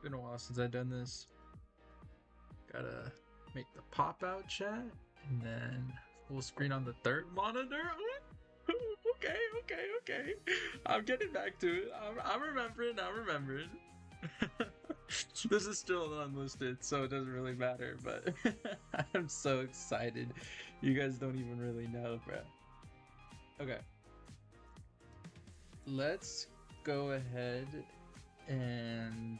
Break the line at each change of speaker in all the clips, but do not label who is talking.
Been a while since I've done this. Gotta make the pop out chat and then full screen on the third monitor. Okay. I'm getting back to it. I'm remembering. This is still unlisted, so it doesn't really matter, but I'm so excited. You guys don't even really know, bro. Okay. Let's go ahead and...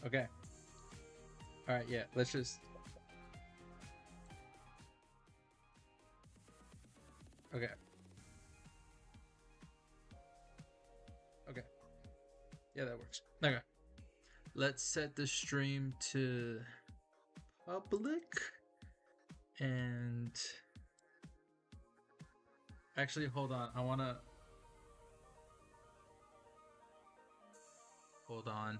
Okay. Alright, yeah, let's just... Okay. Okay. Yeah, that works. Okay. Let's set the stream to public. And... Actually, hold on. I wanna... Hold on.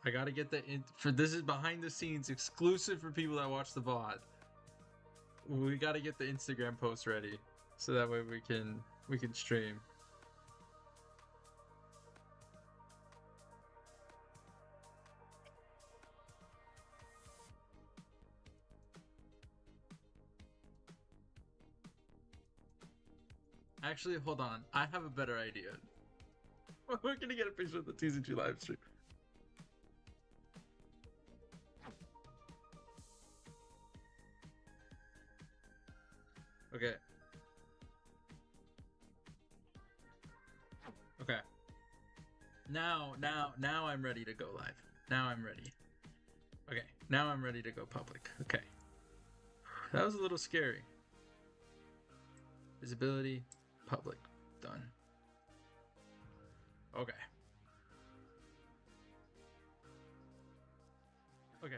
I gotta get the for this is behind the scenes exclusive for people that watch the VOD. We gotta get the Instagram post ready so that way we can stream. Actually, hold on. I have a better idea. We're gonna get a picture of the TCG live stream. Okay. Okay. Now I'm ready to go live. Now I'm ready. Okay. Now I'm ready to go public. Okay. That was a little scary. Visibility, public, done. Okay. Okay.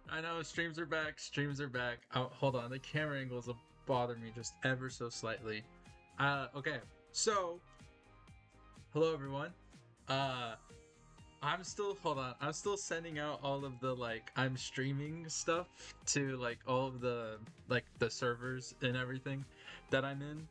I know streams are back. Streams are back. Oh, hold on. The camera angles will bother me just ever so slightly. Okay. So, hello everyone. I'm still hold on. I'm still sending out all of the I'm streaming stuff to all of the the servers and everything that I'm in.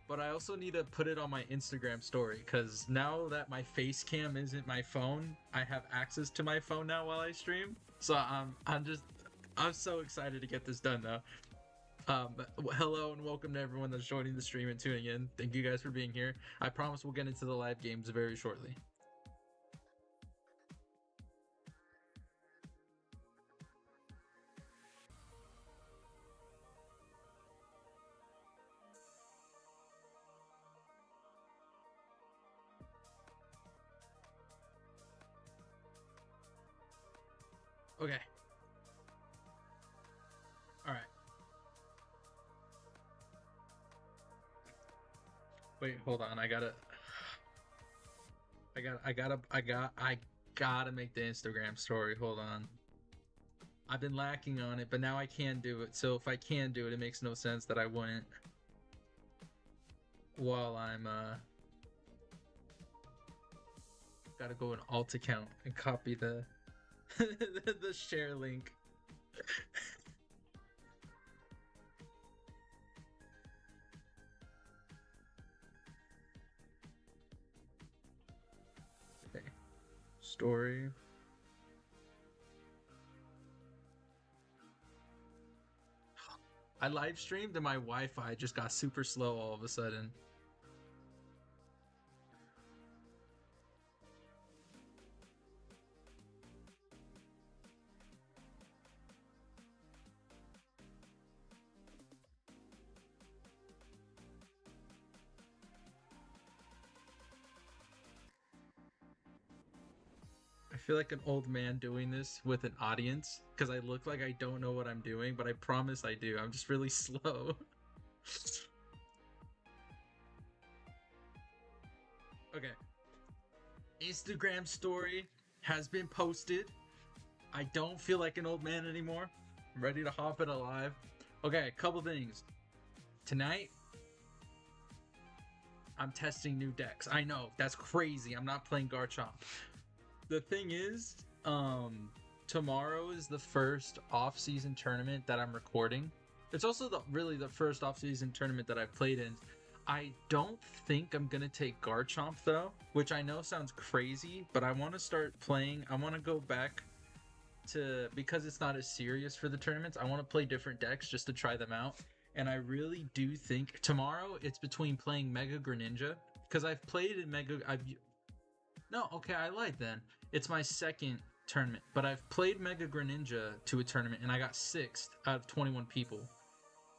But I also need to put it on my Instagram story because now that my face cam isn't my phone, I have access to my phone now while I stream. So I'm so excited to get this done though. Hello and welcome to everyone that's joining the stream and tuning in. Thank you guys for being here. I promise we'll get into the live games very shortly. Okay. All right. Wait, hold on. I gotta make the Instagram story. Hold on. I've been lacking on it, but now I can do it. So if I can do it, it makes no sense that I wouldn't while I'm gotta go in alt account and copy the the share link. Okay. Story. I live streamed and my Wi-Fi just got super slow all of a sudden. I feel like an old man doing this with an audience because I look like I don't know what I'm doing, but I promise I do. I'm just really slow. Okay. Instagram story has been posted. I don't feel like an old man anymore. I'm ready to hop it alive. Okay, a couple things. Tonight, I'm testing new decks. I know, that's crazy. I'm not playing Garchomp. The thing is, tomorrow is the first off-season tournament that I'm recording. It's also really the first off-season tournament that I've played in. I don't think I'm gonna take Garchomp though, which I know sounds crazy, but I want to start playing. I want to go back to, because it's not as serious for the tournaments, I want to play different decks just to try them out. And I really do think tomorrow it's between playing Mega Greninja, because I've played in no, okay, I lied then. It's my second tournament, but I've played Mega Greninja to a tournament and I got 6th out of 21 people.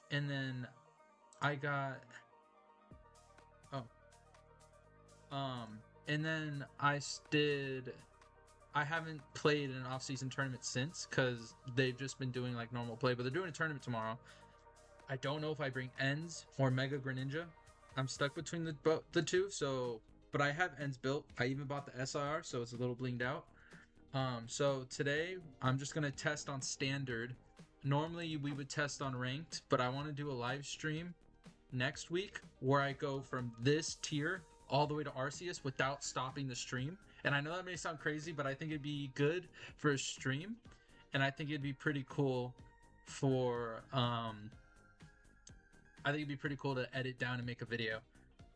And then I got oh and then I haven't played an off-season tournament since, because they've just been doing like normal play, but they're doing a tournament tomorrow. I don't know if I bring Ends or Mega Greninja. I'm stuck between the two, so but I have Ends built. I even bought the SIR, so it's a little blinged out. So today I'm just gonna test on standard. Normally we would test on ranked, but I want to do a live stream next week where I go from this tier all the way to Arceus without stopping the stream. And I know that may sound crazy, but I think it'd be good for a stream, and I think it'd be pretty cool for I think it'd be pretty cool to edit down and make a video.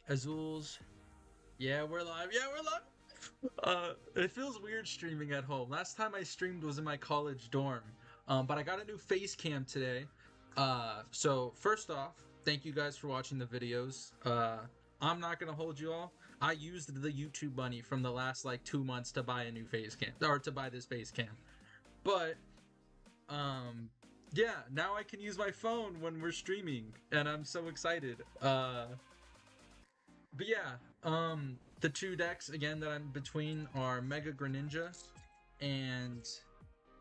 Azules, yeah, we're live. Yeah, we're live. It feels weird streaming at home. Last time I streamed was in my college dorm. But I got a new face cam today. So first off, thank you guys for watching the videos. I'm not gonna hold you all. I used the YouTube money from the last like 2 months to buy a new face cam, or to buy this face cam. But yeah, now I can use my phone when we're streaming, and I'm so excited. But yeah, the two decks again that I'm between are Mega Greninja and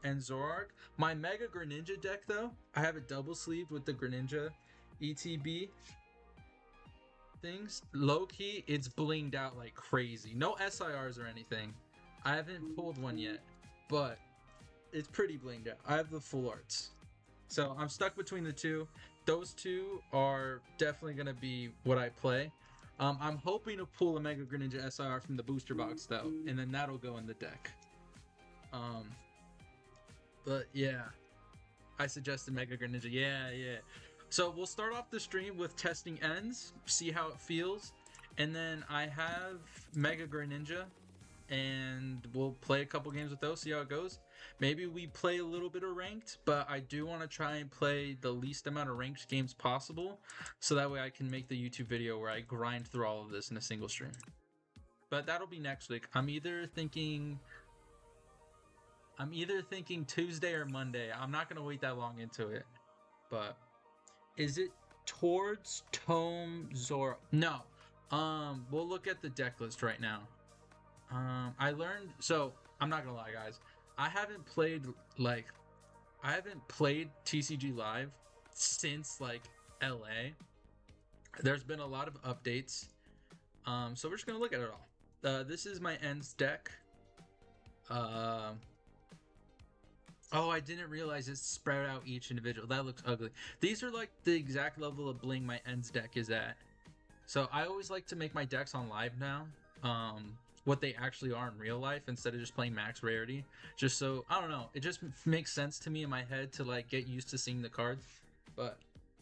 Zorark. My Mega Greninja deck though, I have it double sleeved with the Greninja ETB things. Lowkey, it's blinged out like crazy. No SIRs or anything. I haven't pulled one yet, but it's pretty blinged out. I have the full arts. So I'm stuck between the two. Those two are definitely going to be what I play. I'm hoping to pull a Mega Greninja SIR from the booster box though, and then that'll go in the deck. But yeah, I suggested Mega Greninja. Yeah. So we'll start off the stream with testing Ends, see how it feels, and then I have Mega Greninja, and we'll play a couple games with those, see how it goes. Maybe we play a little bit of ranked, but I do want to try and play the least amount of ranked games possible, so that way I can make the YouTube video where I grind through all of this in a single stream. But that'll be next week. I'm either thinking Tuesday or Monday. I'm not gonna wait that long into it. But is it towards Tome Zoro? No. We'll look at the deck list right now. I learned, so I'm not gonna lie, guys. I haven't played TCG Live since like LA. There's been a lot of updates. So we're just gonna look at it all. This is my Ends deck. Oh, I didn't realize it's spread out each individual. That looks ugly. These are like the exact level of bling my Ends deck is at. So I always like to make my decks on live now. What they actually are in real life instead of just playing max rarity. Just so, I don't know, it just makes sense to me in my head to like get used to seeing the cards. But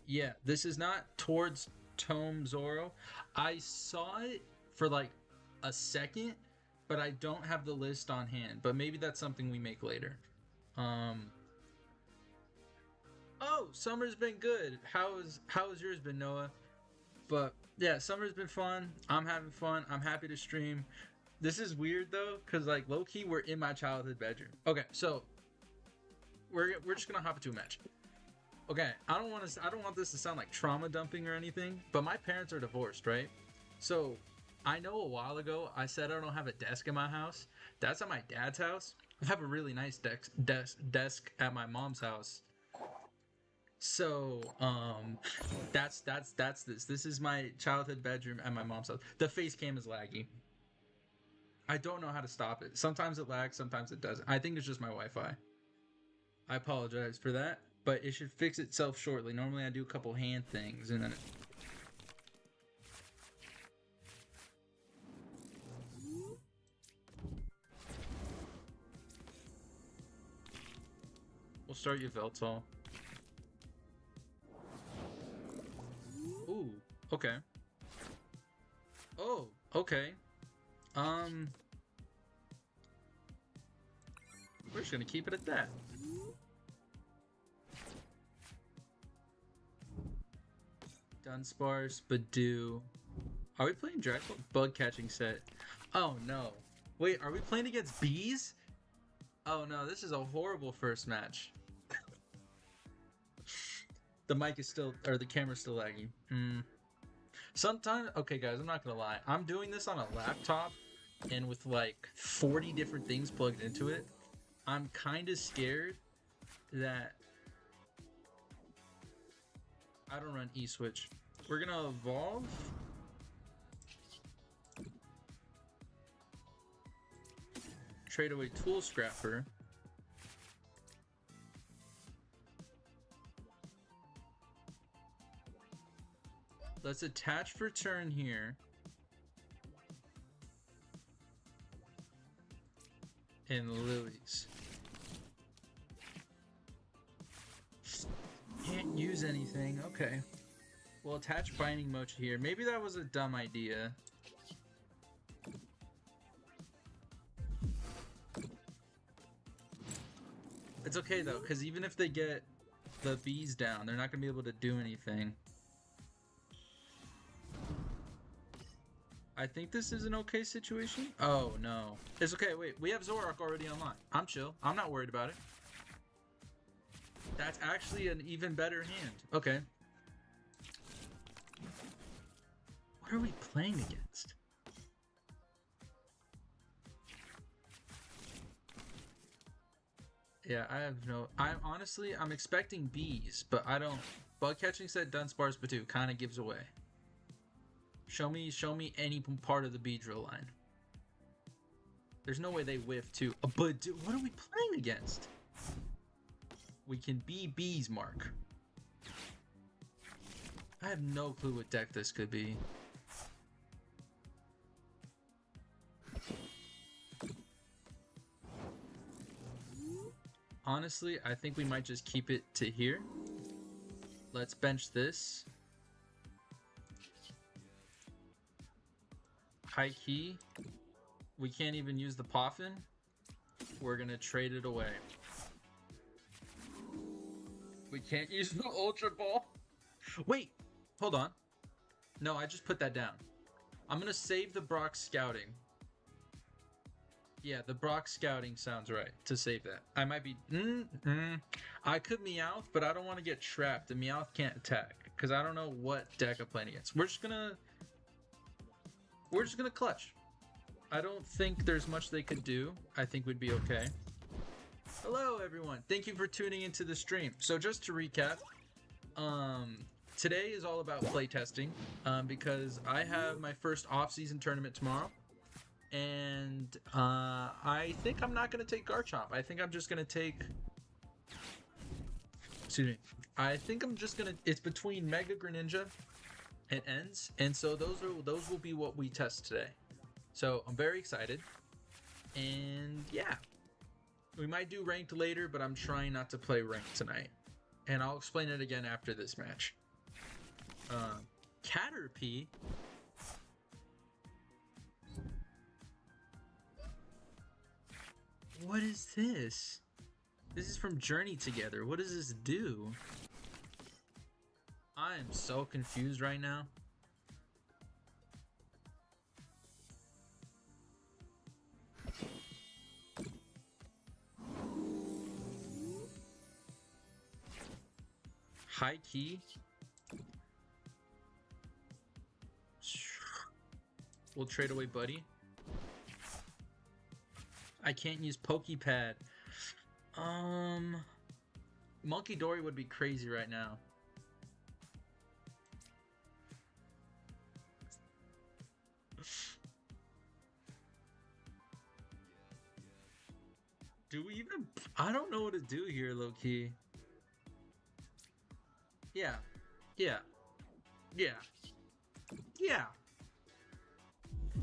yeah, this is not towards Tome Zoro. I saw it for like a second, but I don't have the list on hand. But maybe that's something we make later. Oh, summer's been good. How's yours been, Noah? But yeah, summer's been fun. I'm having fun. I'm happy to stream. This is weird though, because like low-key we're in my childhood bedroom. Okay, so we're just gonna hop into a match. Okay, I don't want this to sound like trauma dumping or anything, but my parents are divorced, right? So I know a while ago I said I don't have a desk in my house. That's at my dad's house. I have a really nice desk at my mom's house. So that's this. This is my childhood bedroom at my mom's house. The face cam is laggy. I don't know how to stop it. Sometimes it lags, sometimes it doesn't. I think it's just my Wi-Fi. I apologize for that, but it should fix itself shortly. Normally I do a couple hand things and then we'll start your Veltal. Ooh, okay. Oh, okay. We're just gonna keep it at that. Dunsparce, Badoo. Are we playing Draco? Bug catching set. Oh no. Wait, are we playing against bees? Oh no, this is a horrible first match. The mic is still, or the camera's still lagging. Sometimes, okay guys, I'm not gonna lie. I'm doing this on a laptop and with like 40 different things plugged into it. I'm kind of scared that I don't run E-Switch. We're gonna evolve. Trade away Tool Scrapper. Let's attach for turn here. And lilies. Can't use anything. Okay. We'll attach Binding Mocha here. Maybe that was a dumb idea. It's okay though, because even if they get the bees down, they're not going to be able to do anything. I think this is an okay situation. Oh no. It's okay, wait, we have Zoroark already online. I'm chill. I'm not worried about it. That's actually an even better hand. Okay. What are we playing against? Yeah, I have no... I'm expecting bees, but I don't... Bug catching set Dunsparce Badoo kind of gives away. Show me any part of the Beedrill line. There's no way they whiff too. But dude, what are we playing against? We can be bees, Mark. I have no clue what deck this could be. Honestly, I think we might just keep it to here. Let's bench this. High key. We can't even use the Poffin. We're gonna trade it away. We can't use the Ultra Ball. Wait, hold on. No, I just put that down. I'm gonna save the Brock Scouting. Yeah, the Brock Scouting sounds right to save that. I might be... I could Meowth, but I don't want to get trapped. The Meowth can't attack because I don't know what deck I'm playing against. We're just gonna clutch. I don't think there's much they could do. I think we'd be okay. Hello, everyone. Thank you for tuning into the stream. So just to recap, today is all about playtesting because I have my first off-season tournament tomorrow. And I think I'm not going to take Garchomp. I think I'm just going to take... Excuse me. I think I'm just going to... It's between Mega Greninja and Ends. And so those will be what we test today. So I'm very excited. And yeah. We might do ranked later, but I'm trying not to play ranked tonight. And I'll explain it again after this match. Caterpie... What is this? This is from Journey Together. What does this do? I am so confused right now. High key. We'll trade away Buddy. I can't use Pokepad. Monkey Dory would be crazy right now. Do we even? I don't know what to do here, Lowkey. Yeah, yeah, yeah, yeah.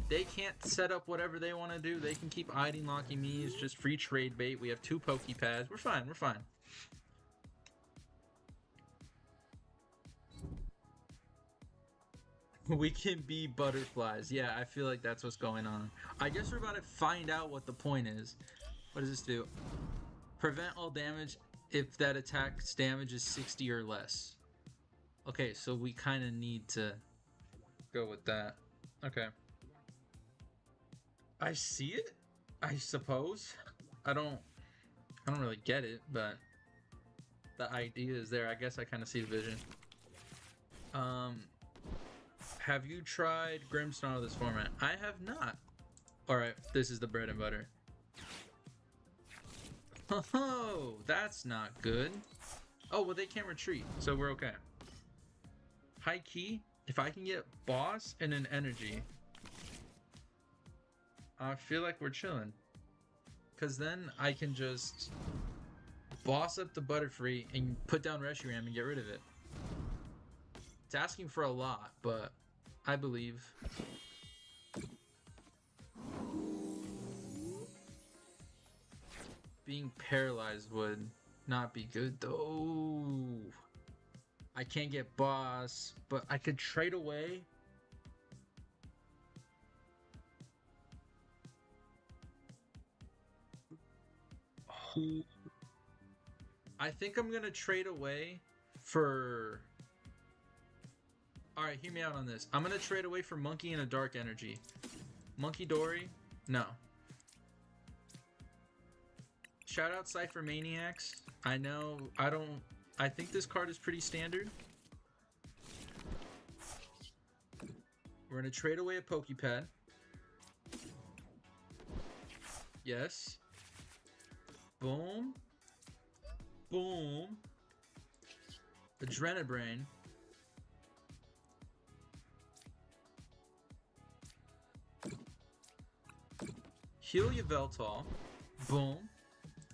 They can't set up whatever they want to do. They can keep hiding locking me. It's just free trade bait. We have 2 Pokepads. We're fine. We're fine. We can be butterflies. Yeah, I feel like that's what's going on. I guess we're about to find out what the point is. What does this do? Prevent all damage if that attack's damage is 60 or less. Okay, so we kind of need to go with that. Okay. I see it, I suppose. I don't really get it, but the idea is there. I guess I kind of see the vision. Have you tried Grimmsnarl this format? I have not. Alright, this is the bread and butter. Oh, that's not good. Oh, well, they can't retreat, so we're okay. High key, if I can get boss and an energy, I feel like we're chilling. Because then I can just boss up the Butterfree and put down Reshiram and get rid of it. It's asking for a lot, but I believe. Being paralyzed would not be good though. I can't get boss, but I could trade away. I think I'm gonna trade away for... Alright, hear me out on this. I'm gonna trade away for Monkey and a Dark Energy. Monkey Dory? No. Shout out Cypher Maniacs. I know, I think this card is pretty standard. We're gonna trade away a Pokepad. Yes. Boom. Boom. Adrenabrain. Heal Yveltal. Boom.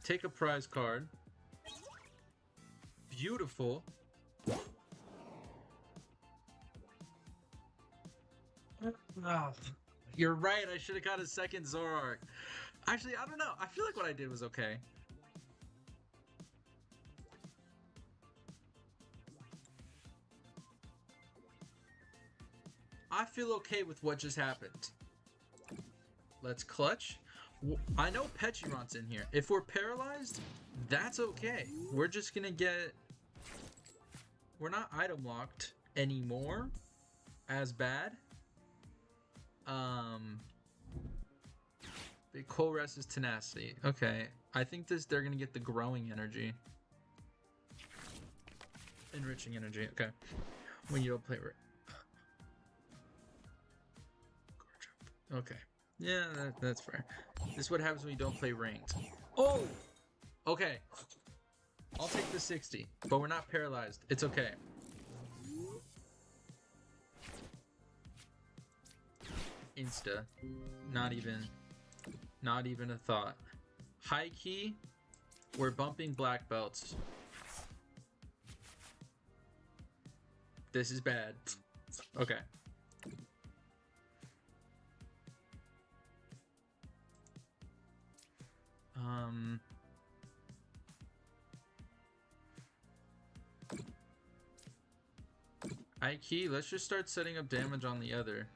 Take a prize card. Beautiful. Oh, you're right. I should have got a second Zoroark. Actually, I don't know. I feel like what I did was okay. I feel okay with what just happened. Let's clutch. I know Peturont's in here. If we're paralyzed, that's okay. We're just gonna get... We're not item locked anymore. As bad. Big Colress is Tenacity. Okay. I think they're gonna get the growing energy. Enriching energy. Okay. When you don't play... Okay. Yeah, that's fair. This is what happens when you don't play ranked. Oh! Okay. I'll take the 60, but we're not paralyzed. It's okay. Insta. Not even a thought. High key, we're bumping black belts. This is bad. Okay. High key, let's just start setting up damage on the other.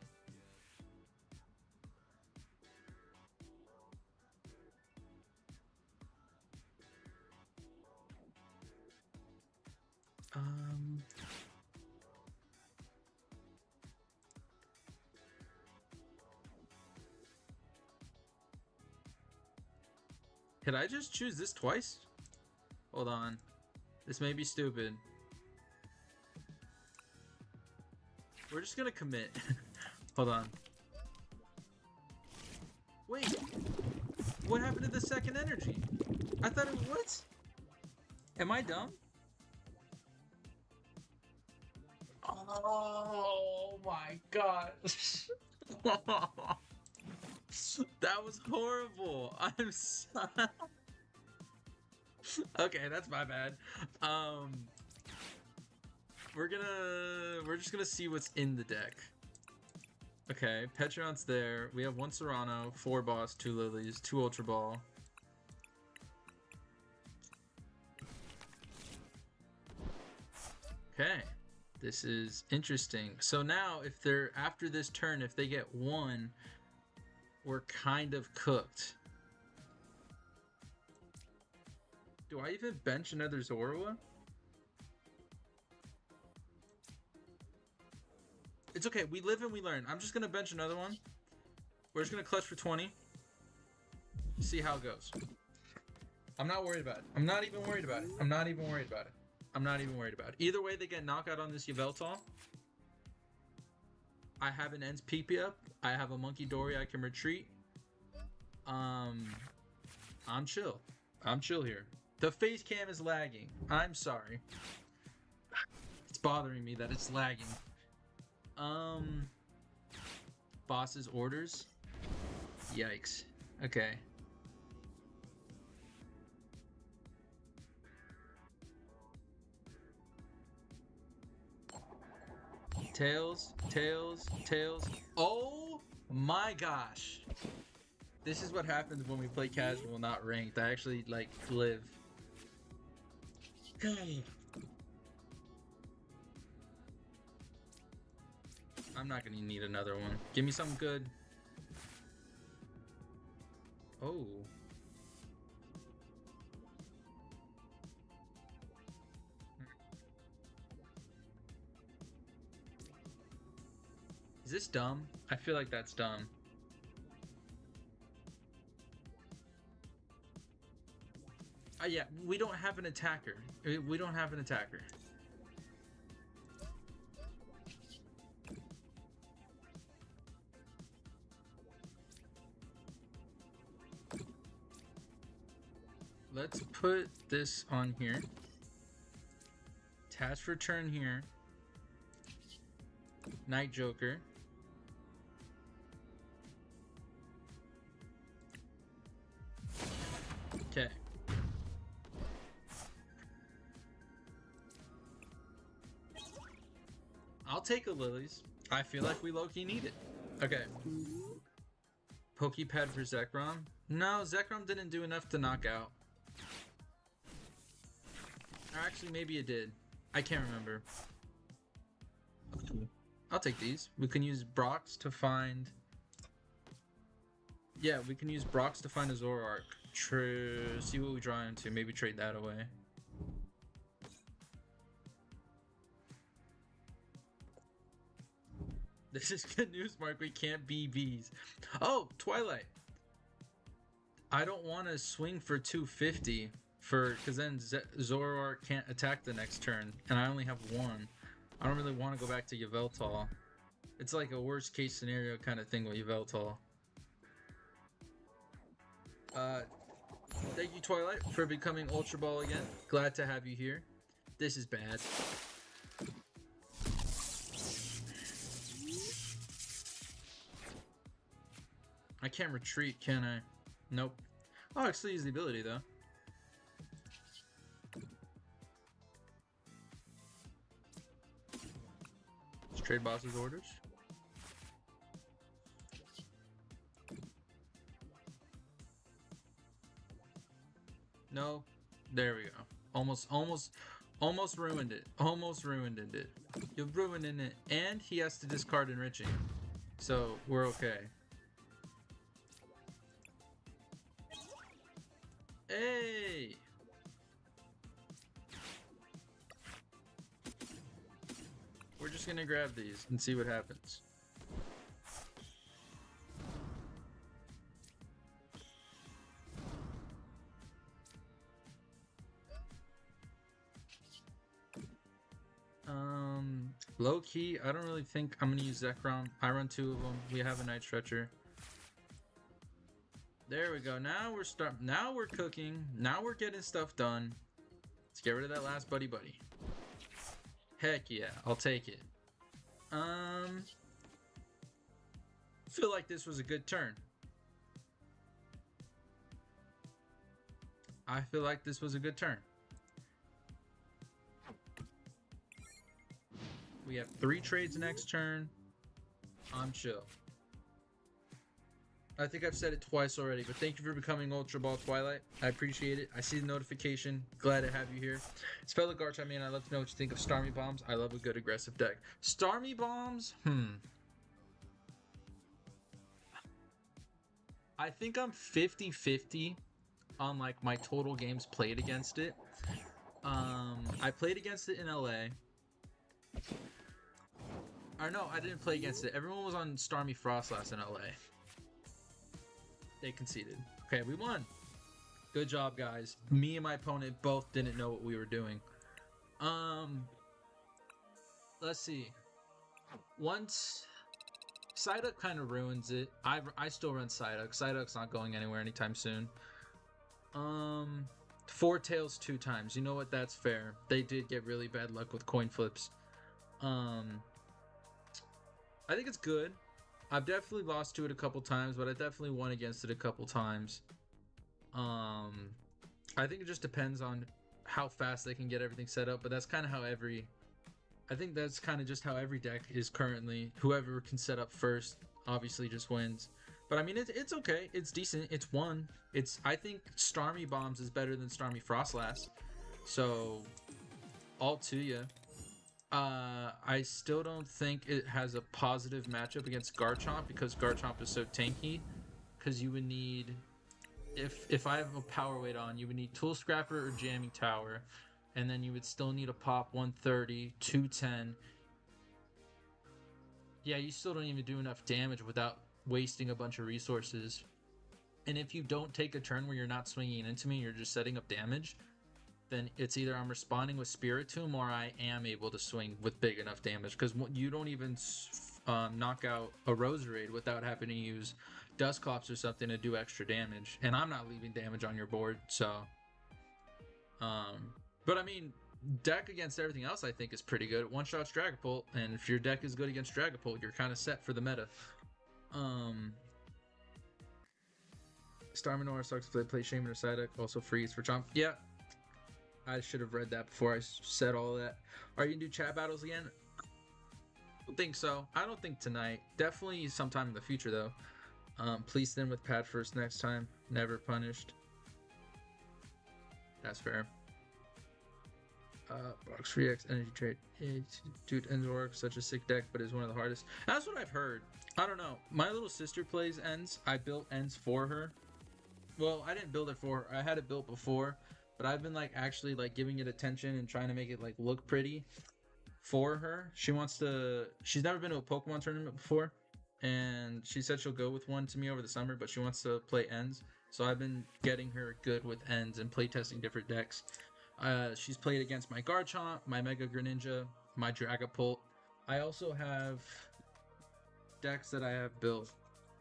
Could I just choose this twice? Hold on. This may be stupid. We're just gonna commit. Hold on. Wait. What happened to the second energy? I thought it was... What? Am I dumb? Oh my god. That was horrible. I'm sorry. Okay, that's my bad. We're just gonna see what's in the deck. Okay, Petron's there. We have 1 Serrano, 4 Boss, 2 Lilies, 2 Ultra Ball. Okay, this is interesting. So now, if they're after this turn, if they get 1, we're kind of cooked. Do I even bench another Zorua? It's okay. We live and we learn. I'm just gonna bench another one. We're just gonna clutch for 20. See how it goes. I'm not worried about it. I'm not even worried about it. I'm not even worried about it. I'm not even worried about it. Either way, they get knockout on this Yveltal. I have an Ents PP up. I have a Monkey Dory I can retreat. I'm chill. I'm chill here. The face cam is lagging. I'm sorry. It's bothering me that it's lagging. Boss's orders. Yikes. Okay. Tails, tails, tails. Oh my gosh. This is what happens when we play casual, not ranked. I actually, like, live. I'm not gonna need another one. Give me something good. Oh. Is this dumb? I feel like that's dumb. Yeah, we don't have an attacker. We don't have an attacker. Let's put this on here. Task return here. Night Joker. Okay. I'll take a Lilies. I feel like we low-key need it. Okay. Pokepad for Zekrom? No, Zekrom didn't do enough to knock out. Or actually, maybe it did. I can't remember. I'll take these. We can use Brox to find... Yeah, we can use Brox to find a Zoroark. See what we draw into. Maybe trade that away. This is good news, Mark. We can't be bees. Oh, Twilight. I don't want to swing for 250 because then Zoroark can't attack the next turn, and I only have 1. I don't really want to go back to Yveltal. It's like a worst case scenario kind of thing with Yveltal. Thank you, Twilight, for becoming Ultra Ball again. Glad to have you here. This is bad. I can't retreat, can I? Nope. Oh, I still use the ability, though. Let's trade boss's orders. No. There we go. Almost ruined it. Almost ruined it. You're ruining it. And he has to discard enriching. So, we're okay. Hey! We're just gonna grab these and see what happens. Low-key, I don't really think I'm gonna use Zekrom. I run 2 of them. We have a Night Stretcher. There we go. Now we're cooking. Now we're getting stuff done. Let's get rid of that last buddy. Heck yeah, I'll take it. Feel like this was a good turn. I feel like this was a good turn. We have 3 trades next turn. I'm chill. I think I've said it twice already, but thank you for becoming Ultra Ball Twilight. I appreciate it. I see the notification. Glad to have you here. Spell Garch, I mean, I'd love to know what you think of Starmie Bombs. I love a good aggressive deck. Starmie Bombs? I think I'm 50-50 on like my total games played against it. I played against it in LA. Or no, I didn't play against it. Everyone was on Starmie Frostlass in LA. They conceded. Okay, we won. Good job, guys. Me and my opponent both didn't know what we were doing. Let's see. Once Psyduck kind of ruins it. I still run Psyduck. Psyduck's not going anywhere anytime soon. 4 tails 2 times. You know what? That's fair. They did get really bad luck with coin flips. I think it's good. I've definitely lost to it a couple times, but I definitely won against it a couple times. I think it just depends on how fast they can get everything set up, but that's kind of how I think that's kind of just how every deck is currently. Whoever can set up first obviously just wins. But I mean, it's okay. It's decent. It's one. I think Starmie Bombs is better than Starmie Frostlass. So, all to you. I still don't think it has a positive matchup against Garchomp because Garchomp is so tanky. Because you would need, if I have a power weight on, you would need Tool Scrapper or Jamming Tower, and then you would still need a pop 130, 210. Yeah, you still don't even do enough damage without wasting a bunch of resources. And if you don't take a turn where you're not swinging into me, you're just setting up damage, then it's either I'm responding with Spiritomb or I am able to swing with big enough damage. Because you don't even knock out a Roserade without having to use Dusclops or something to do extra damage. And I'm not leaving damage on your board, so... but I mean, deck against everything else I think is pretty good. One-shots Dragapult, and if your deck is good against Dragapult, you're kind of set for the meta. Starminor sucks if they play Shaman or Psyduck. Also freeze for Chomp. Yeah. I should have read that before I said all that. Are you gonna do chat battles again? I don't think so. I don't think tonight. Definitely sometime in the future though. Please stand with Pat first next time. Never punished. That's fair. Box 3x energy trade. Dude, Enzorg, such a sick deck, but is one of the hardest. That's what I've heard. I don't know. My little sister plays Ends. I built Ends for her. Well, I didn't build it for her. I had it built before, but I've been like actually like giving it attention and trying to make it like look pretty for her. She's never been to a Pokemon tournament before, and she said she'll go with one to me over the summer, but she wants to play Ends. So I've been getting her good with Ends and playtesting different decks. She's played against my Garchomp, my Mega Greninja, my Dragapult. I also have decks that I have built.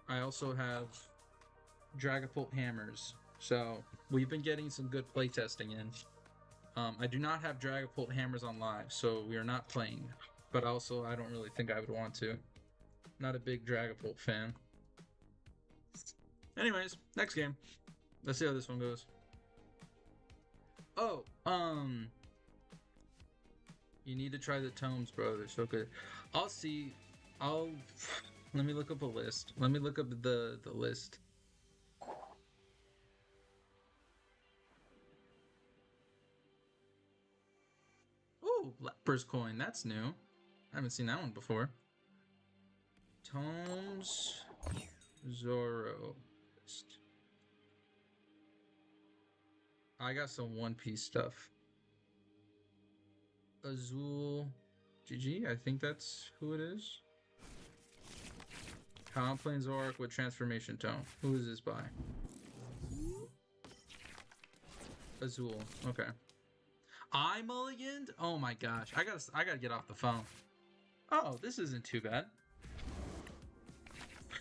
I also have Dragapult hammers. So we've been getting some good playtesting in. I do not have Dragapult hammers on live, so we are not playing. But also, I don't really think I would want to. Not a big Dragapult fan. Anyways, next game. Let's see how this one goes. Oh, you need to try the tomes, bro. They're so good. I'll see. Let me look up a list. Let me look up the list. Ooh, Leper's Coin. That's new. I haven't seen that one before. Tomes Zoro list. I got some One Piece stuff. Azul GG, I think that's who it is. How I'm playing Zoroark with Transformation Tome. Who is this by? Azul, okay. I mulliganed? Oh my gosh, I gotta get off the phone. Oh, this isn't too bad.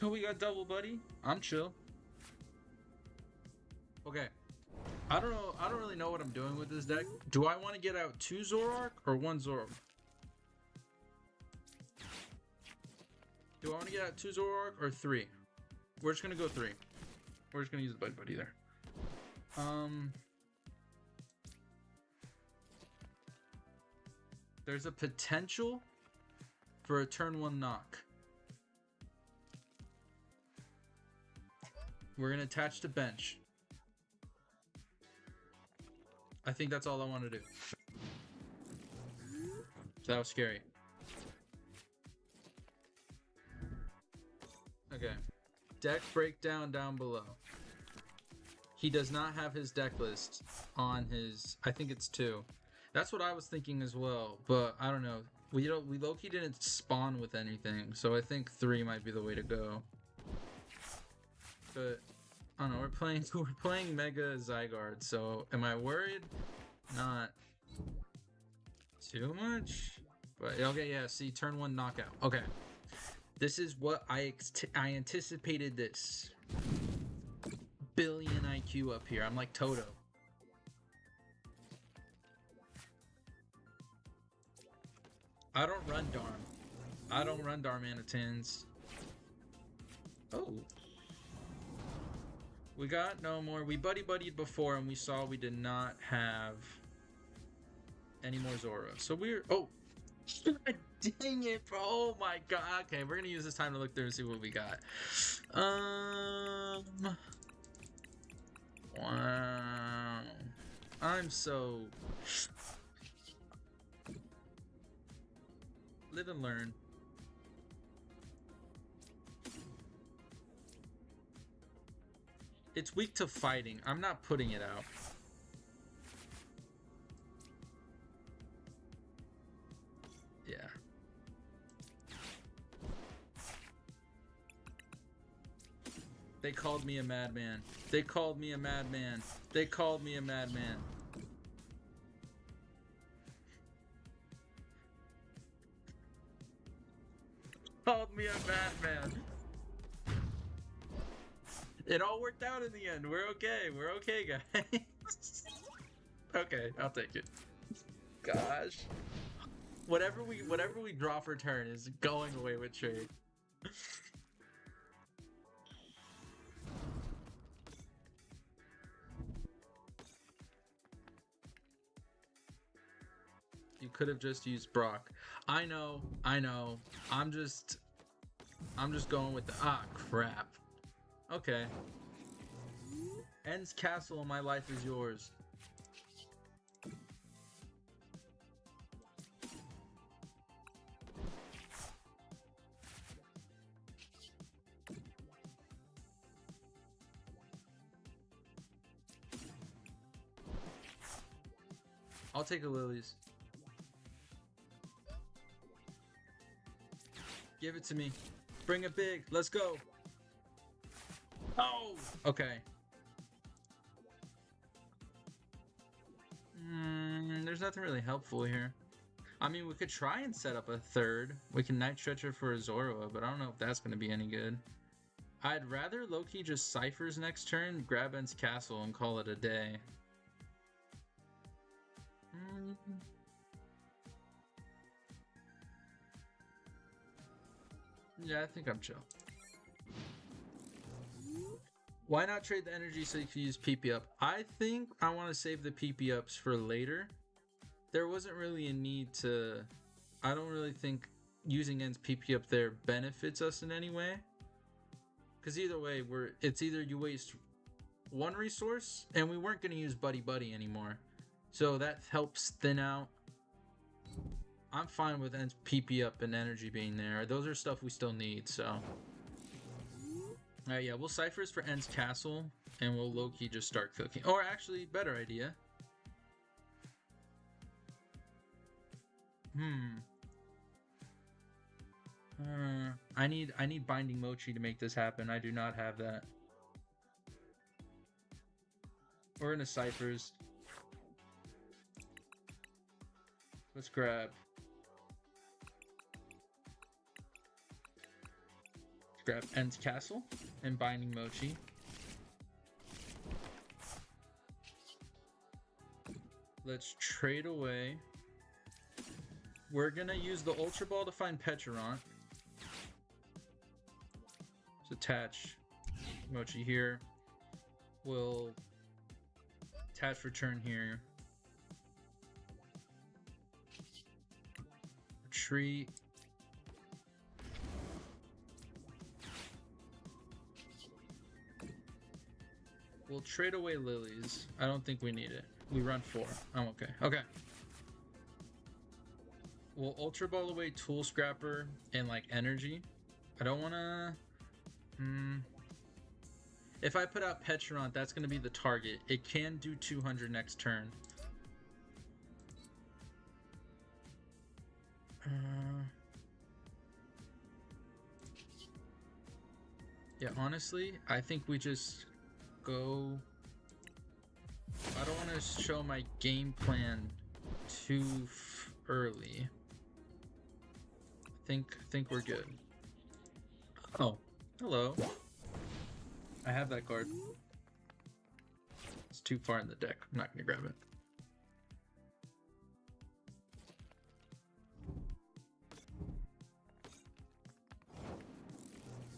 We got double, buddy. I'm chill. Okay. I don't know. I don't really know what I'm doing with this deck. Do I want to get out 2 Zoroark or 1 Zoroark? Do I want to get out 2 Zoroark or 3? We're just gonna go 3. We're just gonna use the buddy there. There's a potential for a turn 1 knock. We're going to attach to bench. I think that's all I want to do. So that was scary. Okay. Deck breakdown down below. He does not have his deck list on his... I think it's 2. That's what I was thinking as well, but I don't know. We Lowkey didn't spawn with anything, so I think 3 might be the way to go. But I don't know. We're playing Mega Zygarde, so am I worried? Not too much. But okay, yeah. See, turn 1 knockout. Okay, this is what I anticipated. This billion IQ up here. I'm like Toto. I don't run Darm. I don't run Darmanitans. Oh. We got no more. We buddy-buddied before and we saw we did not have any more Zora. So we're... Oh! Dang it, bro! Oh my god. Okay, we're gonna use this time to look through and see what we got. Wow. I'm so... Live and learn. It's weak to fighting. I'm not putting it out. Yeah. They called me a madman. They called me a madman. They called me a madman. Called me a madman. It all worked out in the end. We're okay. We're okay, guys. Okay, I'll take it. Gosh. Whatever we draw for turn is going away with trade. You could have just used Brock. I know. I'm just going with the crap. Okay. Ends castle and my life is yours. I'll take a Lily's. Give it to me. Bring it big. Let's go. Oh! Okay. There's nothing really helpful here. I mean, we could try and set up a third. We can Night Stretcher for a Zorua, but I don't know if that's going to be any good. I'd rather Lowkey just Ciphers next turn, grab End's Castle, and call it a day. Yeah, I think I'm chill. Why not trade the energy so you can use PP up? I think I want to save the PP ups for later. There wasn't really a need to... I don't really think using End's PP up there benefits us in any way. Because either way, it's either you waste one resource, and we weren't going to use Buddy Buddy anymore. So that helps thin out. I'm fine with End's PP up and energy being there. Those are stuff we still need, so... Yeah, we'll Ciphers for End's Castle, and we'll Lowkey just start cooking. Or actually, better idea. I need Binding Mochi to make this happen. I do not have that. We're in a Ciphers. Let's grab End's Castle and Binding Mochi. Let's trade away. We're gonna use the Ultra Ball to find Petrarant. Let's attach Mochi here. We'll attach return here. retreat. We'll trade away lilies. I don't think we need it. We run 4. I'm okay. Okay. We'll Ultra Ball away Tool Scrapper and like energy. I don't wanna... If I put out Petront, that's gonna be the target. It can do 200 next turn. Yeah, honestly, I think we just go... I don't want to show my game plan too early. I think we're good. Oh, hello. I have that card. It's too far in the deck. I'm not gonna grab it.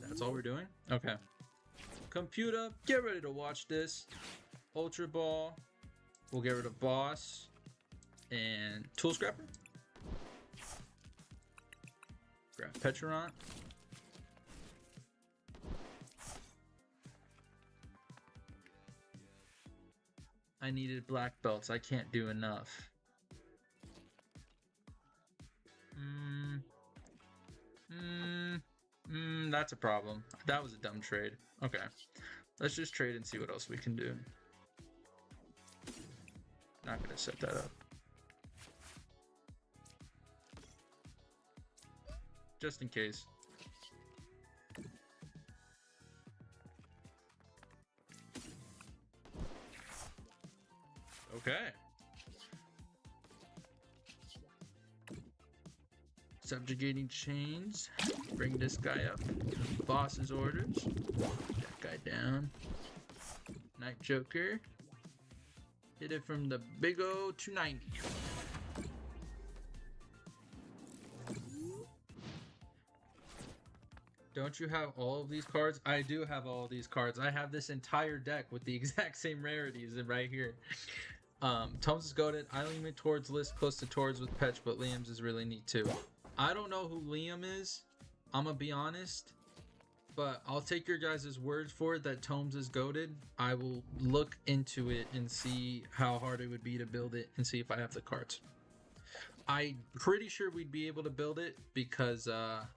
That's all we're doing? Okay. Computer, get ready to watch this. Ultra Ball. We'll get rid of Boss. And Tool Scrapper. Grab Petront. I needed black belts. I can't do enough. That's a problem. That was a dumb trade. Okay. Let's just trade and see what else we can do. Not gonna set that up. Just in case. Okay. Subjugating chains. Bring this guy up. Boss's orders. That guy down. Night Joker. Hit it from the big O 290. Don't you have all of these cards? I do have all of these cards. I have this entire deck with the exact same rarities right here. Tomes is goated. I don't even towards list close to towards with Petch, but Liam's is really neat too. I don't know who Liam is. I'm gonna be honest, but I'll take your guys' words for it that Tomes is goated. I will look into it and see how hard it would be to build it and see if I have the cards. I'm pretty sure we'd be able to build it because I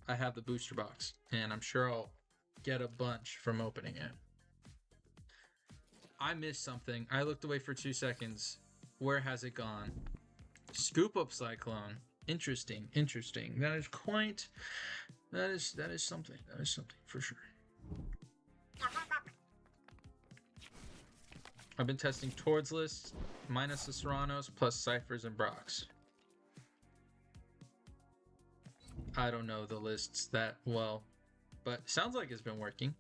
have the booster box, and I'm sure I'll get a bunch from opening it. I missed something. I looked away for 2 seconds. Where has it gone? Scoop up Cyclone. Interesting, interesting. That is quite... That is something. That is something for sure. I've been testing towards lists, minus the Serranos, plus Ciphers and Brox. I don't know the lists that well, but sounds like it's been working.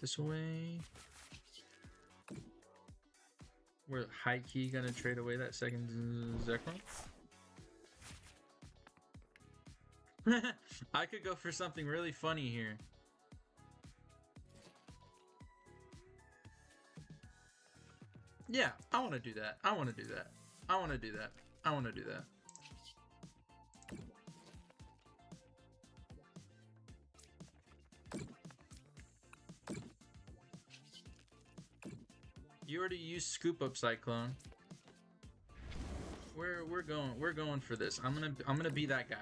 This way. We're high key gonna trade away that second Zekrom. I could go for something really funny here. Yeah, I want to do that. I want to do that. I want to do that. I want to do that. You already used Scoop Up Cyclone. We're going for this. I'm gonna be that guy.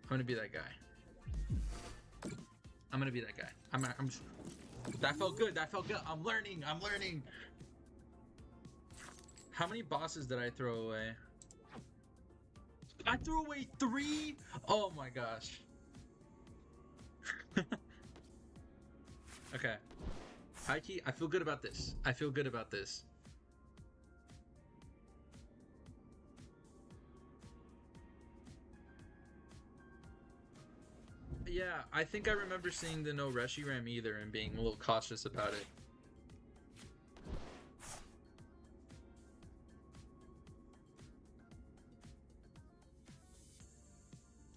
I'm gonna be that guy. I'm gonna be that guy. That felt good. That felt good. I'm learning. I'm learning. How many bosses did I throw away? I threw away 3. Oh my gosh. Okay. High key, I feel good about this. I feel good about this. Yeah, I think I remember seeing the no Reshiram either and being a little cautious about it.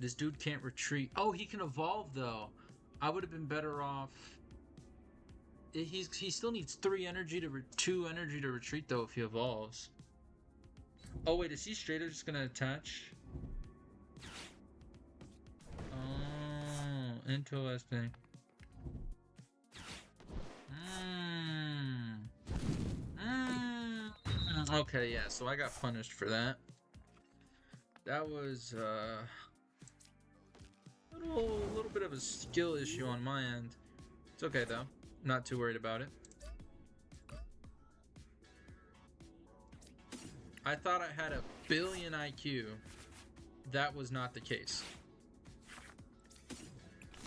This dude can't retreat. Oh, he can evolve though. I would have been better off. He still needs 2 energy to retreat though if he evolves. Oh wait, is he straight up just gonna attach? Oh, interesting. Okay, yeah, so I got punished for that. That was a little bit of a skill issue on my end. It's okay though. Not too worried about it. I thought I had a billion IQ. That was not the case.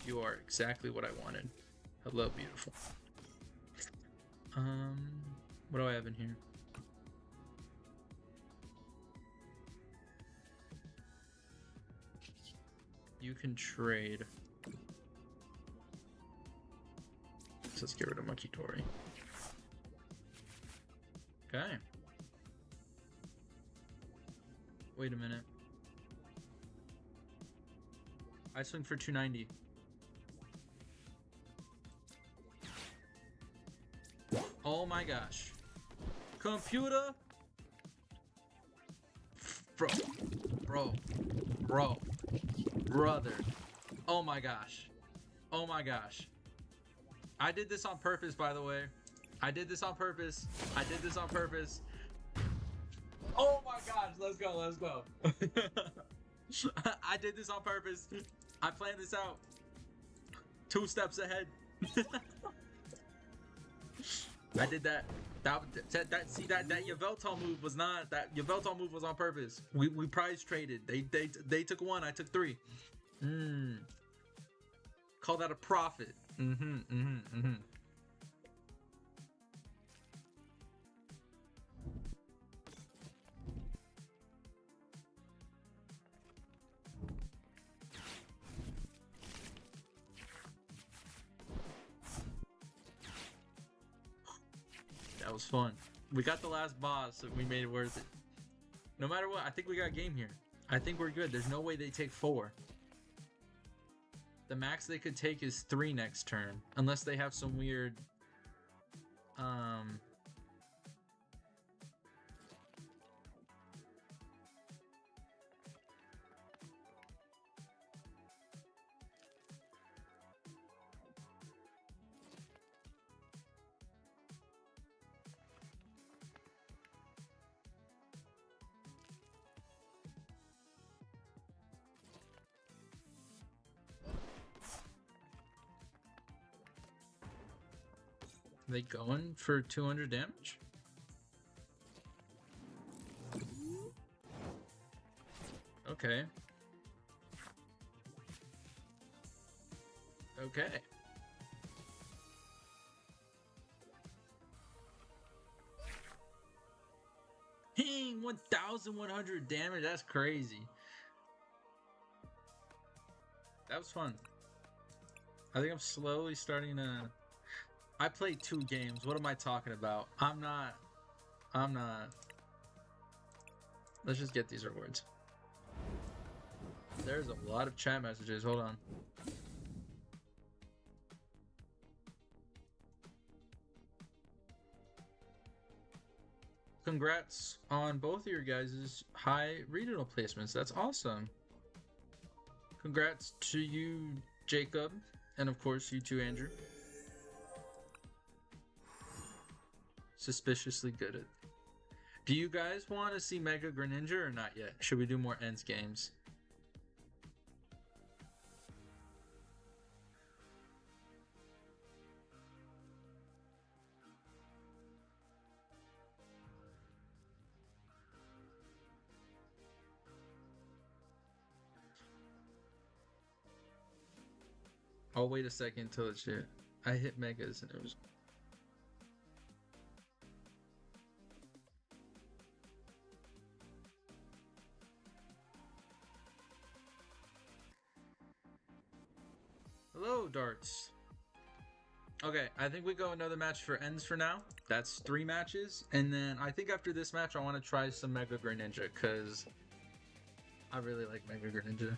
You are exactly what I wanted. Hello, beautiful. What do I have in here? You can trade. So let's get rid of Monkey Tori. Okay. Wait a minute. I swing for 290. Oh my gosh. Computer? Bro. Brother. Oh my gosh. Oh my gosh. I did this on purpose, by the way. I did this on purpose. Oh my gosh, let's go. I did this on purpose. I planned this out. 2 steps ahead. I did that. That Yveltal move was not that. Yveltal move was on purpose. We prize traded. They took 1, I took 3. Call that a profit. That was fun. We got the last boss, so we made it worth it. No matter what, I think we got game here. I think we're good. There's no way they take 4. The max they could take is 3 next turn, unless they have some weird they going for 200 damage? Okay. Okay. Dang, 1,100 damage. That's crazy. That was fun. I think I'm slowly starting to... I played 2 games. What am I talking about? I'm not. Let's just get these rewards. There's a lot of chat messages. Hold on. Congrats on both of your guys' high regional placements. That's awesome. Congrats to you, Jacob, and of course you too, Andrew. Suspiciously good at. Do you guys want to see Mega Greninja or not yet? Should we do more ends games? I'll wait a second until it's shit. I hit Megas and it was... Hello, Darts. Okay, I think we go another match for ends for now. That's 3 matches. And then I think after this match, I want to try some Mega Greninja because I really like Mega Greninja.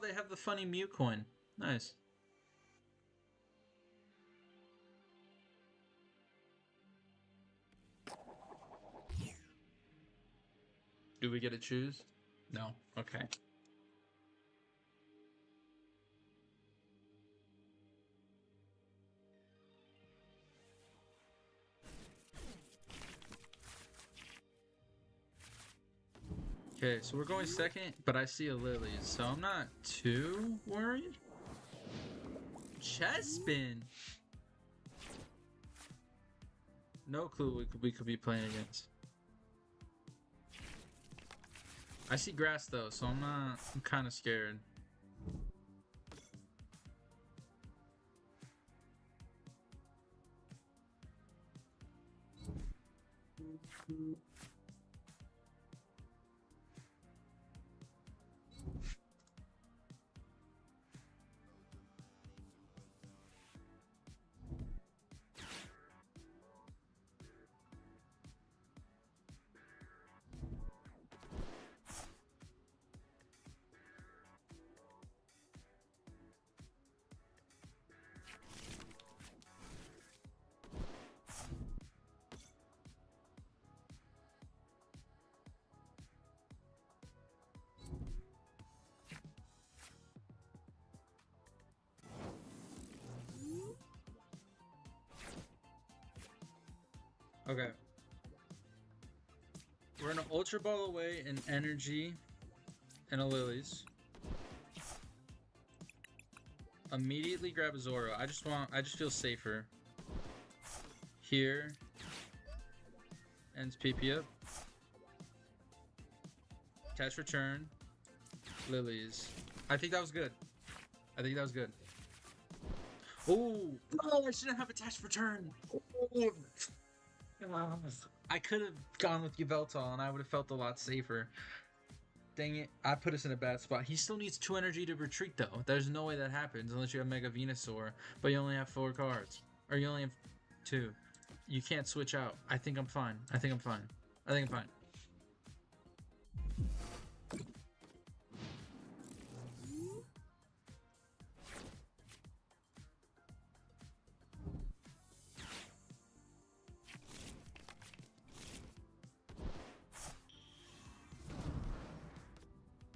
they have the funny Mew coin. Nice. Do we get to choose? No. Okay. Okay, so we're going second, but I see a Lily, so I'm not too worried. Chespin! No clue we could be playing against. I see grass though, so I'm kind of scared. Okay. We're gonna Ultra Ball away an Energy and a Lilies. Immediately grab a Zoro. I just feel safer. Here. Ends PP up. Catch return. Lilies. I think that was good. I think that was good. Oh, no, I shouldn't have attached return. Oh. I could have gone with Yveltal and I would have felt a lot safer. Dang it, I put us in a bad spot. He still needs 2 energy to retreat though. There's no way that happens unless you have Mega Venusaur, but you only have 4 cards. Or you only have 2. You can't switch out. I think I'm fine. I think I'm fine. I think I'm fine.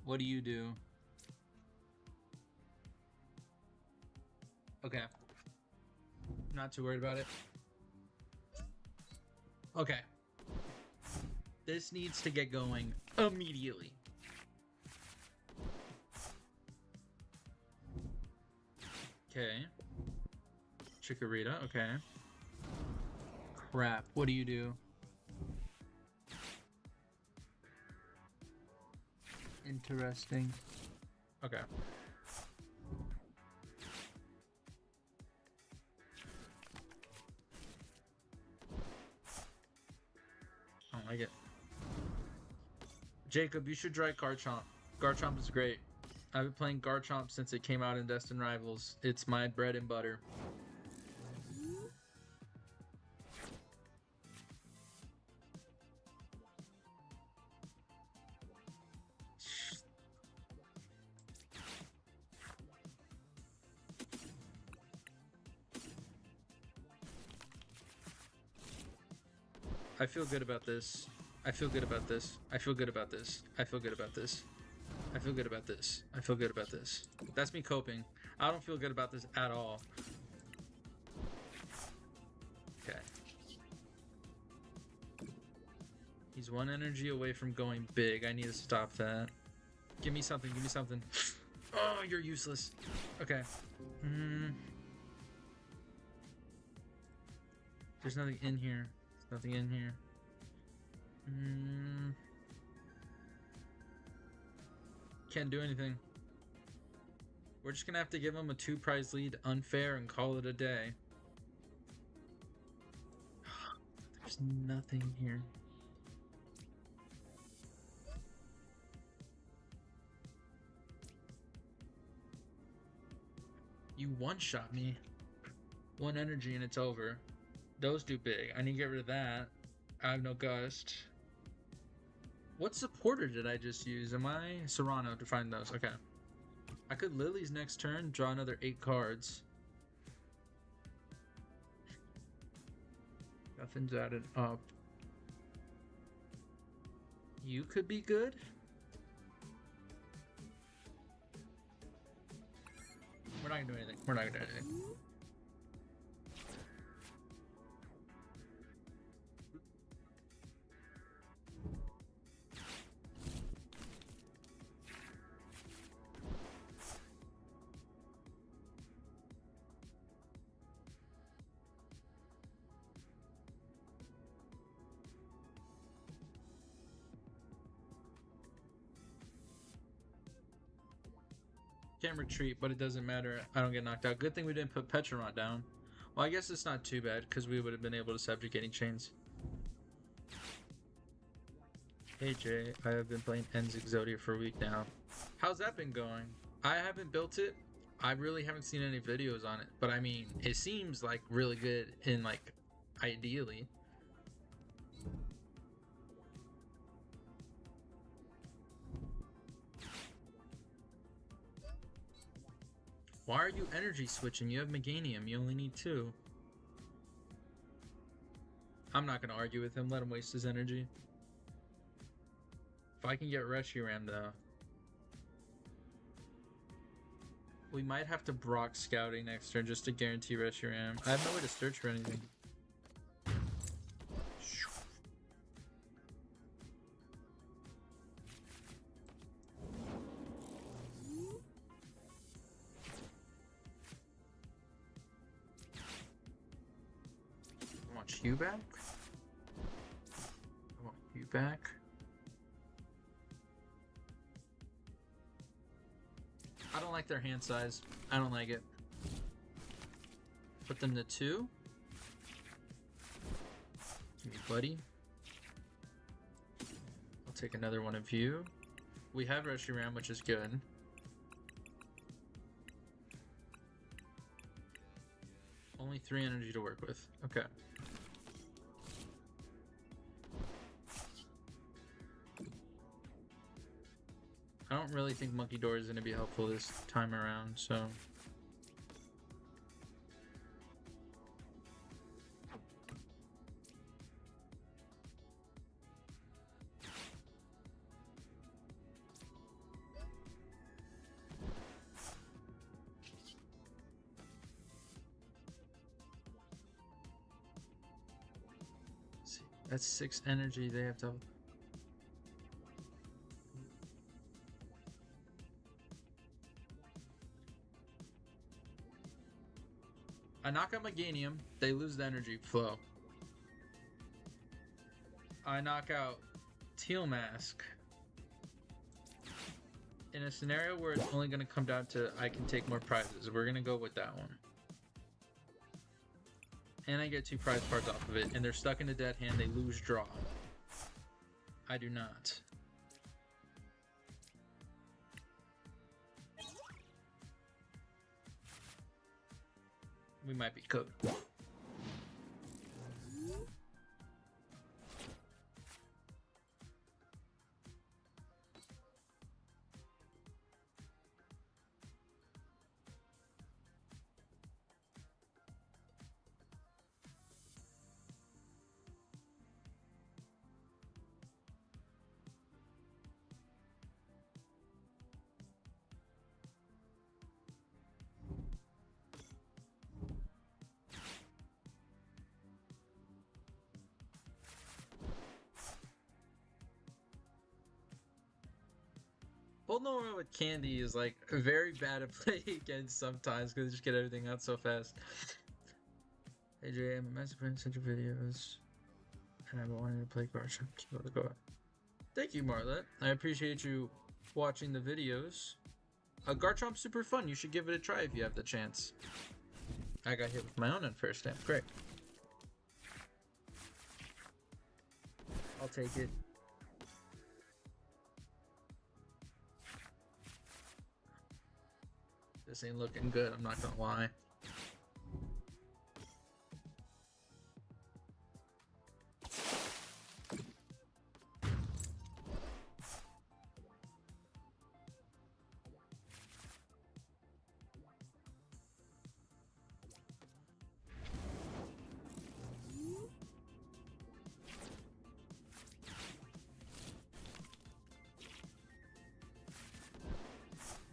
What do you do? Okay. Not too worried about it. Okay. This needs to get going immediately. Okay. Chikorita, okay. Crap, what do you do? Interesting. Okay. I don't like it. Jacob, you should try Garchomp. Garchomp is great. I've been playing Garchomp since it came out in Destined Rivals. It's my bread and butter. I feel good about this. I feel good about this. I feel good about this. I feel good about this. I feel good about this. I feel good about this. That's me coping. I don't feel good about this at all. Okay. He's 1 energy away from going big. I need to stop that. Give me something. Give me something. Oh, you're useless. Okay. There's nothing in here. There's nothing in here. Can't do anything. We're just gonna have to give him a 2 prize lead unfair and call it a day. There's nothing here. You one-shot me. 1 energy and it's over. Those do big. I need to get rid of that. I have no Gust. What supporter did I just use? Am I Serrano to find those? Okay. I could Lily's next turn, draw another 8 cards. Nothing's added up. You could be good. We're not gonna do anything. We're not gonna do anything. Can't retreat, but it doesn't matter. I don't get knocked out. Good thing we didn't put Petramont down. Well, I guess it's not too bad, because we would have been able to subjugating chains. Hey Jay, I have been playing Enz Exodia for a week now. How's that been going? I haven't built it. I really haven't seen any videos on it, but I mean, it seems like really good in like, ideally. Why are you energy switching? You have Meganium. You only need 2. I'm not going to argue with him. Let him waste his energy. If I can get Reshiram, though. We might have to Brock Scouting next turn just to guarantee Reshiram. I have no way to search for anything. You back? I want you back. I don't like their hand size. I don't like it. Put them to 2. Give me buddy. I'll take another one of you. We have Reshiram, which is good. Only 3 energy to work with. Okay. I don't really think Monkey Door is going to be helpful this time around, so... See, that's 6 energy they have to... I knock out Meganium, they lose the energy flow. I knock out Teal Mask. In a scenario where it's only going to come down to I can take more prizes, we're going to go with that one. And I get 2 prize cards off of it, and they're stuck in a dead hand, they lose draw. I do not. We might be cooked. Nora with Candy is like very bad to play against sometimes because they just get everything out so fast. Hey Jay, I'm a massive fan of such videos, and I've been wanting to play Garchomp. Keep up. Thank you, Marlet. I appreciate you watching the videos. Garchomp's super fun. You should give it a try if you have the chance. I got hit with my own unfair stamp. Great. I'll take it. This ain't looking good, I'm not gonna lie.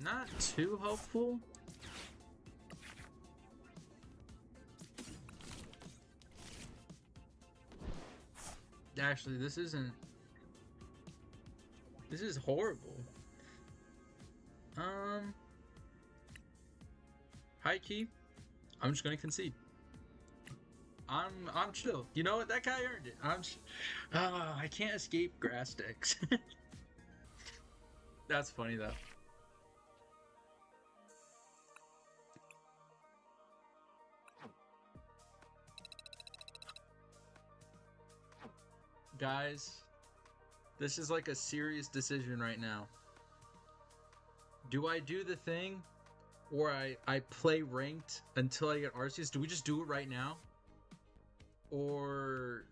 Not too helpful. Actually, this isn't. This is horrible. High key, I'm just gonna concede. I'm chill. You know what? That guy earned it. I can't escape grass decks. That's funny though. Guys, this is like a serious decision right now. Do I do the thing or I play ranked until I get Arceus? Do we just do it right now? Or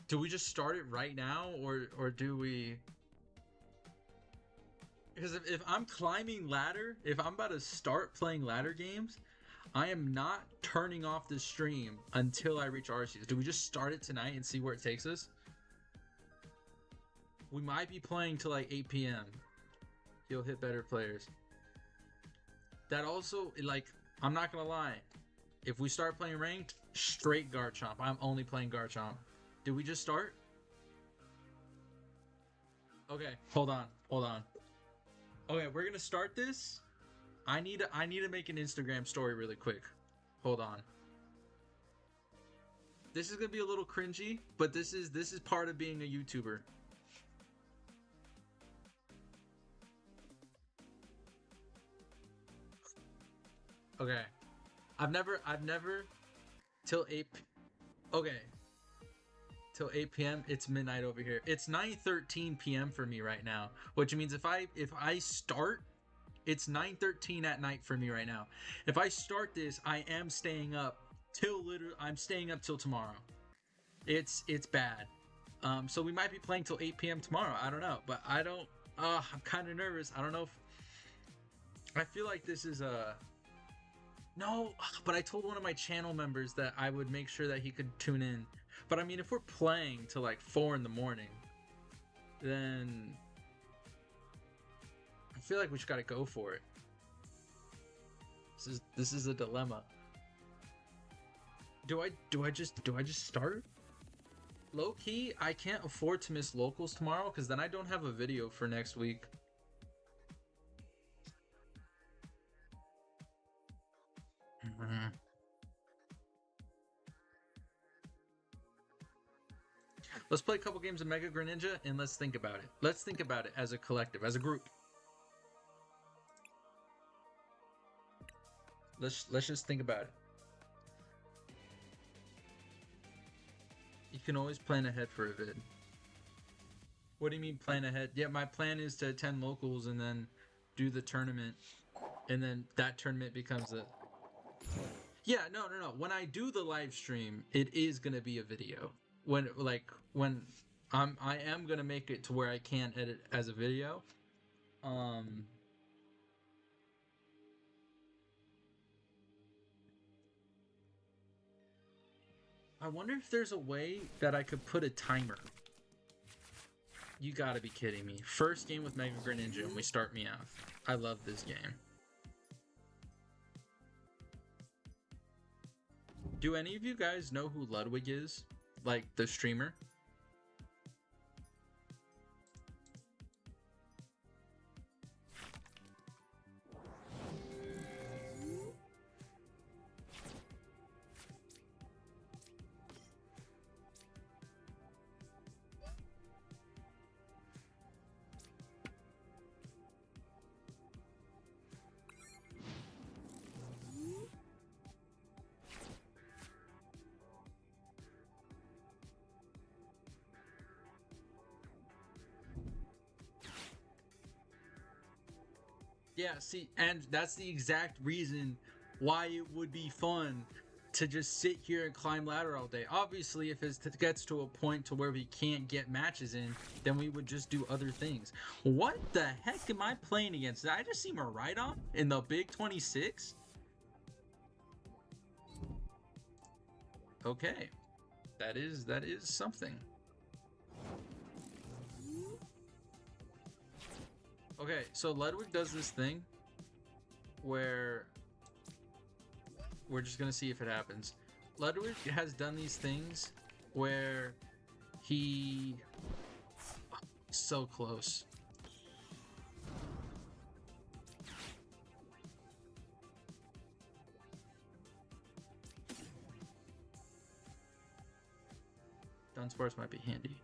do we just start it right now? Or do we... Because if I'm climbing ladder, if I'm about to start playing ladder games, I am not turning off the stream until I reach Arceus. Do we just start it tonight and see where it takes us? We might be playing till like 8 p.m. You'll hit better players. That also, like, I'm not gonna lie. If we start playing ranked, straight Garchomp. I'm only playing Garchomp. Did we just start? Okay, hold on. Okay, we're gonna start this. I need to make an Instagram story really quick. Hold on. This is gonna be a little cringy, but this is part of being a YouTuber. Okay. I've never till 8 okay. Till 8 p.m. It's midnight over here. It's 9:13 p.m. for me right now, which means if I start, it's 9:13 at night for me right now. If I start this, I am staying up till I'm staying up till tomorrow. It's bad. So we might be playing till 8 p.m. tomorrow. I don't know, but I'm kind of nervous. I don't know if I feel like this is a no, but I told one of my channel members that I would make sure that he could tune in. But I mean, if we're playing till like 4 in the morning, then I feel like we just gotta go for it. This is a dilemma. Do I just start? Low key, I can't afford to miss locals tomorrow because then I don't have a video for next week. Let's play a couple games of Mega Greninja and let's think about it. Let's think about it as a collective, as a group. Let's just think about it. You can always plan ahead for a vid. What do you mean plan ahead? Yeah, my plan is to attend locals and then do the tournament, and then that tournament becomes a... Yeah, no. When I do the live stream, it is gonna be a video. When I am gonna make it to where I can edit as a video. I wonder if there's a way that I could put a timer. You gotta be kidding me. First game with Mega Greninja and we start me off. I love this game. Do any of you guys know who Ludwig is? Like, the streamer? Yeah, see, and that's the exact reason why it would be fun to just sit here and climb ladder all day. Obviously, if it gets to a point to where we can't get matches in, then we would just do other things. What the heck am I playing against? Did I just see Miraidon in the Big 26? Okay, that is something. Okay, so Ludwig does this thing where we're just gonna see if it happens. Ludwig has done these things where he so close. Dunsparce might be handy.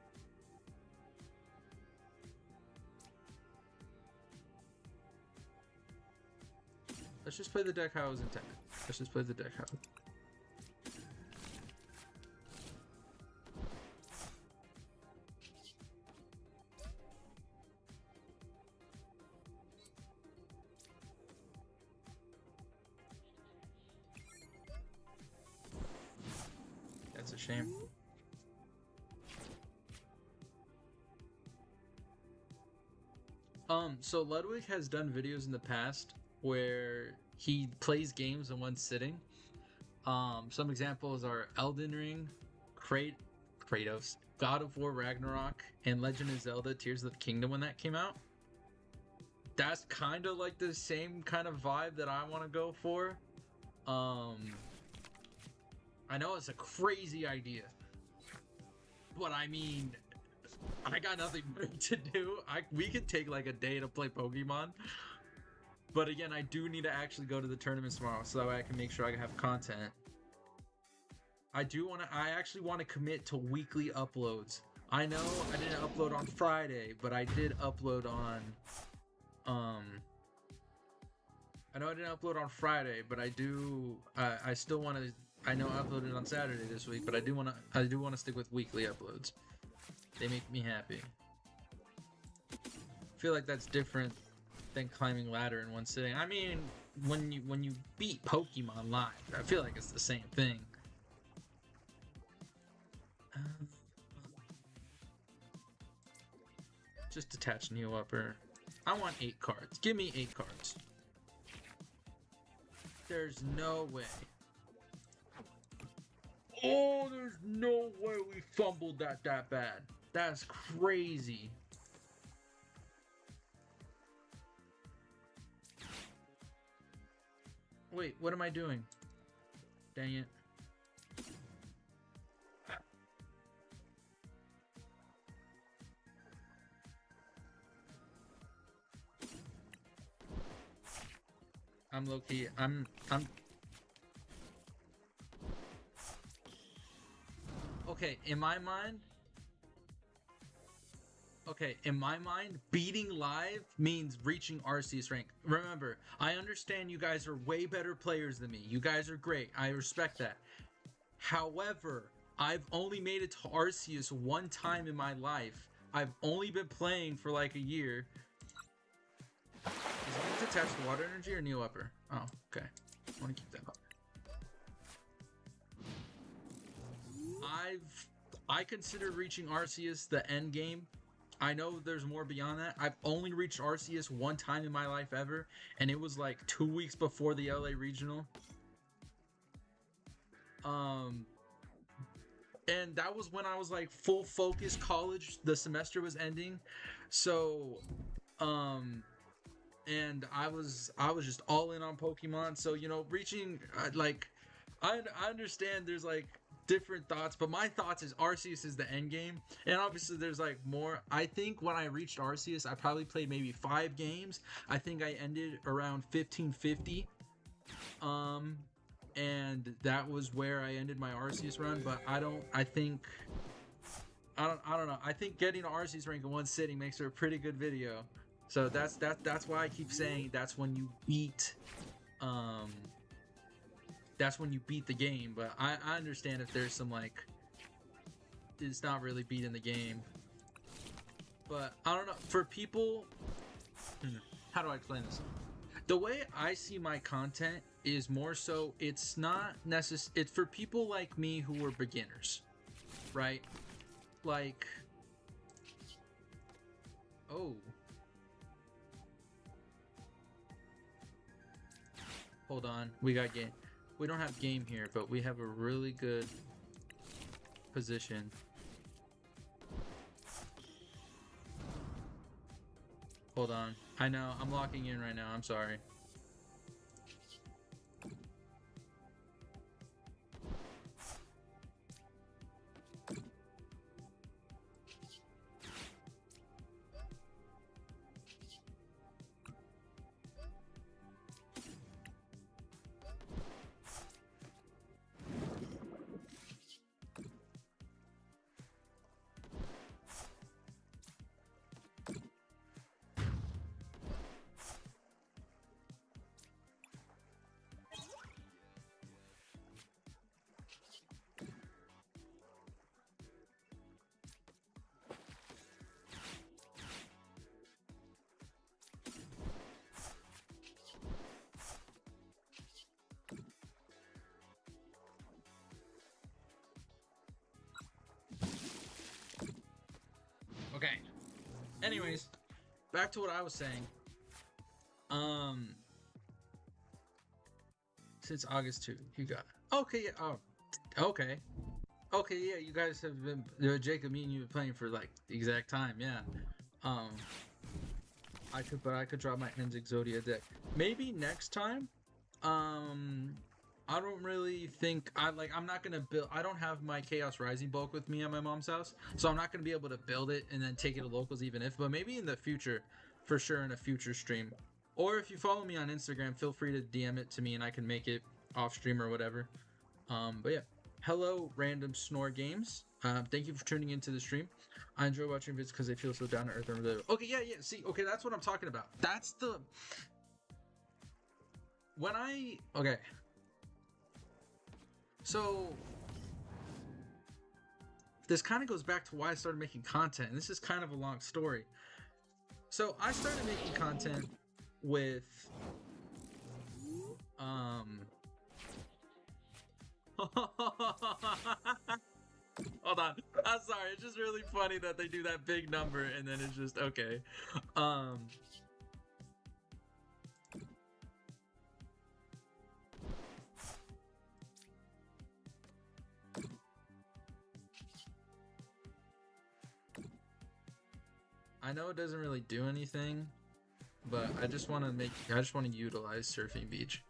Let's just play the deck how it was intended. Let's just play the deck how. That's a shame. So Ludwig has done videos in the past where he plays games in one sitting. Some examples are Elden Ring, Kratos, God of War Ragnarok, and Legend of Zelda Tears of the Kingdom when that came out. That's kind of like the same kind of vibe that I want to go for. I know it's a crazy idea, but I mean, I got nothing to do. We could take like a day to play Pokemon. But again, I do need to actually go to the tournaments tomorrow so that way I can make sure I have content. I actually want to commit to weekly uploads. I know I didn't upload on Friday, but I did upload on I know I didn't upload on Friday, but I still want to. I know I uploaded on Saturday this week, but I do want to stick with weekly uploads. They make me happy. I feel like that's different than climbing ladder in one sitting. I mean, when you beat Pokemon live, I feel like it's the same thing. Just attach Neo Upper. I want 8 cards. Give me 8 cards. There's no way. Oh, there's no way we fumbled that bad. That's crazy. Wait, what am I doing? Dang it. I'm Lowkey. I'm okay, in my mind, beating live means reaching Arceus rank. Remember, I understand you guys are way better players than me. You guys are great. I respect that. However, I've only made it to Arceus one time in my life. I've only been playing for like a year. Is it attached to water energy or Neo Upper? Oh, okay. I want to keep that up. I consider reaching Arceus the end game. I know there's more beyond that. I've only reached Arceus one time in my life ever, and it was like 2 weeks before the LA regional. And that was when I was like full focus college. The semester was ending, so and I was just all in on Pokemon. So you know, reaching like I understand there's like different thoughts, but my thoughts is Arceus is the end game, and obviously there's like more. I think when I reached Arceus, I probably played maybe 5 games. I think I ended around 1550, and that was where I ended my Arceus run. But I don't know. I think getting to Arceus rank in one sitting makes it a pretty good video. So that's why I keep saying that's when you beat that's when you beat the game. But I understand if there's some like it's not really beating the game. But I don't know, for people, how do I explain this? The way I see my content is more so it's not necessary. It's for people like me who are beginners, right? Like, oh, hold on, we got game. We don't have game here, but we have a really good position. Hold on. I know, I'm locking in right now. I'm sorry. Okay. Anyways, back to what I was saying. Since August 2, you got okay. Yeah. Oh, okay. Okay. Yeah, you guys have been Jacob. Me and you have been playing for like the exact time. Yeah. Um, I could drop my Enz Exodia deck. Maybe next time. Um, I don't really think I'm not gonna build. I don't have my Chaos Rising bulk with me at my mom's house, so I'm not gonna be able to build it and then take it to locals even if. But maybe in the future, for sure, in a future stream, or if you follow me on Instagram, feel free to DM it to me and I can make it off stream or whatever. But yeah, hello, random snore games. Thank you for tuning into the stream. I enjoy watching vids because they feel so down to earth and relatable. Okay, yeah, yeah. See, okay, that's what I'm talking about. That's the when I okay. So this kind of goes back to why I started making content, and this is kind of a long story. So I started making content with hold on. I'm sorry, it's just really funny that they do that big number and then it's just okay. I know it doesn't really do anything, but I just want to utilize Surfing Beach.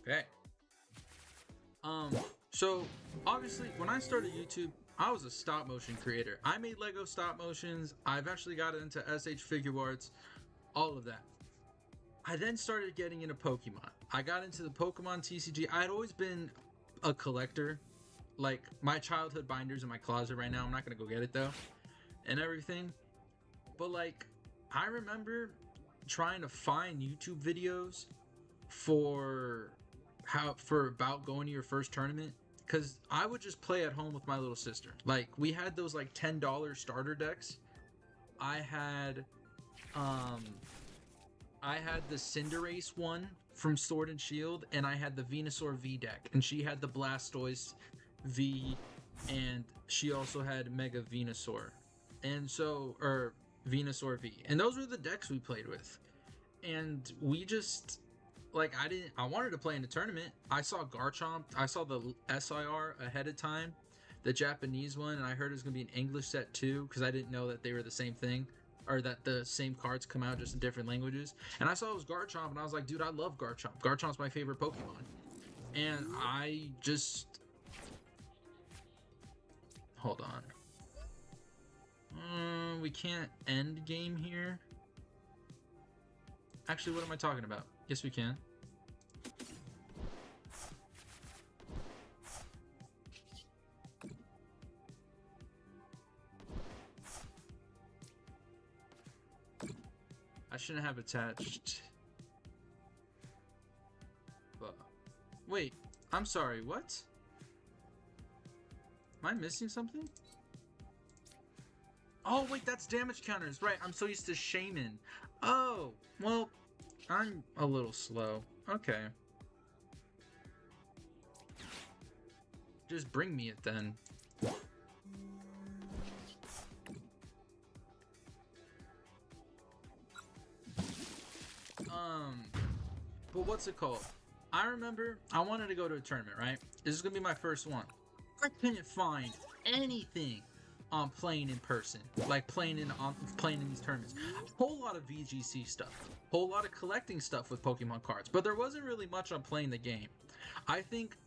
Okay. So obviously when I started YouTube, I was a stop motion creator. I made Lego stop motions. I eventually got into SH figure arts, all of that. I then started getting into Pokemon. I got into the Pokemon TCG. I had always been a collector. Like my childhood binders in my closet right now. I'm not gonna go get it though, and everything. But like, I remember trying to find YouTube videos for about going to your first tournament, because I would just play at home with my little sister. Like we had those like $10 starter decks. I had the Cinderace one from Sword and Shield, and I had the Venusaur V deck, and she had the Blastoise V, and she also had Mega Venusaur, and so or Venusaur V, and those were the decks we played with, and we just like I wanted to play in a tournament. I saw Garchomp, I saw the SIR ahead of time, the Japanese one, and I heard it was gonna be an English set too, because I didn't know that they were the same thing, or that the same cards come out just in different languages. And I saw it was Garchomp, and I was like, dude, I love Garchomp. Garchomp's my favorite Pokemon. And I just hold on. We can't end game here. Actually, what am I talking about? Yes, we can. I shouldn't have attached. But wait, I'm sorry, what? Am I missing something? Oh wait, that's damage counters, right? I'm so used to Shaman. Oh, well, I'm a little slow. Okay. Just bring me it then. but what's it called? I remember I wanted to go to a tournament, right? This is gonna be my first one. I couldn't find anything on playing in person, like playing in these tournaments. Whole lot of VGC stuff, whole lot of collecting stuff with Pokemon cards, but there wasn't really much on playing the game. I think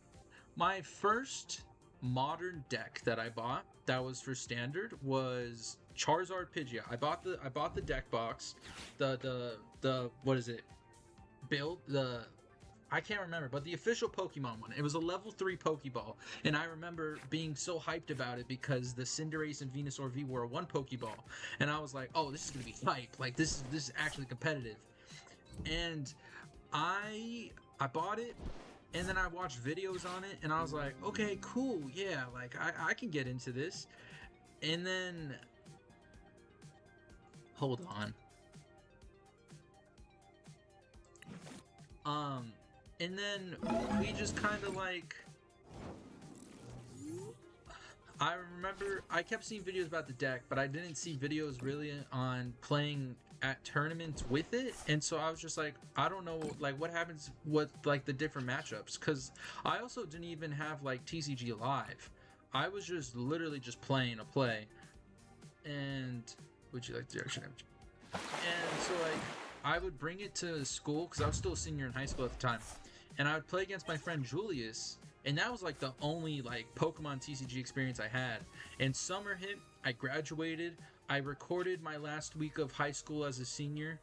my first modern deck that I bought that was for standard was Charizard Pidgeot. I bought the deck box, the what is it? Build the I can't remember, but the official Pokemon one. It was a level 3 Pokeball, and I remember being so hyped about it because the Cinderace and Venusaur V were a 1 Pokeball, and I was like, "Oh, this is gonna be hype! Like this is actually competitive." And I bought it, and then I watched videos on it, and I was like, "Okay, cool, yeah, like I can get into this." And then, hold on. And then we just kind of like, I remember I kept seeing videos about the deck, but I didn't see videos really on playing at tournaments with it. And so I was just like, I don't know, like what happens with like the different matchups, because I also didn't even have like TCG Live. I was just literally just playing a play. And would you like the direction? And so like I would bring it to school because I was still a senior in high school at the time, and I would play against my friend Julius, and that was like the only like Pokemon TCG experience I had. And summer hit, I graduated, I recorded my last week of high school as a senior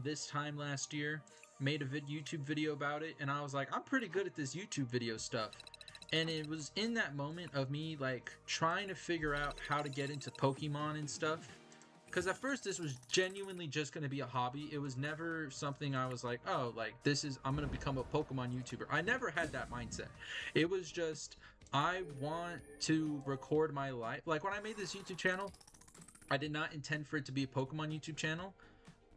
this time last year, made a YouTube video about it, and I was like, I'm pretty good at this YouTube video stuff. And it was in that moment of me like trying to figure out how to get into Pokemon and stuff. Because at first this was genuinely just going to be a hobby. It was never something I was like, oh, like I'm going to become a Pokemon YouTuber. I never had that mindset. It was just, I want to record my life. Like when I made this YouTube channel, I did not intend for it to be a Pokemon YouTube channel.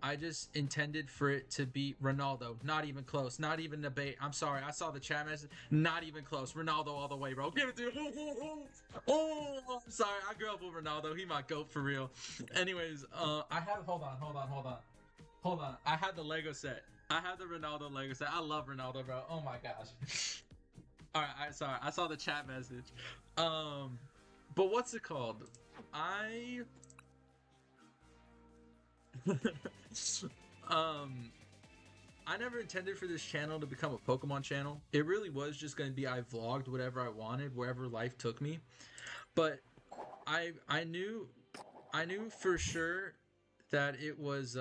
I just intended for it to be Ronaldo. Not even close. Not even debate. I'm sorry. I saw the chat message. Not even close. Ronaldo all the way, bro. Give it to him. Oh, I'm sorry. I grew up with Ronaldo. He my GOAT for real. Anyways, I have. Hold on. I had the Lego set. I had the Ronaldo Lego set. I love Ronaldo, bro. Oh my gosh. All right. Sorry. I saw the chat message. But what's it called? I never intended for this channel to become a Pokemon channel. It really was just going to be I vlogged whatever I wanted, wherever life took me. But I knew for sure that it was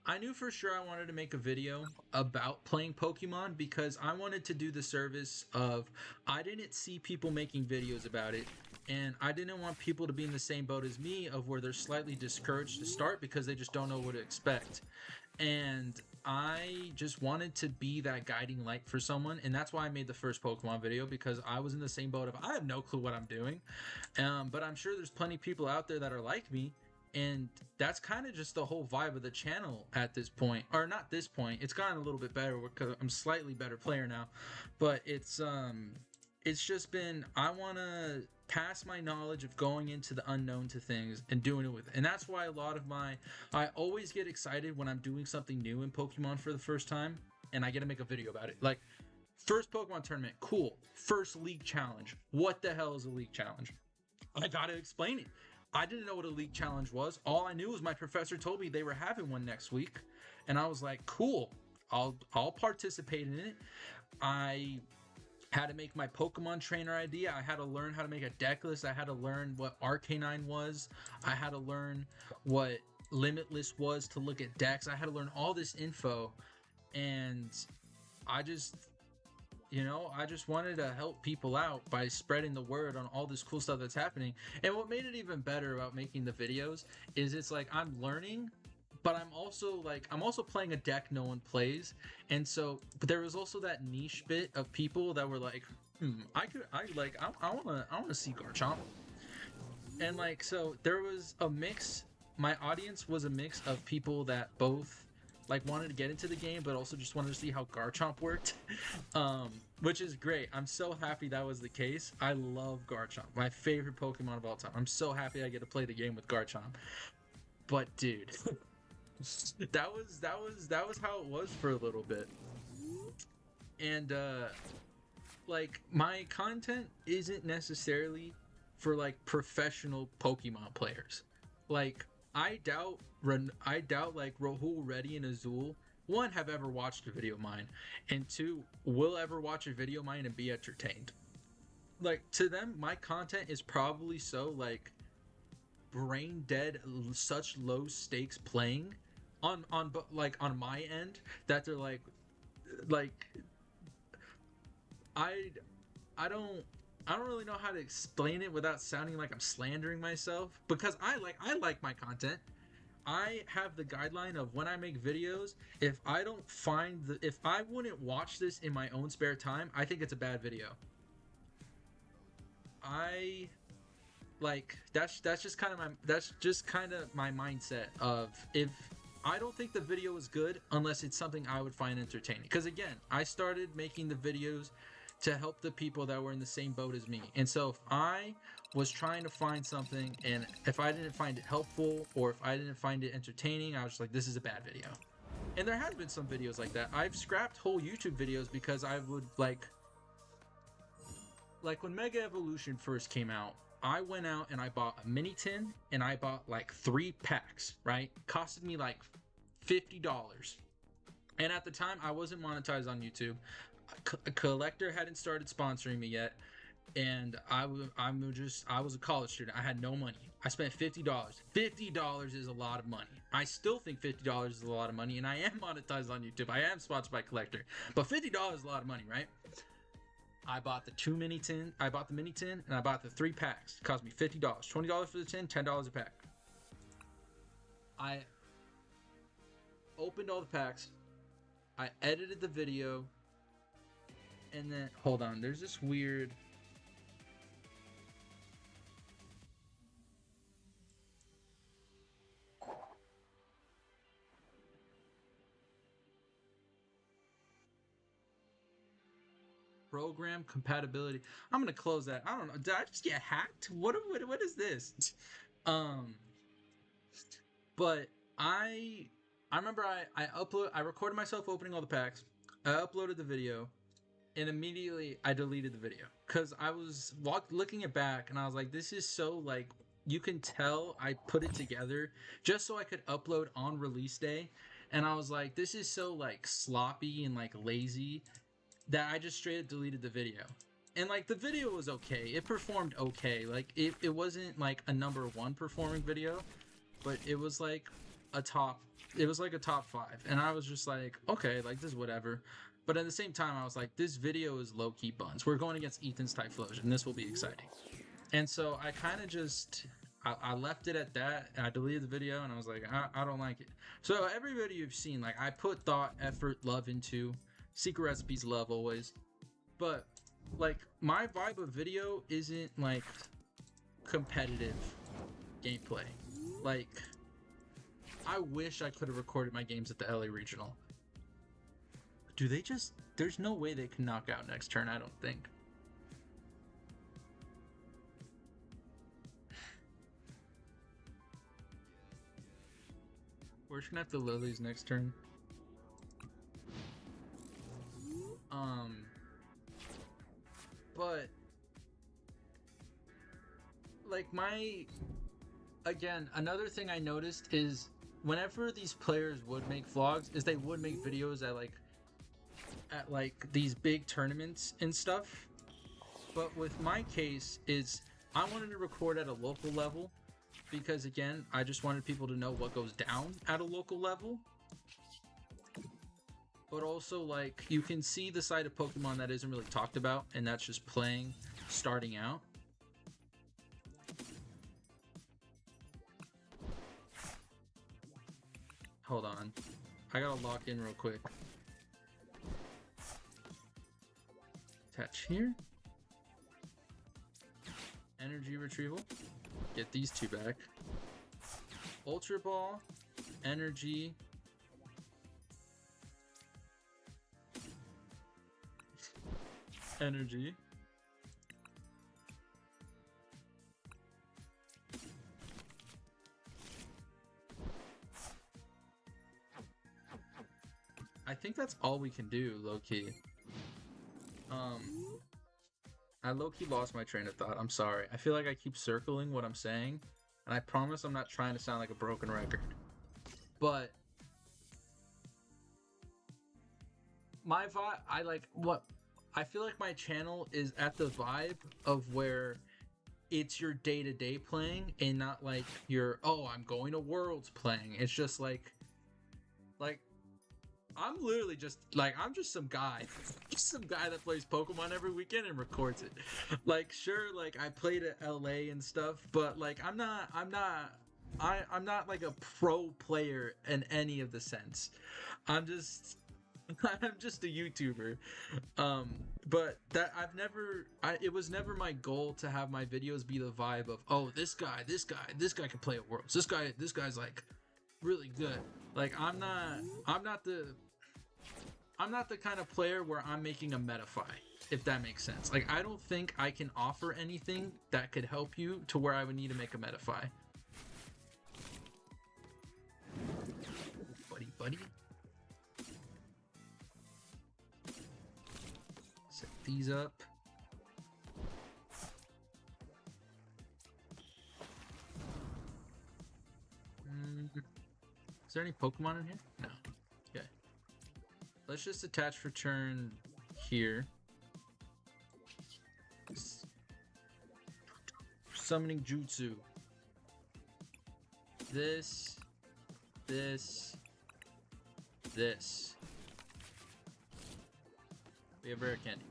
I knew for sure I wanted to make a video about playing Pokemon because I wanted to do the service of I didn't see people making videos about it, and I didn't want people to be in the same boat as me of where they're slightly discouraged to start because they just don't know what to expect. And I just wanted to be that guiding light for someone, and that's why I made the first Pokemon video, because I was in the same boat of I have no clue what I'm doing. But I'm sure there's plenty of people out there that are like me, and that's kind of just the whole vibe of the channel at this point. Or not this point, it's gotten a little bit better because I'm slightly better player now, but it's just been, I want to pass my knowledge of going into the unknown to things and doing it with, and that's why a lot of I always get excited when I'm doing something new in Pokemon for the first time and I get to make a video about it. Like, first Pokemon tournament, cool. First league challenge, what the hell is a league challenge? I gotta explain it. I didn't know what a league challenge was. All I knew was my professor told me they were having one next week, and I was like, cool, I'll participate in it. I had to make my Pokemon trainer idea. I had to learn how to make a deck list. I had to learn what Arcanine was. I had to learn what Limitless was to look at decks. I had to learn all this info, and I just wanted to help people out by spreading the word on all this cool stuff that's happening. And what made it even better about making the videos is it's like I'm learning, but I'm also playing a deck no one plays. And so, but there was also that niche bit of people that were like, I want to see Garchomp. And like, so there was a mix. My audience was a mix of people that both like wanted to get into the game, but also just wanted to see how Garchomp worked, which is great. I'm so happy that was the case. I love Garchomp, my favorite Pokemon of all time. I'm so happy I get to play the game with Garchomp. But dude, That was how it was for a little bit. And like my content isn't necessarily for like professional Pokemon players. Like I doubt like Rahul, Reddy, and Azul one have ever watched a video of mine, and two will ever watch a video of mine and be entertained. Like to them, my content is probably so like brain dead, such low stakes playing but like on my end that they're like I I don't I don't really know how to explain it without sounding like I'm slandering myself because I like my content. I have the guideline of when I make videos, if I wouldn't watch this in my own spare time, I think it's a bad video. I like that's just kind of my mindset of if I don't think the video is good unless it's something I would find entertaining. Because again, I started making the videos to help the people that were in the same boat as me. And so if I was trying to find something and if I didn't find it helpful or if I didn't find it entertaining, I was like, this is a bad video. And there has been some videos like that. I've scrapped whole YouTube videos because I would like when Mega Evolution first came out, I went out and I bought a mini tin and I bought like 3 packs, right? Costed me like $50. And at the time, I wasn't monetized on YouTube. A collector hadn't started sponsoring me yet. And I was a college student. I had no money. I spent $50. $50 is a lot of money. I still think $50 is a lot of money. And I am monetized on YouTube. I am sponsored by Collector. But $50 is a lot of money, right? I bought the mini tin, and I bought the 3 packs. It cost me $50. $20 for the tin, $10 a pack. I opened all the packs. I edited the video. And then, hold on, there's this weird... program compatibility. I'm gonna close that. I don't know. Did I just get hacked? What is this? um, but I remember I recorded myself opening all the packs. I uploaded the video, and immediately I deleted the video because I was looking it back, and I was like, this is so like you can tell I put it together just so I could upload on release day, and I was like, this is so like sloppy and like lazy that I just straight up deleted the video. And like the video was okay. It performed okay. Like it wasn't like a number 1 performing video, but it was like a top 5. And I was just like, okay, like this is whatever. But at the same time, I was like, this video is low-key buns. We're going against Ethan's Typhlosion. This will be exciting. And so I kind of just I left it at that, and I deleted the video, and I was like, I don't like it. So every video you've seen, like I put thought, effort, love into. Secret recipes, love always. But like my vibe of video isn't like competitive gameplay. Like I wish I could have recorded my games at the LA Regional. Do they just... There's no way they can knock out next turn, I don't think. We're just gonna have to Lilies next turn. But like again, another thing I noticed is whenever these players would make vlogs is they would make videos at like these big tournaments and stuff. But with my case is I wanted to record at a local level because again, I just wanted people to know what goes down at a local level. But also, like, you can see the side of Pokemon that isn't really talked about, and that's just playing, starting out. Hold on. I gotta lock in real quick. Attach here. Energy retrieval. Get these 2 back. Ultra Ball. Energy. Energy. I think that's all we can do, low-key. I low-key lost my train of thought. I'm sorry. I feel like I keep circling what I'm saying, and I promise I'm not trying to sound like a broken record. But my vibe, I feel like my channel is at the vibe of where it's your day-to-day playing and not like your, oh, I'm going to Worlds playing. It's just like I'm literally just like, I'm just some guy, just some guy that plays Pokemon every weekend and records it. Like, sure, like I played at LA and stuff, but like I'm not like a pro player in any of the sense. I'm just I'm just a YouTuber. But that it was never my goal to have my videos be the vibe of, oh, this guy can play at Worlds. This guy's like really good. Like I'm not the kind of player where I'm making a metafy, if that makes sense. Like I don't think I can offer anything that could help you to where I would need to make a metafy. Buddy. Set these up. Is there any Pokemon in here? No. Okay. Let's just attach for turn here. Summoning Jutsu. This. We have rare candy.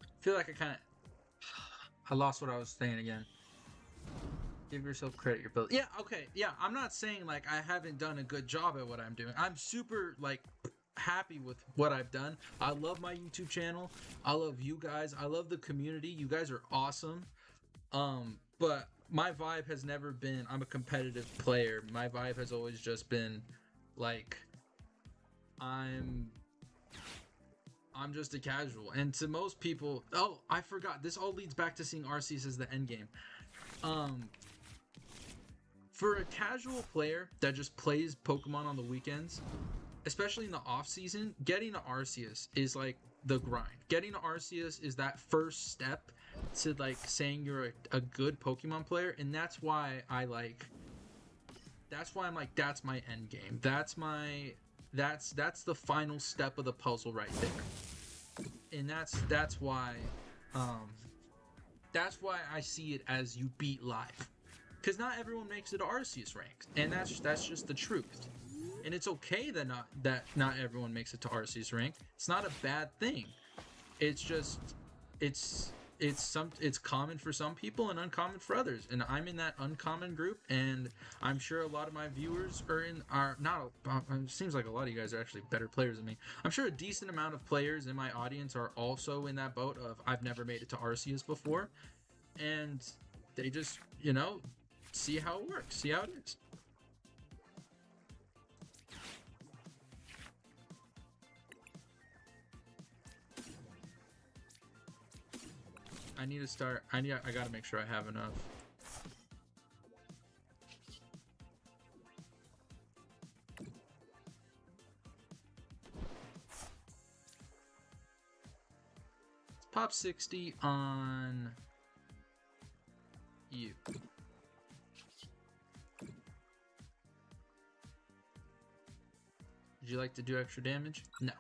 I feel like I lost what I was saying again. Give yourself credit, your build. Yeah, okay. Yeah, I'm not saying like I haven't done a good job at what I'm doing. I'm super like happy with what I've done. I love my YouTube channel. I love you guys. I love the community. You guys are awesome. But my vibe has never been I'm a competitive player. My vibe has always just been like I'm just a casual. And to most people, oh, I forgot. This all leads back to seeing Arceus as the end game. For a casual player that just plays Pokemon on the weekends, especially in the off season, getting to Arceus is like the grind. Getting to Arceus is that first step to like saying you're a good Pokemon player, and that's why I'm like, that's my end game. That's the final step of the puzzle right there. And that's why I see it as you beat live. Because not everyone makes it to Arceus ranks, and that's just the truth. And it's okay that not everyone makes it to Arceus rank. It's not a bad thing. It's just it's common for some people and uncommon for others. And I'm in that uncommon group, and I'm sure a lot of my viewers are not. It seems like a lot of you guys are actually better players than me. I'm sure a decent amount of players in my audience are also in that boat of I've never made it to Arceus before, and they just see how it works, see how it is. I need to start. I gotta make sure I have enough. Let's pop 60 on you. Would you like to do extra damage? No.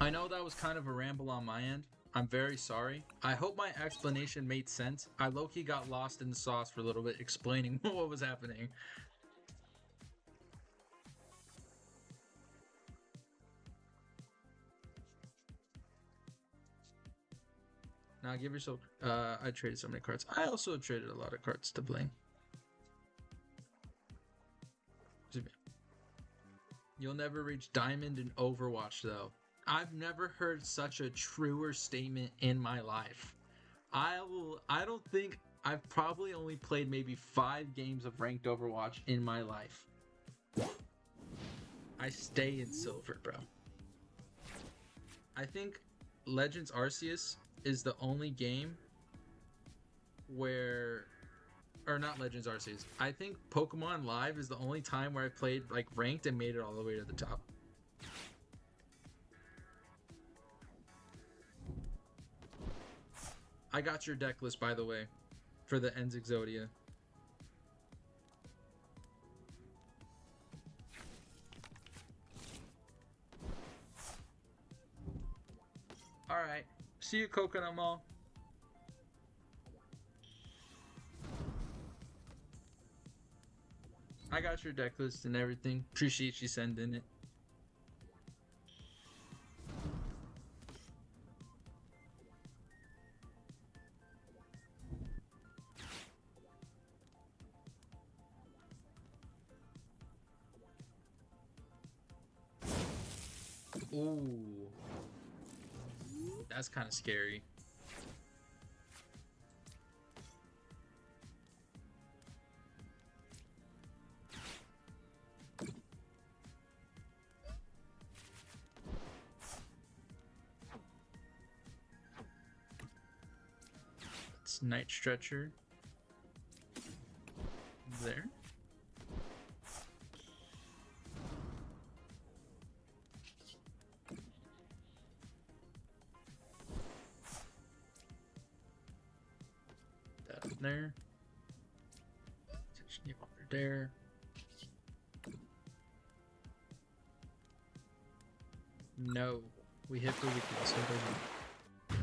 I know that was kind of a ramble on my end. I'm very sorry. I hope my explanation made sense. I low-key got lost in the sauce for a little bit explaining what was happening. Now give yourself... I traded so many cards. I also traded a lot of cards to Bling. You'll never reach Diamond in Overwatch, though. I've never heard such a truer statement in my life. I don't think I've probably only played maybe 5 games of ranked Overwatch in my life. I stay in silver, bro. I think Legends Arceus is the only game where, or not Legends Arceus. I think Pokemon Live is the only time where I played like ranked and made it all the way to the top. I got your deck list, by the way, for the Ends Exodia. Alright. See you, Coconut Mall. I got your deck list and everything. Appreciate you sending it. Ooh. That's kind of scary. It's Night Stretcher. There. That up there. Touch over there. No. We hit the weekend, so it doesn't.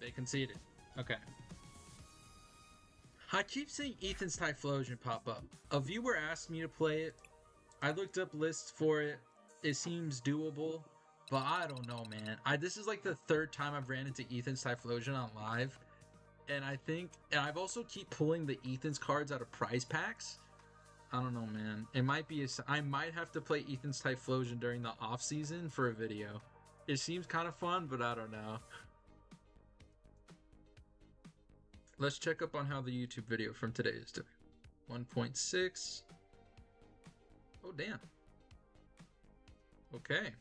They conceded. Okay. I keep seeing Ethan's Typhlosion pop up. A viewer asked me to play it. I looked up lists for it. It seems doable, but I don't know, man. This is like the third time I've ran into Ethan's Typhlosion on live, and I've also keep pulling the Ethan's cards out of prize packs. I don't know, man. It might be I might have to play Ethan's Typhlosion during the off season for a video. It seems kind of fun, but I don't know. Let's check up on how the YouTube video from today is doing. 1.6. Oh, damn. Okay.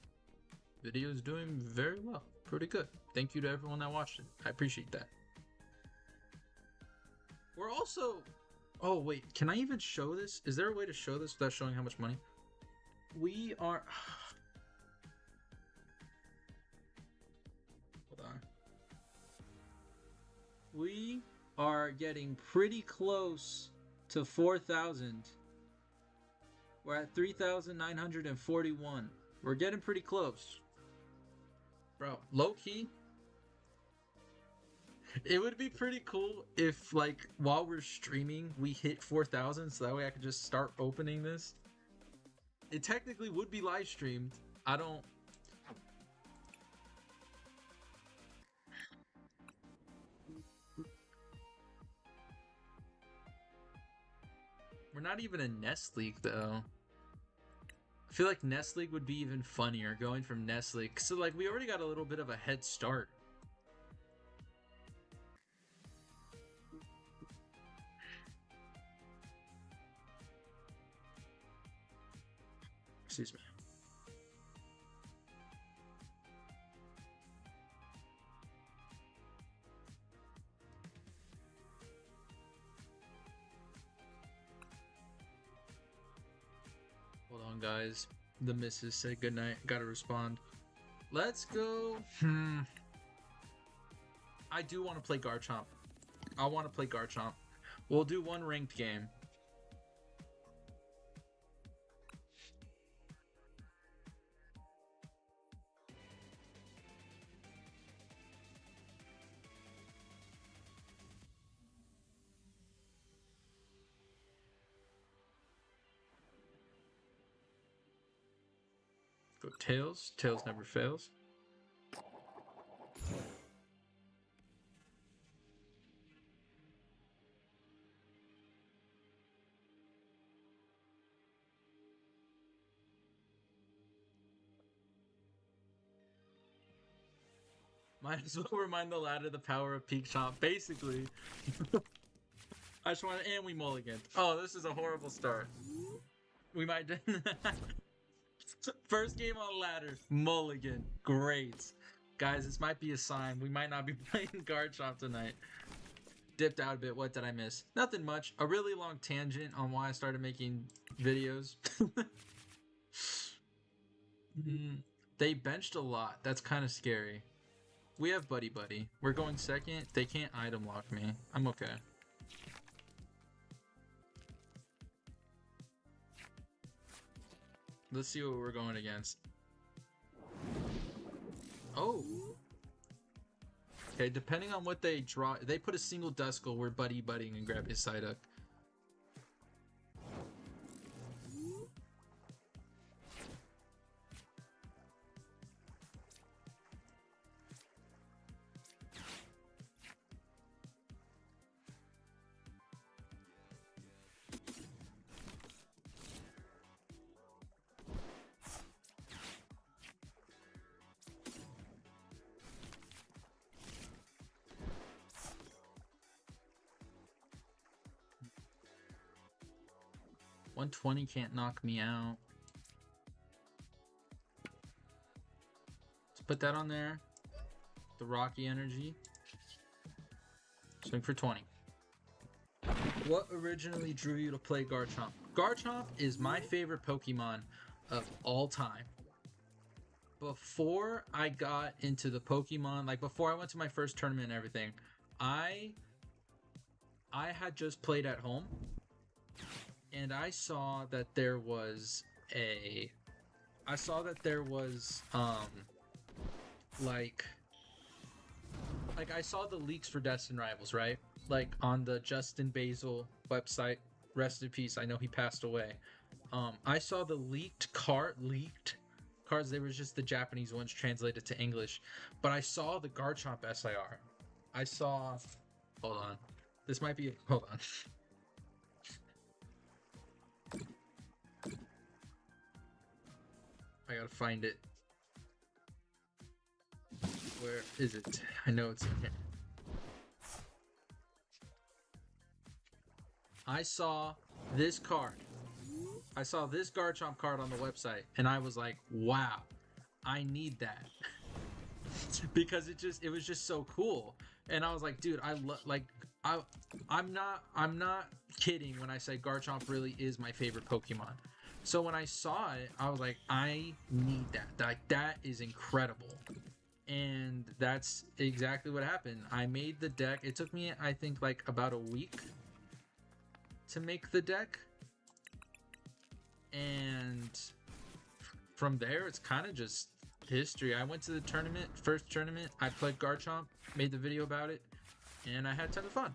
Video is doing very well. Pretty good. Thank you to everyone that watched it. I appreciate that. We're also... Oh, wait. Can I even show this? Is there a way to show this without showing how much money? We are... Hold on. We are getting pretty close to 4,000. We're at 3,941. We're getting pretty close. Bro, low-key, it would be pretty cool if, like, while we're streaming, we hit 4,000, so that way I could just start opening this. It technically would be live streamed. I don't... We're not even in Nest League, though. I feel like Nest League would be even funnier, going from Nest League. So, like, we already got a little bit of a head start. Excuse me. Hold on, guys. The missus said goodnight. Gotta respond. Let's go. I do want to play Garchomp. I want to play Garchomp. We'll do one ranked game. Go Tails. Tails never fails. Might as well remind the ladder the power of Peak Chomp, basically. I just want to, and we mulligan. Oh, this is a horrible start. We might. First game on ladder, mulligan. Great. Guys, this might be a sign. We might not be playing Garchomp tonight. Dipped out a bit. What did I miss? Nothing much. A really long tangent on why I started making videos. They benched a lot. That's kind of scary. We have Buddy Buddy. We're going second. They can't item lock me. I'm okay. Let's see what we're going against. Oh. Okay, depending on what they draw, they put a single Duskull, we're buddying and grab his Psyduck. $120 can't knock me out. Let's put that on there. The Rocky energy. Swing for 20. What originally drew you to play Garchomp? Garchomp is my favorite Pokemon of all time. Before I got into the Pokemon, like before I went to my first tournament and everything, I had just played at home. And I saw that there was like I saw the leaks for Destined Rivals, right? Like on the Justin Basil website, rest in peace. I know he passed away. I saw the leaked cards. They were just the Japanese ones translated to English, but I saw the Garchomp SIR. Hold on. This might be. Hold on. I gotta find it. Where is it? I know it's in here. I saw this card. I saw this Garchomp card on the website, and I was like, wow, I need that. Because it was just so cool. And I was like, dude, I'm not kidding when I say Garchomp really is my favorite Pokemon. So when I saw it, I was like, I need that. Like, that is incredible. And that's exactly what happened. I made the deck. It took me, I think, like about a week to make the deck. And from there, it's kind of just history. I went to the tournament, first tournament. I played Garchomp, made the video about it, and I had a ton of fun.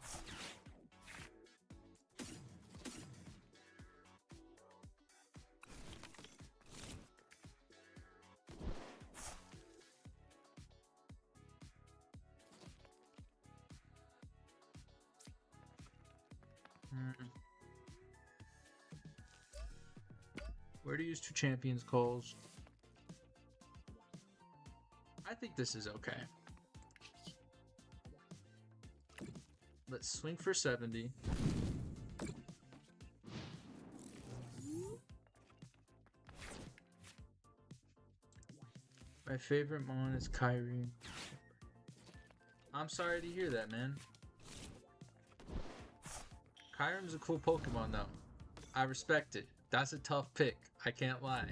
Where to use 2 champions calls? I think this is okay. Let's swing for 70. My favorite mon is Kyrie. I'm sorry to hear that, man. Kyurem's a cool Pokemon, though. I respect it. That's a tough pick. I can't lie.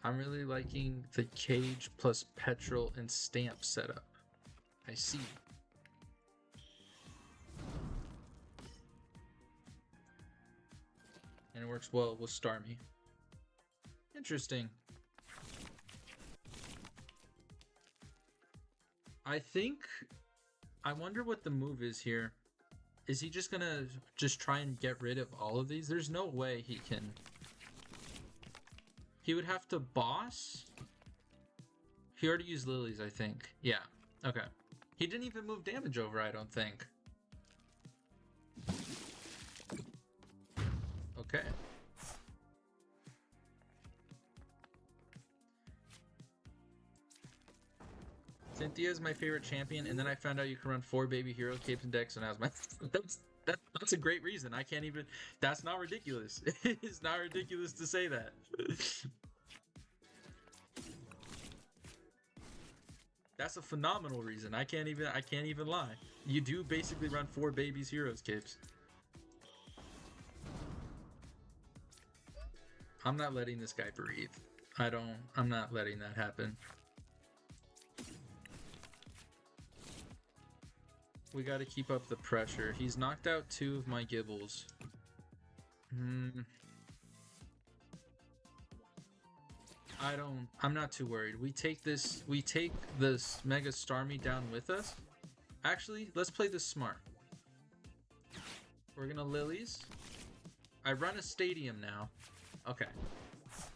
I'm really liking the cage plus petrol and stamp setup. I see. And it works well with Starmie. Interesting. I wonder what the move is here. Is he just gonna try and get rid of all of these? There's no way he can. He would have to boss. He already used lilies, I think. Yeah. Okay. He didn't even move damage over, I don't think. Okay. Cynthia is my favorite champion, and then I found out you can run 4 baby hero capes and decks, and I was my that's a great reason. I can't even. That's not ridiculous. It's not ridiculous to say that. That's a phenomenal reason. I can't even lie. You do basically run 4 babies heroes capes. I'm not letting this guy breathe. I'm not letting that happen. We gotta keep up the pressure. He's knocked out 2 of my Gibbles. I'm not too worried. We take this Mega Starmie down with us. Actually, let's play this smart. We're gonna Lilies. I run a stadium now. Okay.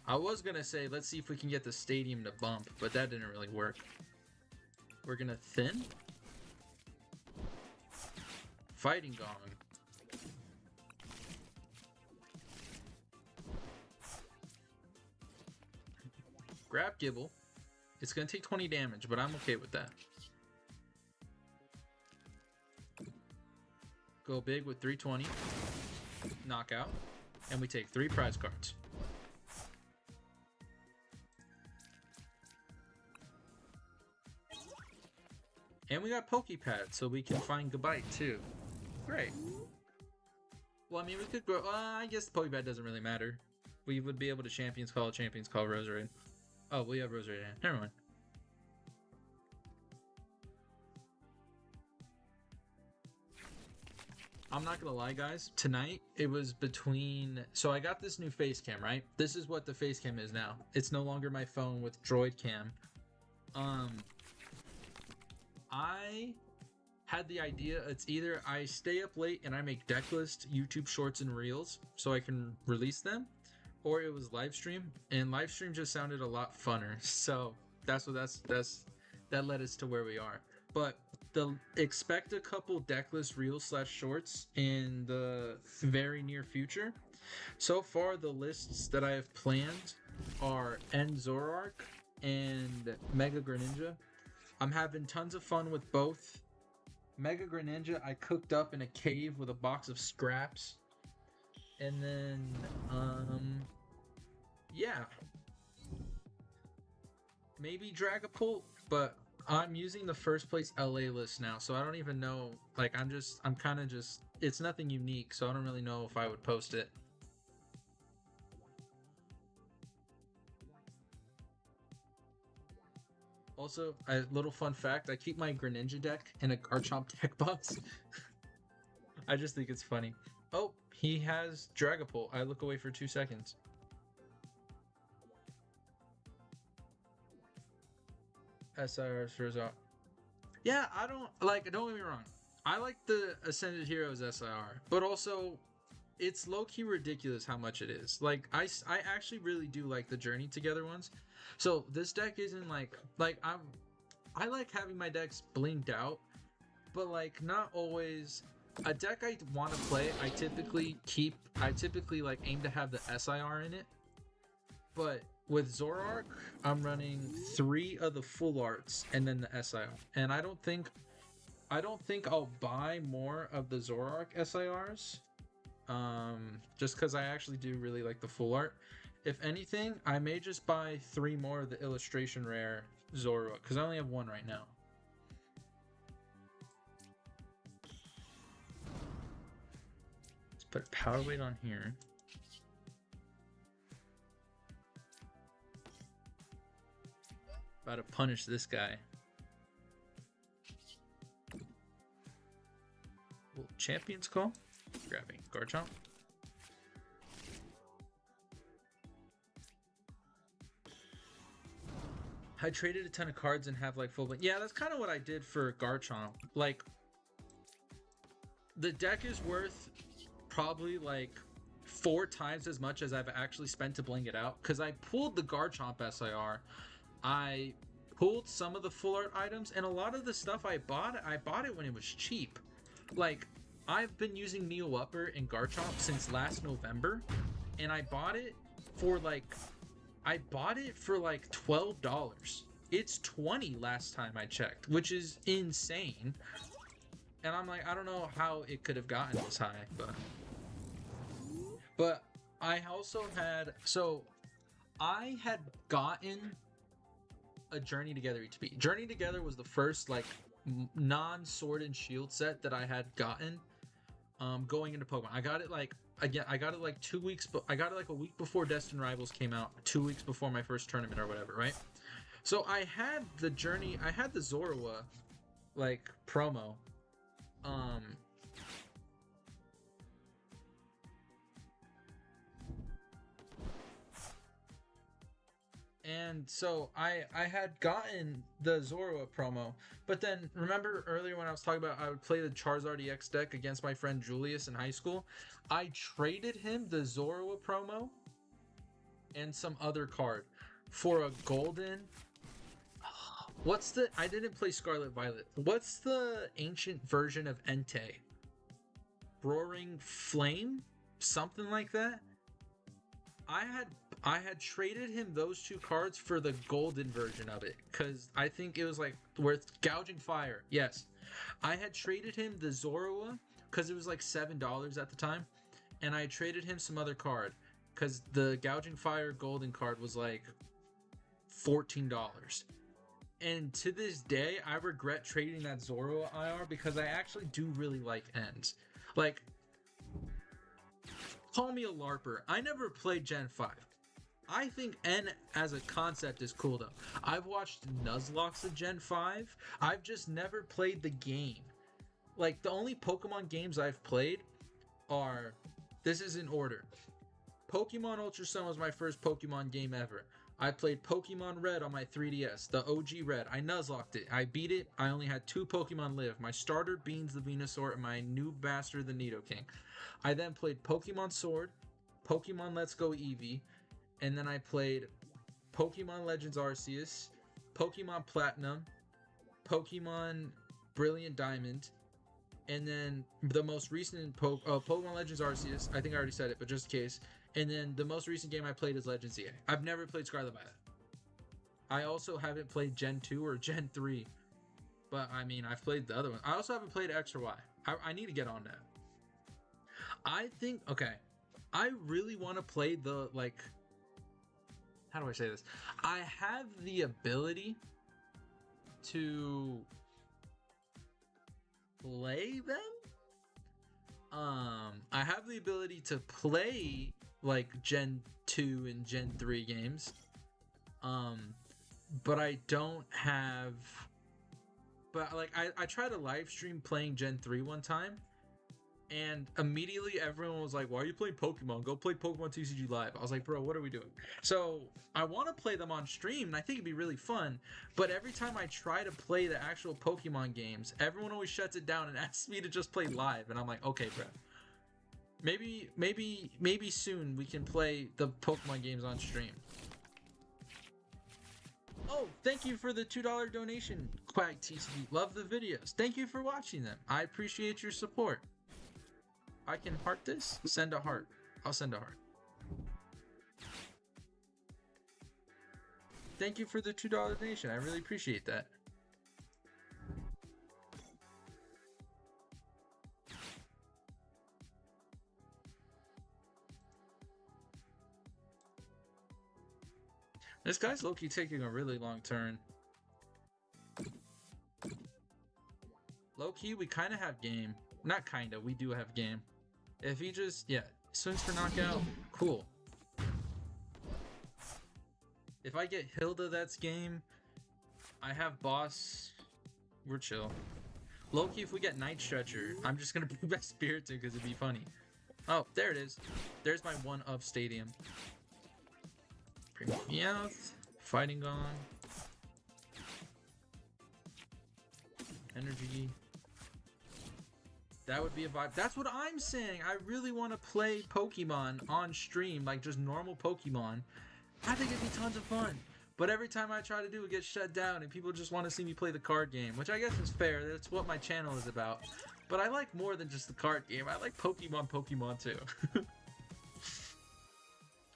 I was gonna say, let's see if we can get the stadium to bump, but that didn't really work. We're gonna Thin. Fighting Gong. Grab Gibble. It's gonna take 20 damage, but I'm okay with that. Go big with 320. Knockout. And we take 3 prize cards. And we got Pokepad, so we can find Gabite too. Great. Well, I mean, we could go. I guess the Pokepad doesn't really matter. We would be able to Champions Call Roserade. Oh, we have Roserade. Never mind. I'm not gonna lie, guys. Tonight, it was between... So I got this new face cam, right? This is what the face cam is now. It's no longer my phone with Droid Cam. I had the idea, it's either I stay up late and I make deck list, YouTube shorts, and reels so I can release them, or it was live stream, and live stream just sounded a lot funner. So that led us to where we are. But expect a couple decklist reels / shorts in the very near future. So far, the lists that I have planned are End Zoroark and Mega Greninja. I'm having tons of fun with both. Mega Greninja I cooked up in a cave with a box of scraps. And then, yeah. Maybe Dragapult, but I'm using the first place LA list now, so I don't even know, like, I'm kind of just, it's nothing unique, so I don't really know if I would post it. Also, a little fun fact, I keep my Greninja deck in a Garchomp deck box. I just think it's funny. Oh, he has Dragapult. I look away for 2 seconds. SIR Result. Yeah, don't get me wrong. I like the Ascended Heroes SIR, but also it's low-key ridiculous how much it is. Like, I actually really do like the Journey Together ones. So this deck isn't like I like having my decks blinked out, but like not always. A deck I want to play, I typically like aim to have the SIR in it. But with Zoroark, I'm running 3 of the full arts and then the SIR. And I don't think I'll buy more of the Zoroark SIRs. Just because I actually do really like the full art. If anything, I may just buy 3 more of the illustration rare Zoroark, because I only have 1 right now. Let's put power weight on here. About to punish this guy. Well, Champion's Call. Grabbing Garchomp. I traded a ton of cards and have like full... Yeah, that's kind of what I did for Garchomp. Like, the deck is worth probably like 4 times as much as I've actually spent to bling it out. Because I pulled the Garchomp SIR. I pulled some of the full art items. And a lot of the stuff I bought it when it was cheap. Like, I've been using Neo Upper and Garchomp since last November. And I bought it for like... $12. It's 20 last time I checked, which is insane. And I'm like, I don't know how it could have gotten this high, but I also had, so I had gotten a Journey Together ETB. Journey Together was the first like non-sword and shield set that I had gotten going into Pokemon. I got it like, again, I got it like 2 weeks, but I got it like a week before Destined Rivals came out, 2 weeks before my first tournament or whatever, right? So I had the Journey, I had the Zorua like promo. Um And so I had gotten the Zorua promo, but then remember earlier when I was talking about I would play the Charizard EX deck against my friend Julius in high school? I traded him the Zorua promo and some other card for a golden. What's the? I didn't play Scarlet Violet. What's the ancient version of Entei? Roaring Flame? Something like that? I had traded him those two cards for the golden version of it because I think it was like worth Gouging Fire. Yes, I had traded him the Zorua because it was like $7 at the time, and I traded him some other card because the Gouging Fire golden card was like $14. And to this day, I regret trading that Zorua IR because I actually do really like ends. Like, call me a LARPer. I never played Gen 5. I think N as a concept is cool though. I've watched Nuzlocke's of Gen 5. I've just never played the game. Like, the only Pokemon games I've played are, this is in order. Pokemon Ultra Sun was my first Pokemon game ever. I played Pokemon Red on my 3DS, the OG Red. I Nuzlocked it. I beat it. I only had 2 Pokemon live. My starter, Beans the Venusaur, and my new bastard, the Nidoking. I then played Pokemon Sword, Pokemon Let's Go Eevee, and then I played Pokemon Legends Arceus, Pokemon Platinum, Pokemon Brilliant Diamond, and then the most recent Pokemon Legends Arceus. I think I already said it, but just in case. And then the most recent game I played is Legends EA. I've never played Scarlet Violet. I also haven't played Gen 2 or Gen 3. But, I mean, I've played the other one. I also haven't played X or Y. I need to get on that. I think, okay, I really want to play the, like, how do I say this? I have the ability to play them. I have the ability to play like Gen 2 and Gen 3 games. But I don't have, but like I tried to live stream playing Gen 3 one time, and immediately everyone was like, why are you playing Pokemon? Go play Pokemon TCG Live. I was like, bro, what are we doing? So I want to play them on stream, and I think it'd be really fun. But every time I try to play the actual Pokemon games, everyone always shuts it down and asks me to just play live. And I'm like, okay, bro. Maybe soon we can play the Pokemon games on stream. Oh, thank you for the $2 donation, Quack TCG. Love the videos. Thank you for watching them. I appreciate your support. I can heart this? Send a heart. I'll send a heart. Thank you for the $2 donation. I really appreciate that. This guy's low-key taking a really long turn. Low-key, we kind of have game. Not kind of, we do have game. If he just, yeah, swings for knockout, cool. If I get Hilda, that's game. I have boss, we're chill. Low-key, if we get Night Stretcher, I'm just gonna bring back Spiritomb because it'd be funny. Oh, there it is. There's my one of Stadium. Meowth, Fighting Gong, Energy. That would be a vibe. That's what I'm saying. I really want to play Pokemon on stream, like just normal Pokemon. I think it'd be tons of fun. But every time I try to do it, gets shut down, and people just want to see me play the card game, which I guess is fair. That's what my channel is about. But I like more than just the card game. I like Pokemon too.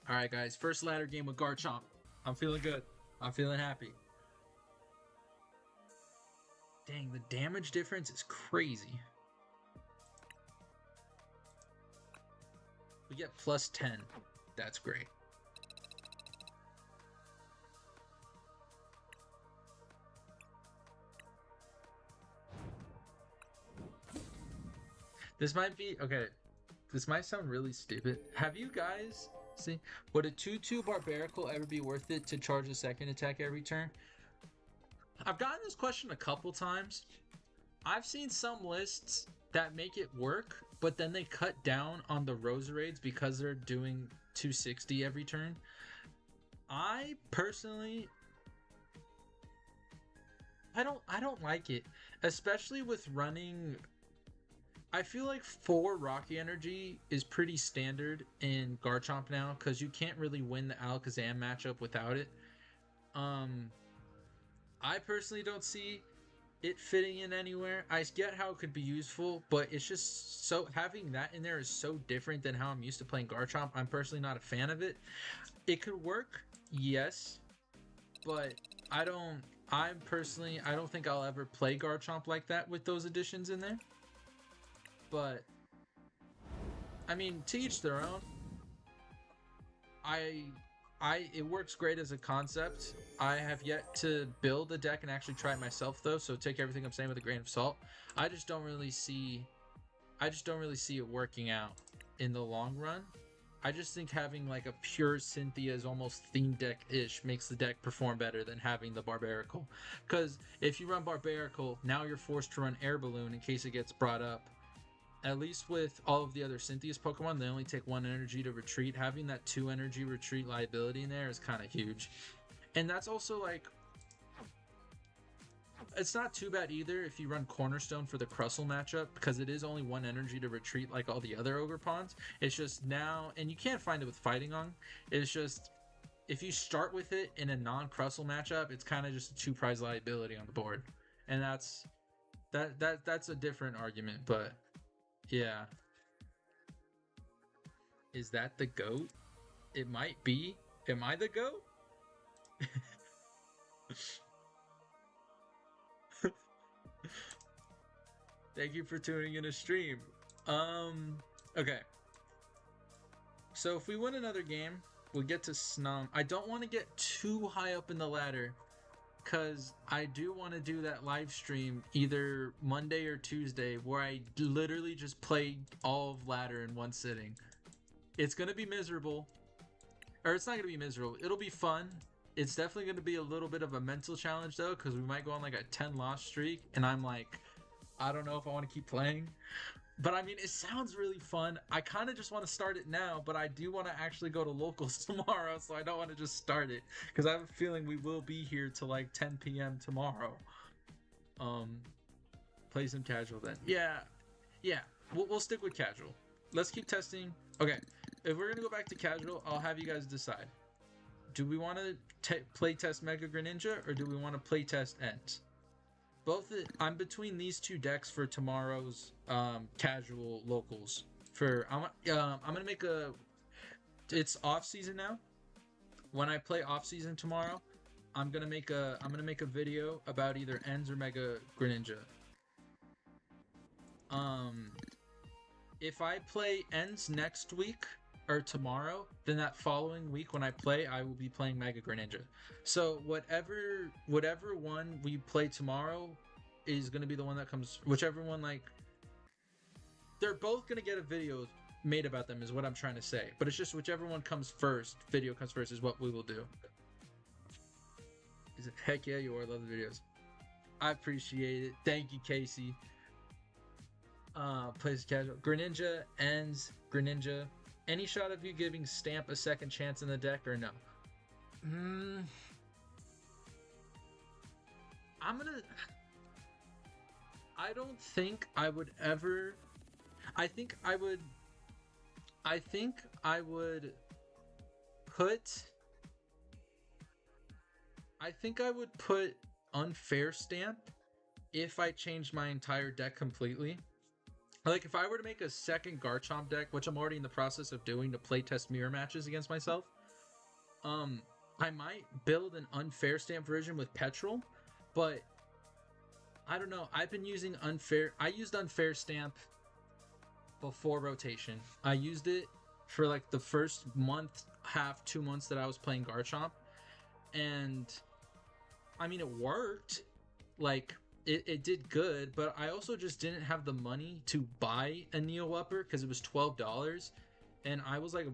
Alright guys, first ladder game with Garchomp. I'm feeling good. I'm feeling happy. Dang, the damage difference is crazy. We get plus 10. That's great. This might be, okay, this might sound really stupid. Have you guys, see, would a 2/2 Barbarical ever be worth it to charge a second attack every turn? I've gotten this question a couple times. I've seen some lists that make it work, but then they cut down on the Roserades because they're doing 260 every turn. I personally, I don't like it, especially with running. I feel like 4 Rocky Energy is pretty standard in Garchomp now because you can't really win the Alakazam matchup without it. I personally don't see it fitting in anywhere. I get how it could be useful, but it's just so having that in there is so different than how I'm used to playing Garchomp. I'm personally not a fan of it. It could work, yes, but I don't think I'll ever play Garchomp like that with those additions in there. But I mean, to each their own. It works great as a concept. I have yet to build a deck and actually try it myself though, so take everything I'm saying with a grain of salt. I just don't really see it working out in the long run. I just think having like a pure Cynthia's almost theme deck-ish makes the deck perform better than having the Barbarical. Because if you run Barbarical, now you're forced to run Air Balloon in case it gets brought up. At least with all of the other Cynthia's Pokemon, they only take 1 energy to retreat. Having that 2 energy retreat liability in there is kind of huge. And that's also like, it's not too bad either if you run Cornerstone for the Crustle matchup, because it is only 1 energy to retreat like all the other Ogre Pawns. It's just now, and you can't find it with Fighting On, it's just, if you start with it in a non-Crustle matchup, it's kind of just a 2 prize liability on the board. And that's a different argument, but yeah. Is that the GOAT? It might be. Am I the GOAT? Thank you for tuning in a stream. Okay. So if we win another game, we'll get to Snom. I don't want to get too high up in the ladder, because I do want to do that live stream either Monday or Tuesday where I literally just play all of ladder in one sitting. It's going to be miserable. Or it's not going to be miserable. It'll be fun. It's definitely going to be a little bit of a mental challenge though, because we might go on like a 10 loss streak and I'm like, I don't know if I want to keep playing. But I mean, it sounds really fun. I kind of just want to start it now, but I do want to actually go to locals tomorrow, so I don't want to just start it, because I have a feeling we will be here till like 10 p.m. tomorrow. Play some casual then. Yeah, we'll stick with casual. Let's keep testing. Okay, if we're gonna go back to casual, I'll have you guys decide. Do we want to play test Mega Greninja, or do we want to play test Ents? I'm between these two decks for tomorrow's casual locals. I'm gonna make it's off season now. When I play off season tomorrow, I'm gonna make a video about either Ents or Mega Greninja. If I play Ents next week or tomorrow, then that following week when I play, I will be playing Mega Greninja. So whatever one we play tomorrow is going to be the one that comes, whichever one, like, they're both going to get a video made about them is what I'm trying to say. But it's just whichever one comes first, video comes first, is what we will do. Is it? Heck yeah, you are. Love the videos. I appreciate it. Thank you, Casey. Plays casual. Greninja ends. Greninja. Any shot of you giving Stamp a second chance in the deck or no? I don't think I would ever. I think I would put Unfair Stamp if I changed my entire deck completely. Like, if I were to make a second Garchomp deck, which I'm already in the process of doing to playtest mirror matches against myself, I might build an Unfair Stamp version with Petrol, but I don't know. I've been using unfair. I used unfair stamp before rotation. I used it for like the first month, half, 2 months that I was playing Garchomp, and I mean, it worked. Like, it did good, but I also just didn't have the money to buy a Neo Upper because it was $12. And I was like,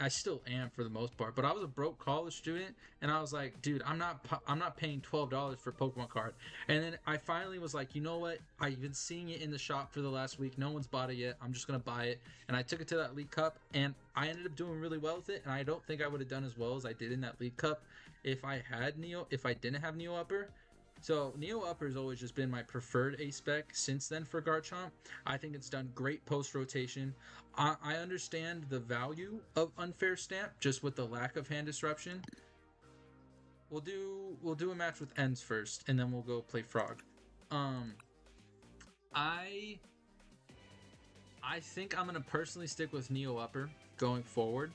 I still am for the most part, but I was a broke college student, and I was like, dude, I'm not paying $12 for a Pokemon card. And then I finally was like, you know what? I've been seeing it in the shop for the last week. No one's bought it yet. I'm just gonna buy it. And I took it to that League Cup, and I ended up doing really well with it. And I don't think I would have done as well as I did in that League Cup if I didn't have Neo Upper. So Neo Upper has always just been my preferred A spec since then for Garchomp. I think it's done great post rotation. I understand the value of unfair stamp just with the lack of hand disruption. We'll do a match with Ends first, and then we'll go play Frog. I think I'm gonna personally stick with Neo Upper going forward.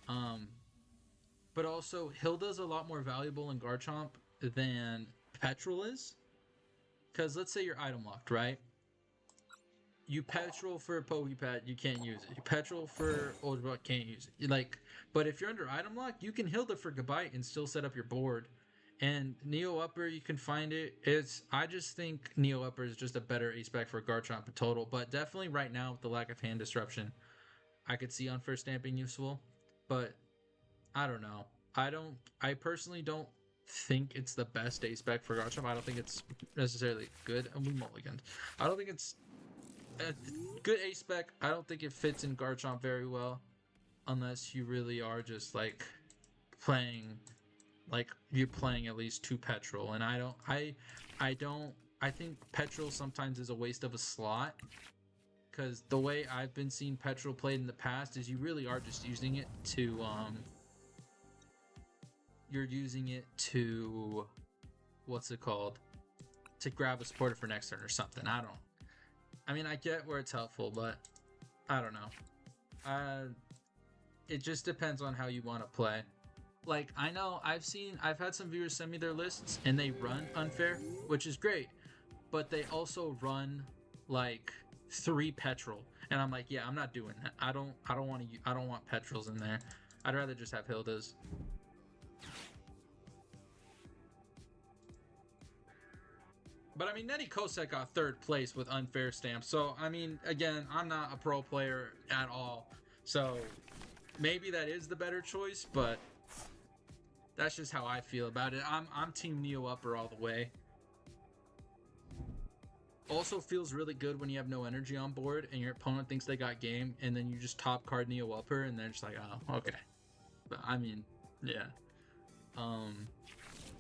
But also Hilda's a lot more valuable in Garchomp than Petrol is, because let's say you're item locked, right? You Petrol for a Pokepad, you can't use it. You Petrol for Ultra, can't use it. Like, but if you're under item lock, you can Hilda for Gabite and still set up your board. And Neo Upper, you can find it. I just think Neo Upper is just a better ace spec for Garchomp in total. But definitely right now with the lack of hand disruption, I could see unfair stamping useful. But I don't know. I personally don't think it's the best ace spec for Garchomp. I don't think it's necessarily good. And we mulliganed. I don't think it's a good ace spec. I don't think it fits in Garchomp very well, unless you really are just like playing, like you're playing at least 2 Petrol. And I think Petrol sometimes is a waste of a slot, because the way I've been seeing Petrol played in the past is you really are just using it to you're using it to, what's it called, to grab a supporter for next turn or something. I mean, I get where it's helpful, but I don't know. It just depends on how you want to play. Like, I know I've had some viewers send me their lists and they run unfair, which is great, but they also run like 3 Petrol, and I'm like, yeah, I'm not doing that. I don't want Petrols in there. I'd rather just have Hildas. But I mean, Nettie Kosek got 3rd place with unfair stamp. So I mean, again, I'm not a pro player at all. So maybe that is the better choice, but that's just how I feel about it. I'm team Neo Upper all the way. Also feels really good when you have no energy on board and your opponent thinks they got game, and then you just top card Neo Upper and they're just like, oh, okay. But I mean, yeah.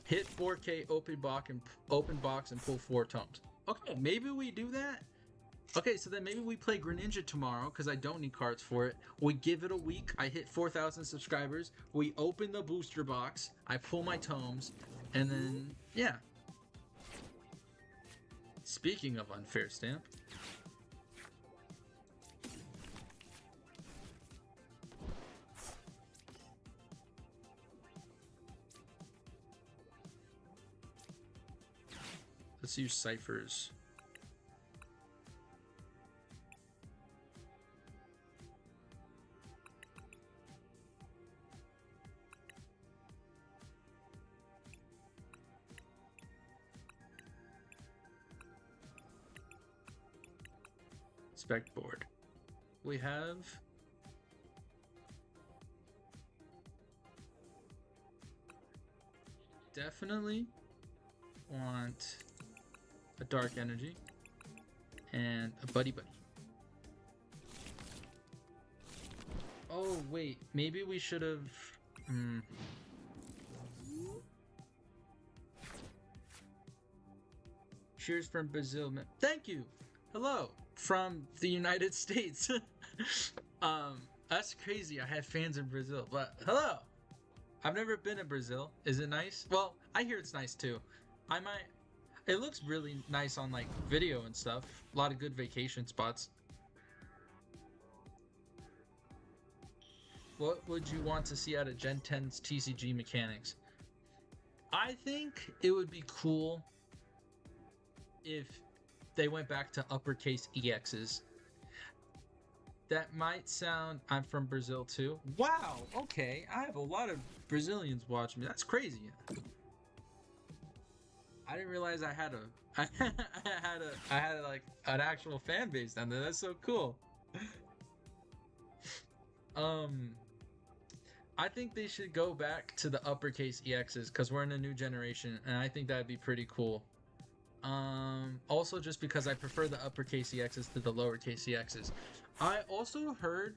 Hit 4K open box and pull 4 tomes. Okay, maybe we do that. Okay, so then maybe we play Greninja tomorrow, because I don't need cards for it. We give it a week. I hit 4,000 subscribers. We open the booster box. I pull my tomes, and then yeah. Speaking of unfair stamp, let's use ciphers. Spec board. We have definitely want a dark energy and a buddy. Oh wait, maybe we should have Cheers from Brazil. Thank you. Hello from the United States. That's crazy. I had fans in Brazil, but hello. I've never been to Brazil. Is it nice? Well, I hear it's nice too. It looks really nice on like video and stuff. A lot of good vacation spots. What would you want to see out of Gen 10's TCG mechanics? I think it would be cool if they went back to uppercase EXs. That might sound. I'm from Brazil too. Wow. Okay, I have a lot of Brazilians watching me. That's crazy. I didn't realize I had a. I had like an actual fan base down there. That's so cool. Um, I think they should go back to the uppercase EXs because we're in a new generation, and I think that'd be pretty cool. Also just because I prefer the uppercase EXs to the lowercase EXs. I also heard,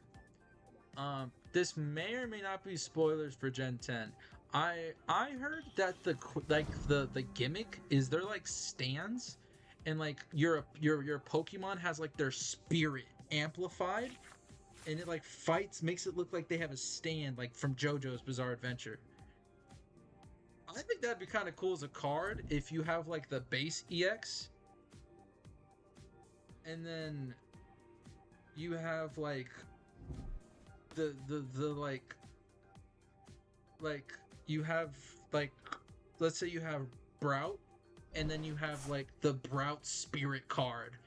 this may or may not be spoilers for Gen 10. I heard that the gimmick is they're like stands, and like your Pokemon has like their spirit amplified, and it like fights, makes it look like they have a stand like from JoJo's Bizarre Adventure. I think that'd be kind of cool as a card if you have like the base EX, and then you have like the like you have like, let's say you have Brout, and then you have like the Brout Spirit card,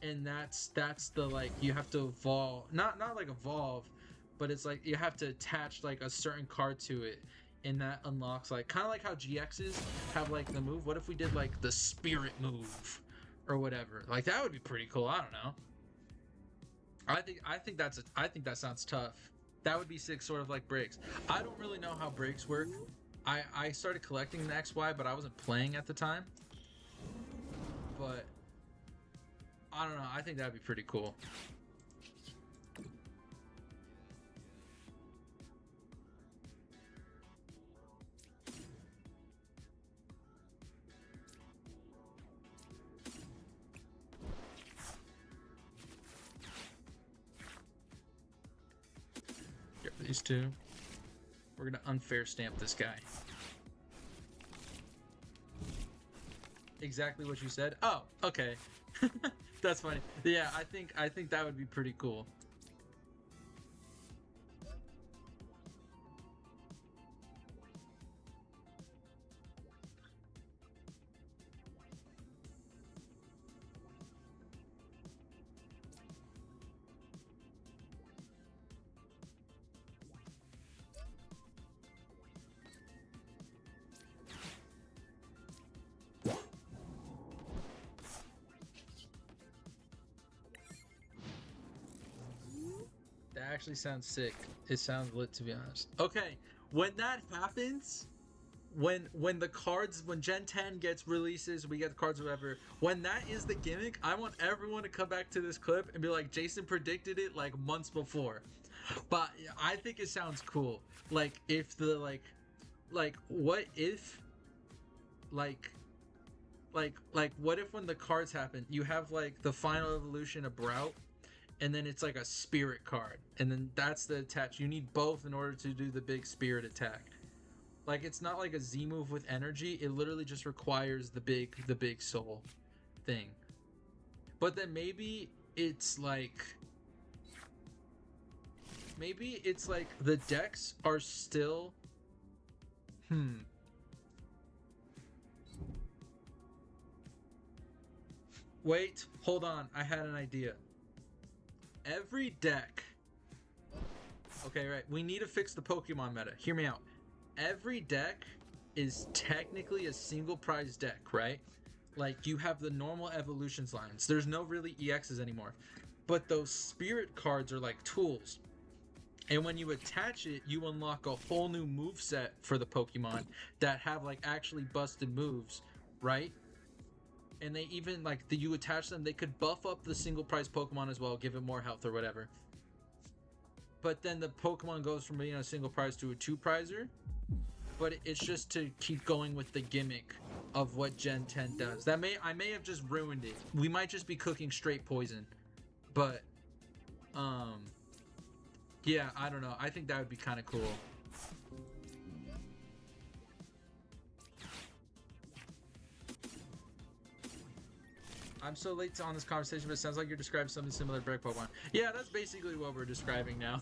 and that's the like you have to evolve, not like evolve, but it's like you have to attach like a certain card to it, and that unlocks like kind of like how GXs have like the move. What if we did like the Spirit move or whatever? Like that would be pretty cool. I don't know. I think that sounds tough. That would be sick, sort of like breaks. I don't really know how breaks work. I started collecting the XY, but I wasn't playing at the time. But I don't know. I think that'd be pretty cool. Get these two. We're gonna unfair stamp this guy. Exactly what you said. Oh, okay. That's funny. Yeah, I think that would be pretty cool. That actually sounds sick. It sounds lit, to be honest. Okay, when that happens, when the cards, when Gen 10 gets releases, we get the cards or whatever, when that is the gimmick, I want everyone to come back to this clip and be like, Jason predicted it like months before. But I think it sounds cool. Like if the like what if like what if when the cards happen, you have like the final evolution of Brout, and then it's like a spirit card, and then that's the attach. You need both in order to do the big spirit attack. Like it's not like a Z move with energy. It literally just requires the big soul thing. But then maybe it's like the decks are still wait, hold on. I had an idea. Every deck. Okay, right. We need to fix the Pokemon meta. Hear me out. Every deck is technically a single prize deck, right? Like you have the normal evolutions lines. There's no really EXs anymore. But those spirit cards are like tools. And when you attach it, you unlock a whole new move set for the Pokemon that have like actually busted moves, right? And they even like you attach them, they could buff up the single prize Pokemon as well, give it more health or whatever. But then the Pokemon goes from being a single prize to a two prizer. But it's just to keep going with the gimmick of what Gen 10 does. I may have just ruined it. We might just be cooking straight poison. But yeah, I don't know. I think that would be kind of cool. I'm so late on this conversation, but it sounds like you're describing something similar to Break Pokemon. Yeah, that's basically what we're describing now.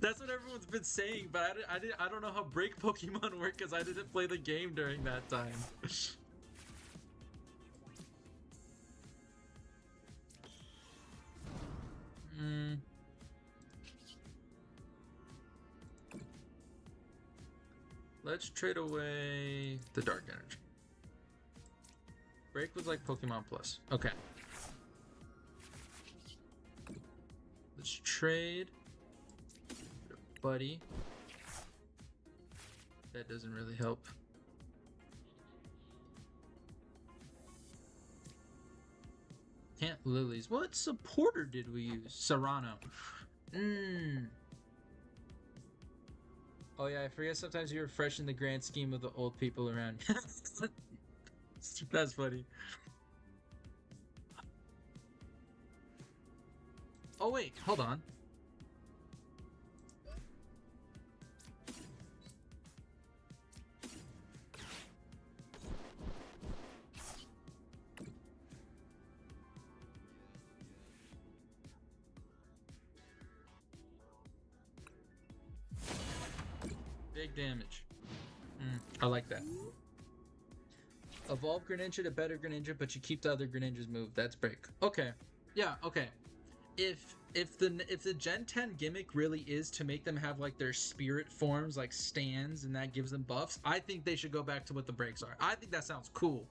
That's what everyone's been saying, but I don't know how Break Pokemon work because I didn't play the game during that time. let's trade away the dark energy. Break was like Pokemon Plus. Okay. Let's trade. Buddy. That doesn't really help. Can't Lilies. What supporter did we use? Serrano. Oh yeah, I forget sometimes you refresh in the grand scheme of the old people around. That's funny. Oh wait, hold on. Big damage. I like that. Evolve Greninja to better Greninja, but you keep the other Greninja's move. That's break. Okay. Yeah, okay. If the Gen 10 gimmick really is to make them have like their spirit forms like stands and that gives them buffs, I think they should go back to what the breaks are. I think that sounds cool.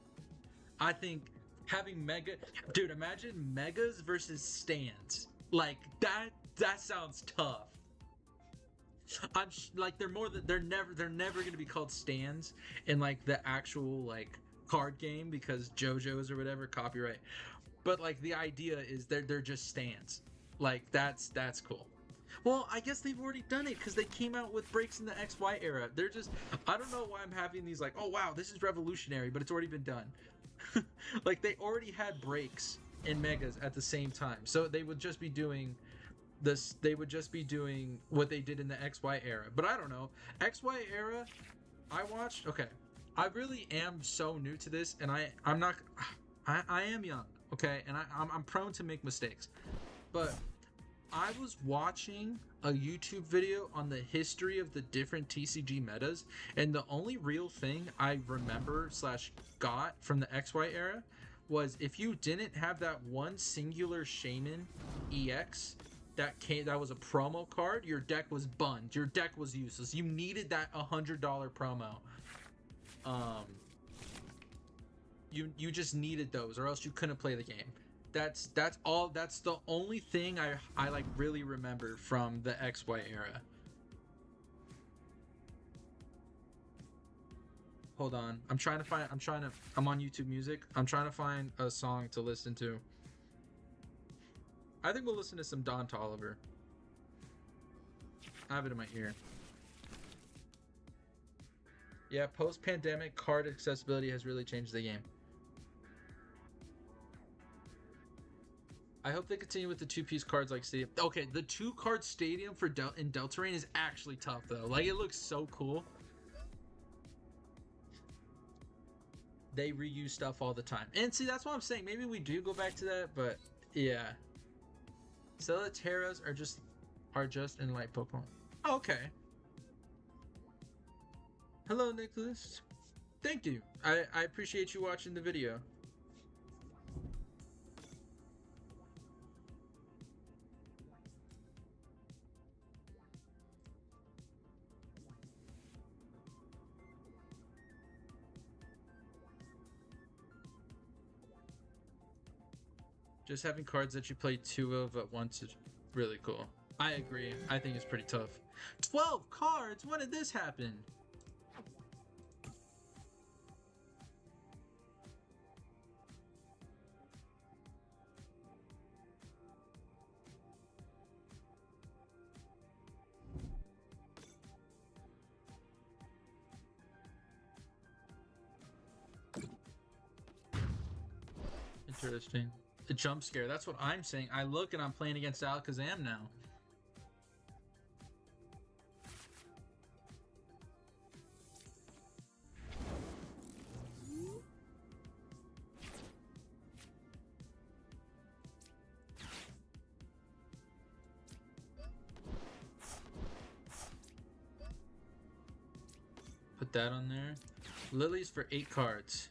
I think having mega, dude, imagine megas versus stands. Like that sounds tough. I'm like they're never gonna be called stands in like the actual like card game because JoJo's or whatever copyright. But like the idea is they're just stands. Like that's cool. Well, I guess they've already done it because they came out with breaks in the XY era. They're just I don't know why I'm having these like, oh wow, this is revolutionary, but it's already been done. Like they already had breaks in megas at the same time. So they would just be doing this, they would just be doing what they did in the XY era. But I don't know. XY era I watched, okay. I really am so new to this and I'm not I am young, okay, and I'm prone to make mistakes. But I was watching a YouTube video on the history of the different TCG metas, and the only real thing I remember / got from the XY era was if you didn't have that one singular Shaman EX that was a promo card, your deck was bunned. Your deck was useless. You needed that $100 promo. You just needed those, or else you couldn't play the game. That's all. That's the only thing I like really remember from the XY era. Hold on, I'm on YouTube Music. I'm trying to find a song to listen to. I think we'll listen to some Don Toliver. I have it in my ear. Yeah, post-pandemic card accessibility has really changed the game. I hope they continue with the two-piece cards like Stadium. Okay, the two-card Stadium for in Deltarune is actually tough, though. Like, it looks so cool. They reuse stuff all the time. And see, that's what I'm saying. Maybe we do go back to that, but yeah. Celateras are just in light Pokemon. Oh, okay. Hello, Nicholas. Thank you. I appreciate you watching the video. Just having cards that you play 2 of at once is really cool. I agree. I think it's pretty tough. 12 cards? When did this happen? Interesting. The jump scare. That's what I'm saying. I look and I'm playing against Alakazam now. Put that on there. Lilies for 8 cards.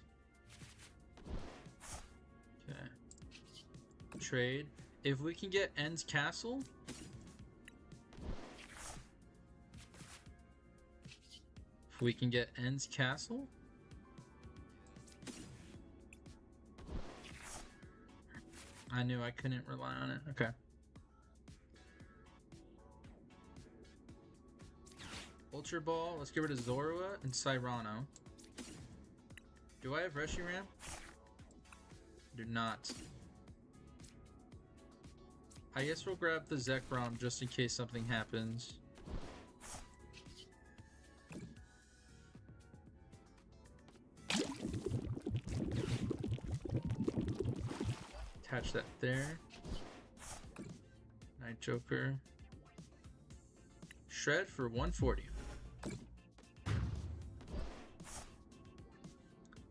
Okay. Trade. If we can get End's Castle, We can get End's Castle. I knew I couldn't rely on it. Okay. Ultra Ball. Let's get rid of Zorua and Cyrano. Do I have Reshiram? Do not. I guess we'll grab the Zekrom just in case something happens. Attach that there. Night Joker. Shred for 140.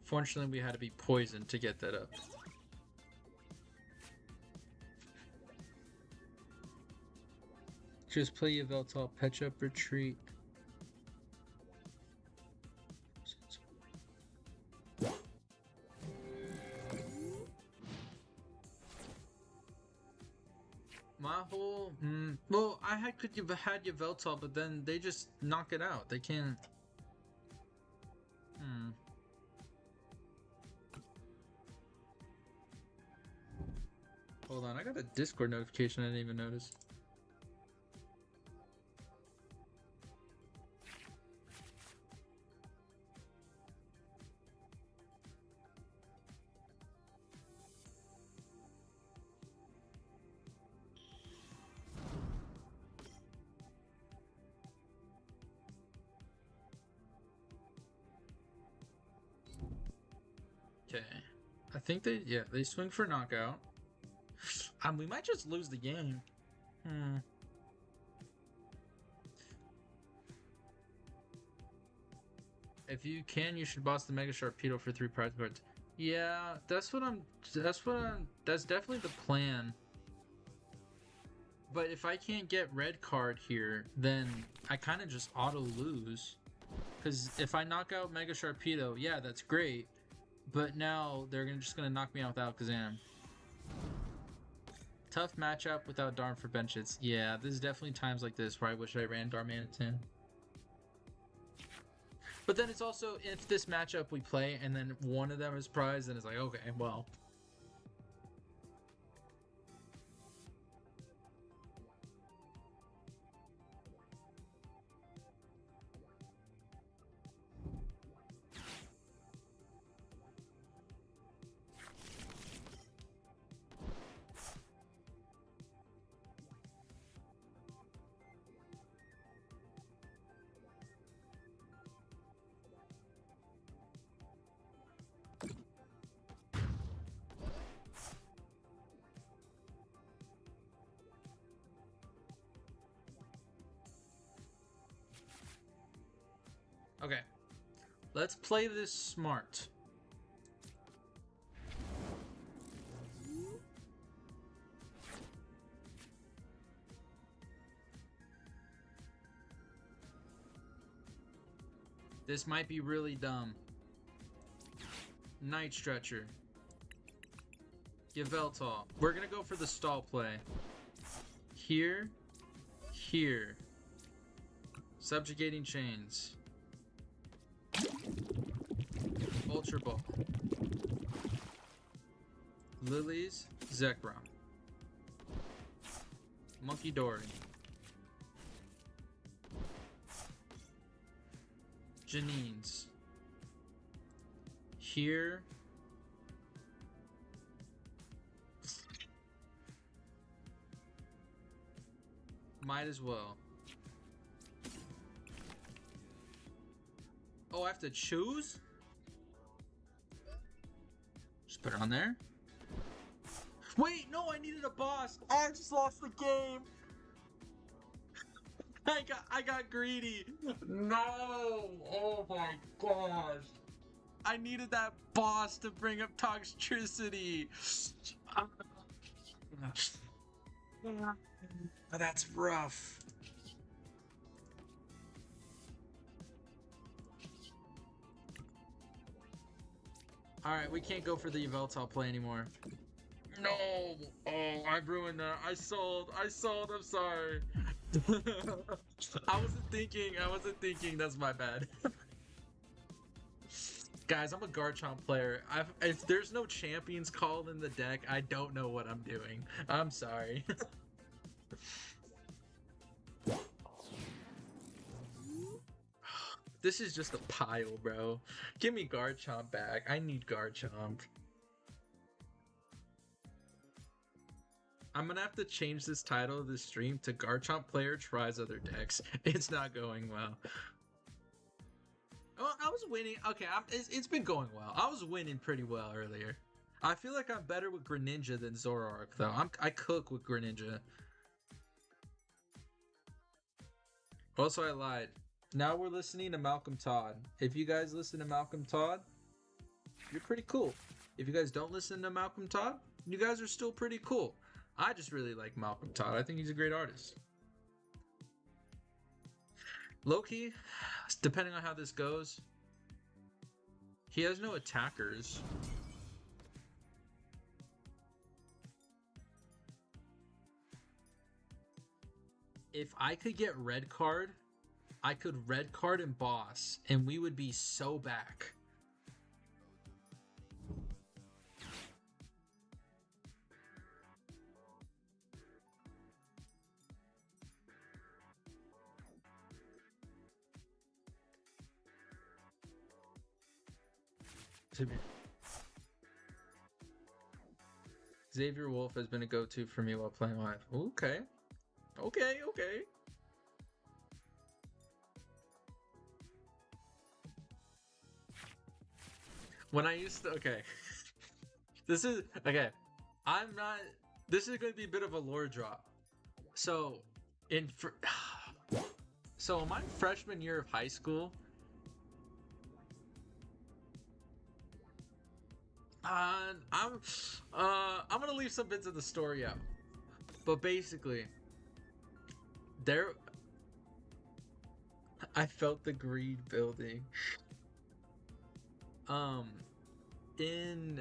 Fortunately, we had to be poisoned to get that up. Just play Yveltal, Patch Up, Retreat. My whole... well, I could have had Yveltal, but then they just knock it out. They can't... Hold on, I got a Discord notification I didn't even notice. Okay. I think they swing for knockout. We might just lose the game. If you can, you should boss the Mega Sharpedo for 3 prize cards. Yeah, that's definitely the plan. But if I can't get red card here, then I kind of just auto lose. Because if I knock out Mega Sharpedo, yeah, that's great. But now they're just gonna knock me out without Alakazam. Tough matchup without Darm for benches. Yeah, there's definitely times like this where I wish I ran Darmanitan. But then it's also, if this matchup we play and then one of them is prized, then it's like, okay, well. Okay, let's play this smart. This might be really dumb. Night Stretcher. Yveltal. We're gonna go for the stall play. Here. Here. Subjugating Chains. Ultra Ball. Lilies. Zekrom. Monkey Dory. Janine's. Here. Might as well. Oh, I have to choose? Just put it on there. Wait, no, I needed a boss. I just lost the game. I got greedy. No. Oh my gosh. I needed that boss to bring up Toxtricity. That's rough. Alright, we can't go for the Yveltal play anymore. No! Oh, I ruined that. I sold, I'm sorry. I wasn't thinking, that's my bad. Guys, I'm a Garchomp player. If there's no champions called in the deck, I don't know what I'm doing. I'm sorry. This is just a pile, bro. Give me Garchomp back. I need Garchomp. I'm gonna have to change this title of this stream to Garchomp player tries other decks. It's not going well. Oh, I was winning. Okay, it's been going well. I was winning pretty well earlier. I feel like I'm better with Greninja than Zoroark, though. I cook with Greninja. Also, I lied. Now we're listening to Malcolm Todd. If you guys listen to Malcolm Todd, you're pretty cool. If you guys don't listen to Malcolm Todd, you guys are still pretty cool. I just really like Malcolm Todd. I think he's a great artist. Lowkey, depending on how this goes, he has no attackers. If I could get red card, I could red card and boss, and we would be so back. Xavier Wolf has been a go-to for me while playing live. Okay. Okay. When I used to... Okay. This is... Okay. I'm not... This is going to be a bit of a lore drop. So, in my freshman year of high school... I'm gonna leave some bits of the story out, but basically, I felt the greed building. In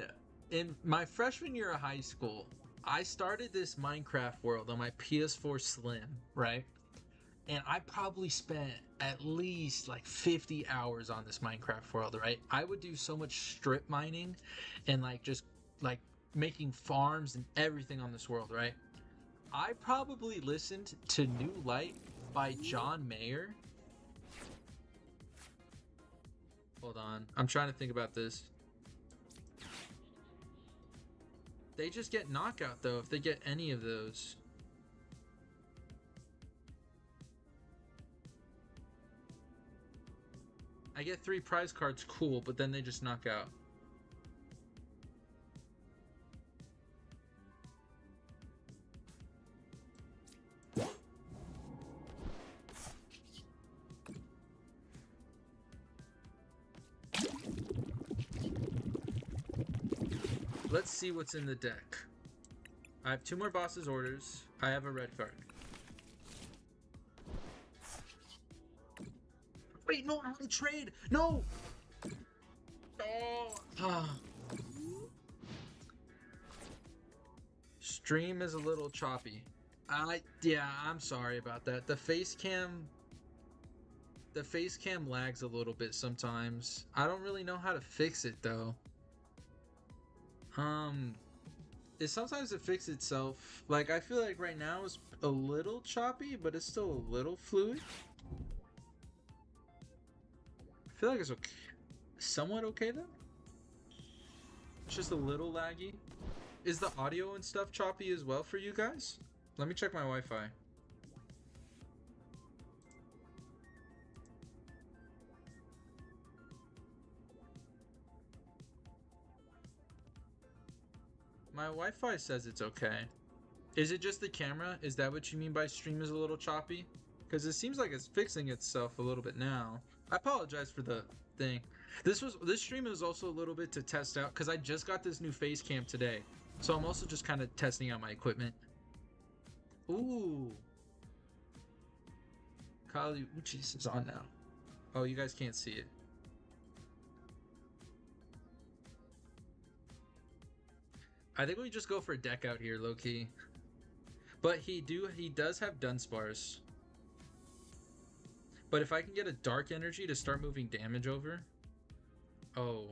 my freshman year of high school, I started this Minecraft world on my PS4 Slim, right? And I probably spent at least like 50 hours on this Minecraft world, right? I would do so much strip mining and just making farms and everything on this world, right? I probably listened to New Light by John Mayer. Hold on. I'm trying to think about this. They just get knockout though if they get any of those. I get 3 prize cards, cool, but then they just knock out. Let's see what's in the deck. I have 2 more boss's orders. I have a red card. Wait, no, I want to trade. No. Oh. Stream is a little choppy. Yeah, I'm sorry about that. The face cam lags a little bit sometimes. I don't really know how to fix it though. Sometimes it fixes itself. I feel like right now it's a little choppy, but it's still a little fluid. I feel like it's okay. Somewhat okay though. It's just a little laggy. Is the audio and stuff choppy as well for you guys? Let me check my Wi-Fi. My Wi-Fi says it's okay. Is it just the camera? Is that what you mean by stream is a little choppy? Because it seems like it's fixing itself a little bit now. I apologize for the thing. This stream is also a little bit to test out because I just got this new face cam today. So I'm also just kind of testing out my equipment. Ooh. Kali Uchis is on now. Oh, you guys can't see it. I think we just go for a deck out here, low-key. But he does have Dunsparce. But if I can get a Dark Energy to start moving damage over... Oh.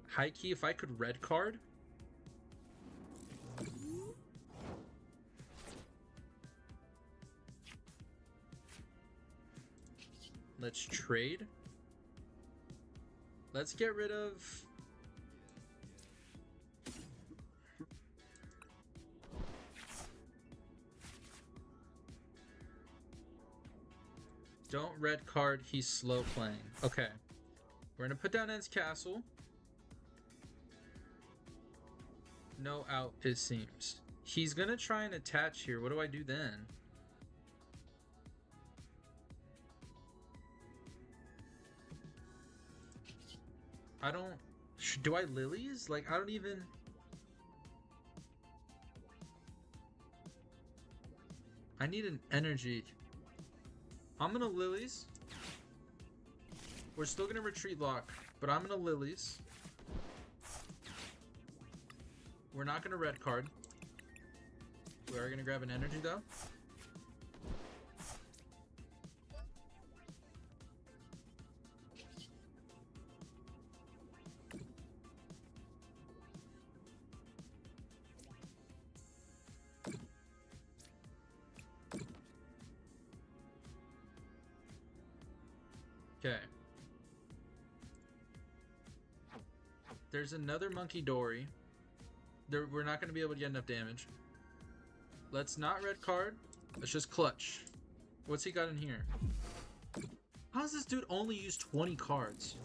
High key, if I could red card. Let's trade. Let's get rid of... Don't red card, he's slow playing. Okay. We're gonna put down End's Castle. No out, it seems. He's gonna try and attach here. What do I do then? I don't... Do I lilies? Like, I don't even... I need an energy. I'm gonna lilies. We're still gonna retreat lock, but I'm gonna lilies. We're not gonna red card. We are gonna grab an energy though. Okay. There's another Monkey Dory. We're not going to be able to get enough damage. Let's not red card. Let's just clutch. What's he got in here? How does this dude only use 20 cards?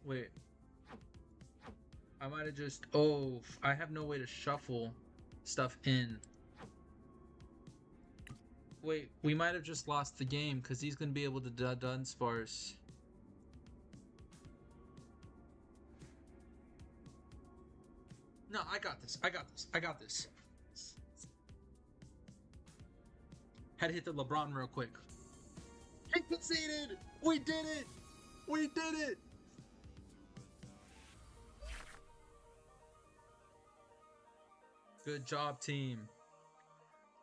Wait. I might have just... Oh, I have no way to shuffle stuff in. Wait, we might have just lost the game because he's going to be able to Dunsparce. No, I got this. I got this. I got this. Had to hit the LeBron real quick. I conceded! We did it! We did it! Good job, team.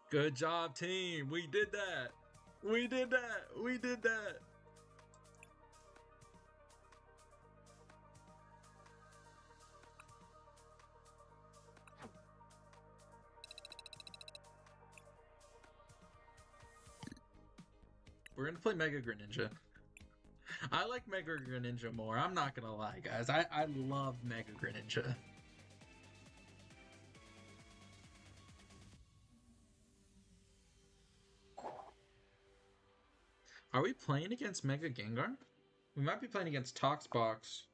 Good job, team. We did that. We did that. We did that. We're gonna play Mega Greninja. I like Mega Greninja more. I'm not gonna lie, guys. I love Mega Greninja. Are we playing against Mega Gengar? We might be playing against Toxbox.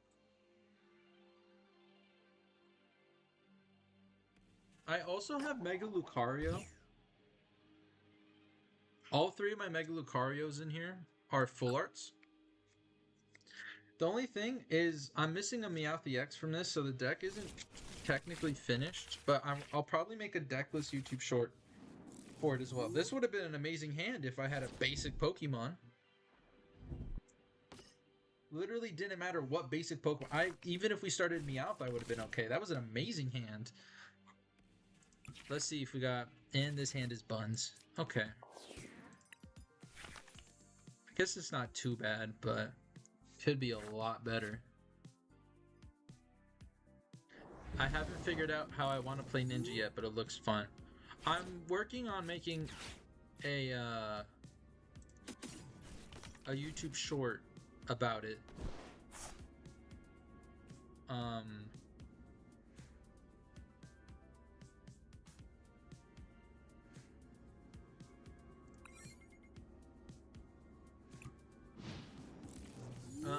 I also have Mega Lucario. All three of my Mega Lucarios in here are full arts. The only thing is I'm missing a Meowth EX from this, so the deck isn't technically finished, but I'll probably make a deckless YouTube short for it as well. This would have been an amazing hand if I had a basic Pokemon. Literally didn't matter what basic Pokemon. Even if we started Meowth, I would have been okay. That was an amazing hand. Let's see if we got... And this hand is Buns. Okay. I guess it's not too bad, but could be a lot better. I haven't figured out how I want to play Ninja yet, but it looks fun. I'm working on making a YouTube short about it.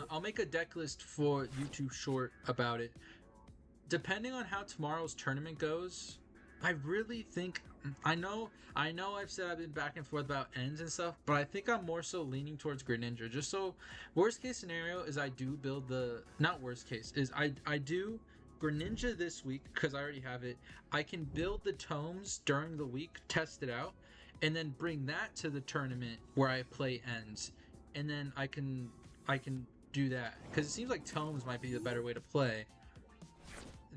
I'll make a deck list for YouTube short about it. Depending on how tomorrow's tournament goes, I really think... I know I've said I've been back and forth about ends and stuff, but I think I'm more so leaning towards Greninja. Just so... Worst case scenario is I do build the... Not worst case, is I do Greninja this week, because I already have it. I can build the tomes during the week, test it out, and then bring that to the tournament where I play ends. and then I can do that, because it seems like tomes might be the better way to play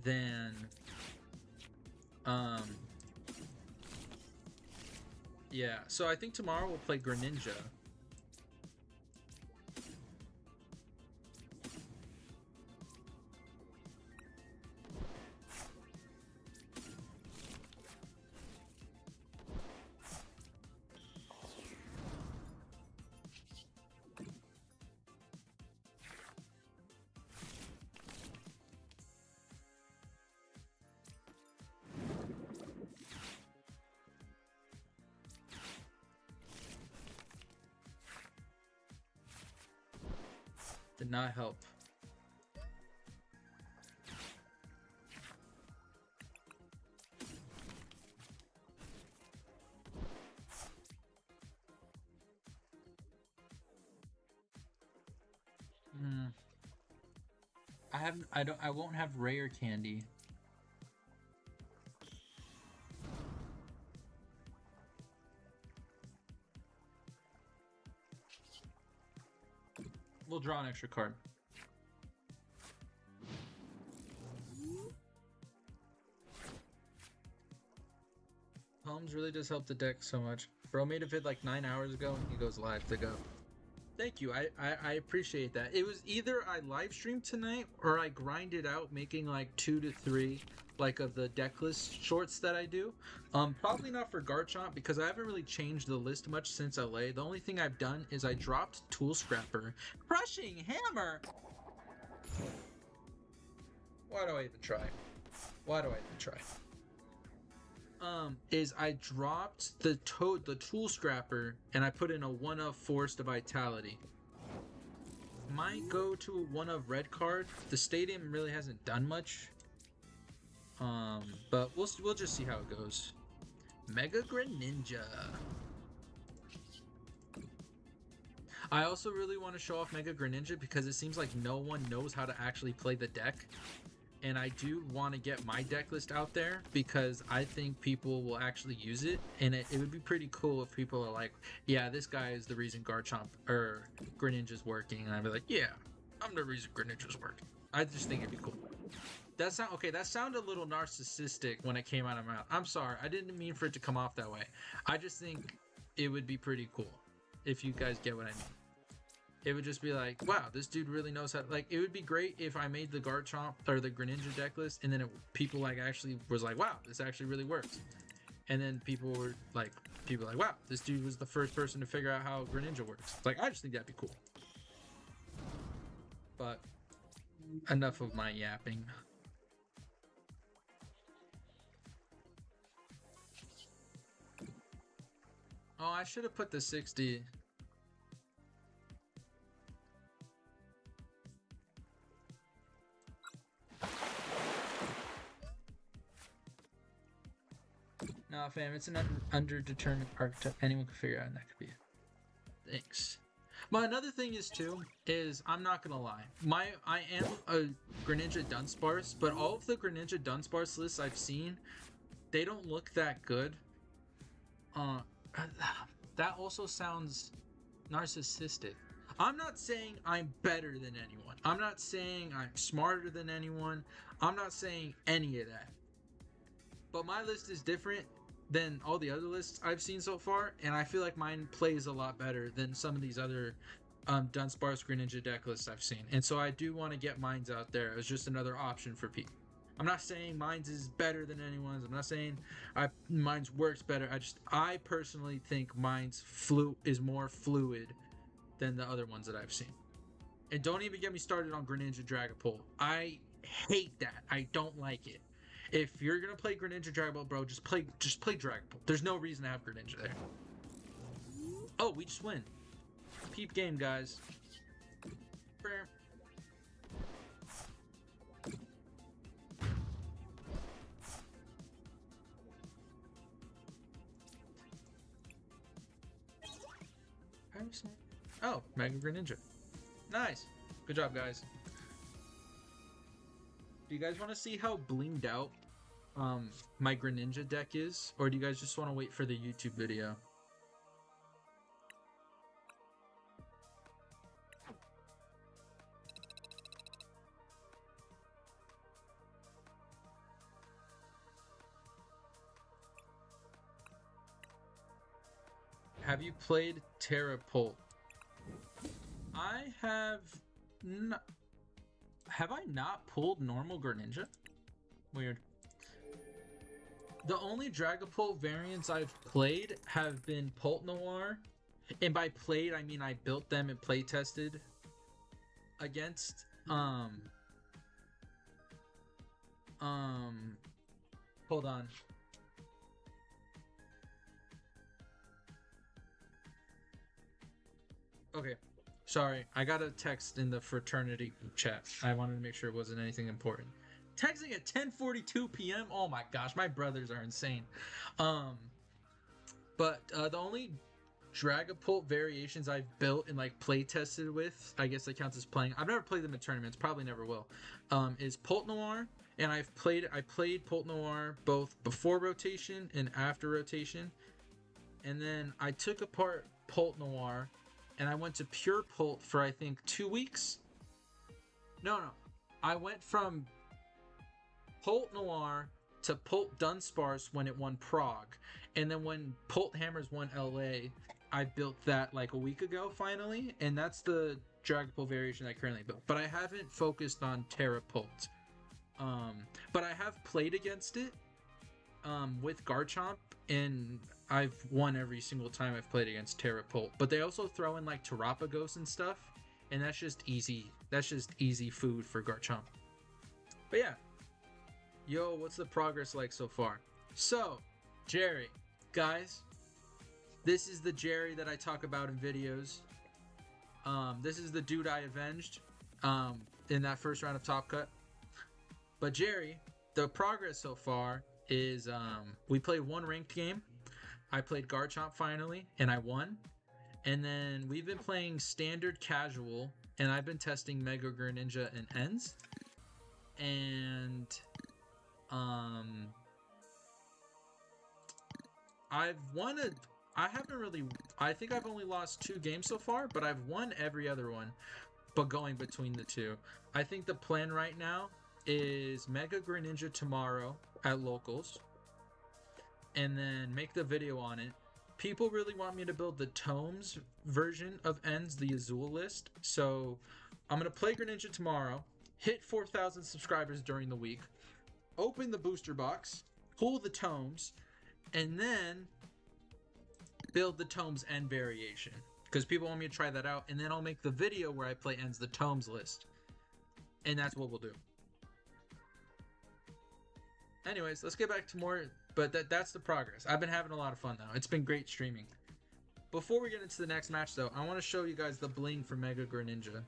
than yeah. So I think tomorrow we'll play Greninja. Did not help. I won't have rare candy. We'll draw an extra card. Homes really does help the deck so much. Bro made a vid like 9 hours ago and he goes live to go. Thank you. I appreciate that. It was either I live streamed tonight or I grinded out making like 2 to 3 like of the deck list shorts that I do. Probably not for Garchomp because I haven't really changed the list much since LA. The only thing I've done is I dropped Tool Scrapper. Crushing Hammer! Why do I even try? Why do I even try? Is I dropped the Tool Scrapper and I put in a 1-of Forced Vitality. Might go to a 1-of Red card. The stadium really hasn't done much. But we'll just see how it goes. Mega Greninja. I also really want to show off Mega Greninja because it seems like no one knows how to actually play the deck. And I do want to get my deck list out there because I think people will actually use it. And it would be pretty cool if people are like, yeah, this guy is the reason Garchomp or Greninja's working. And I'd be like, yeah, I'm the reason Greninja's working. I just think it'd be cool. That sounded a little narcissistic when it came out of my mouth. I'm sorry. I didn't mean for it to come off that way. I just think it would be pretty cool if you guys get what I mean. It would just be like, wow, this dude really knows how. Like, it would be great if I made the Garchomp or the Greninja deck list, and then people like actually was like, wow, this actually really works. And then people were like, wow, this dude was the first person to figure out how Greninja works. Like, I just think that'd be cool. But enough of my yapping. Oh, I should have put the 60. Nah, fam, it's an underdetermined archetype. Anyone can figure out, and that could be it. Thanks. But another thing is too, is I'm not gonna lie. I am a Greninja Dunsparce, but all of the Greninja Dunsparce lists I've seen, they don't look that good. That also sounds narcissistic. I'm not saying I'm better than anyone. I'm not saying I'm smarter than anyone. I'm not saying any of that. But my list is different than all the other lists I've seen so far, and I feel like mine plays a lot better than some of these other Dunsparce Greninja deck lists I've seen. And so I do want to get mines out there as just another option for people. I'm not saying mine's is better than anyone's. I'm not saying mine's works better. I personally think mine's is more fluid than the other ones that I've seen. And don't even get me started on Greninja Dragapult. I hate that. I don't like it. If you're gonna play Greninja Dragapult, bro, just play Dragapult. There's no reason to have Greninja there. Oh, we just win. Peep game, guys. Oh, Mega Greninja. Nice. Good job, guys. Do you guys want to see how blinged out my Greninja deck is? Or do you guys just want to wait for the YouTube video? Have you played Terrapult? I have not. Have I not pulled normal Greninja? Weird. The only Dragapult variants I've played have been Pult Noir. And by played, I mean I built them and play tested against. Hold on. Okay. Sorry, I got a text in the fraternity chat. I wanted to make sure it wasn't anything important. Texting at 10:42 p.m. Oh my gosh, my brothers are insane. Um, but the only Dragapult variations I've built and like play tested with, I guess that counts as playing. I've never played them in tournaments, probably never will. Is Pult Noir, and I played Pult Noir both before rotation and after rotation, and then I took apart Pult Noir and I went to pure Pult for I think 2 weeks. No, I went from Pult Noir to Pult Dunsparce when it won Prague, and then when Pult Hammers won LA, I built that like a week ago finally, and that's the Dragapult variation I currently built. But I haven't focused on Terrapult. But I have played against it with Garchomp, and I've won every single time I've played against Terrapult. But they also throw in like Terapagos and stuff, and that's just easy. That's just easy food for Garchomp. But yeah. Yo, what's the progress like so far? So, Jerry, guys, this is the Jerry that I talk about in videos. This is the dude I avenged in that first round of Top Cut. But Jerry, the progress so far is we played one ranked game. I played Garchomp finally, and I won. And then we've been playing standard casual, and I've been testing Mega Greninja and Ends. And I think I've only lost 2 games so far, but I've won every other one, but going between the two. I think the plan right now is Mega Greninja tomorrow at locals, and then make the video on it. People really want me to build the Tomes version of Ends, the Azul list, so I'm going to play Greninja tomorrow, hit 4,000 subscribers during the week, open the booster box, pull the Tomes, and then build the Tomes End variation. Because people want me to try that out, and then I'll make the video where I play Ends the Tomes list. And that's what we'll do. Anyways, let's get back to more, but that's the progress. I've been having a lot of fun though. It's been great streaming. Before we get into the next match though, I want to show you guys the bling for Mega Greninja.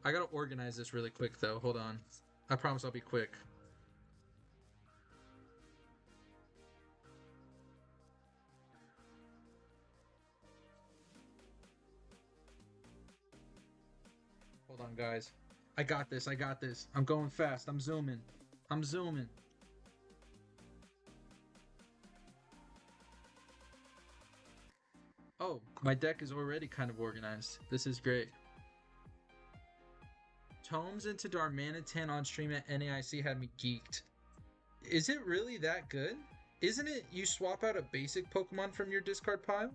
I gotta organize this really quick though. Hold on. I promise I'll be quick. Hold on, guys. I got this. I got this. I'm going fast. I'm zooming. I'm zooming. Oh, my deck is already kind of organized. This is great. Tomes into Darmanitan on stream at NAIC had me geeked. Is it really that good? Isn't it you swap out a basic Pokemon from your discard pile?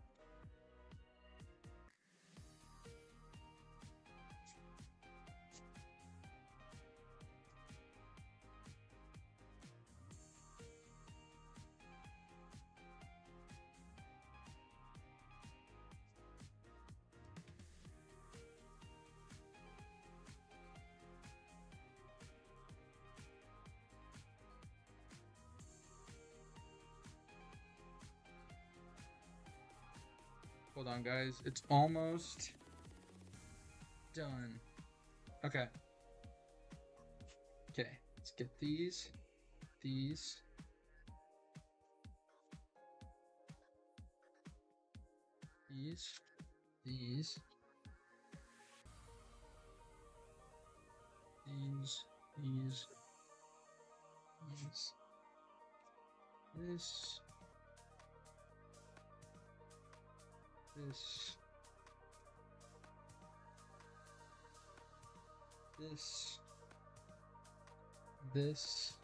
Hold on, guys. It's almost done. Okay. Okay. Let's get these. These. These. These. These. These. These. This. This, this, this,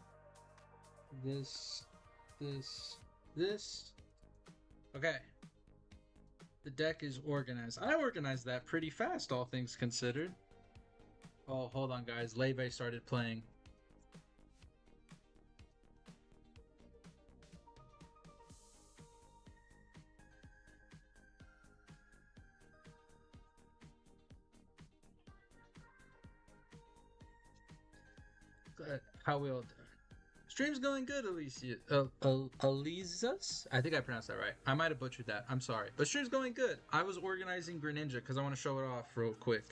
this, this, this. Okay. The deck is organized. I organized that pretty fast, all things considered. Oh, hold on, guys. Leve started playing. Good. How we all doing? Stream's going good, Alicia. Alizas? I think I pronounced that right. I might have butchered that. I'm sorry. But stream's going good. I was organizing Greninja because I want to show it off real quick.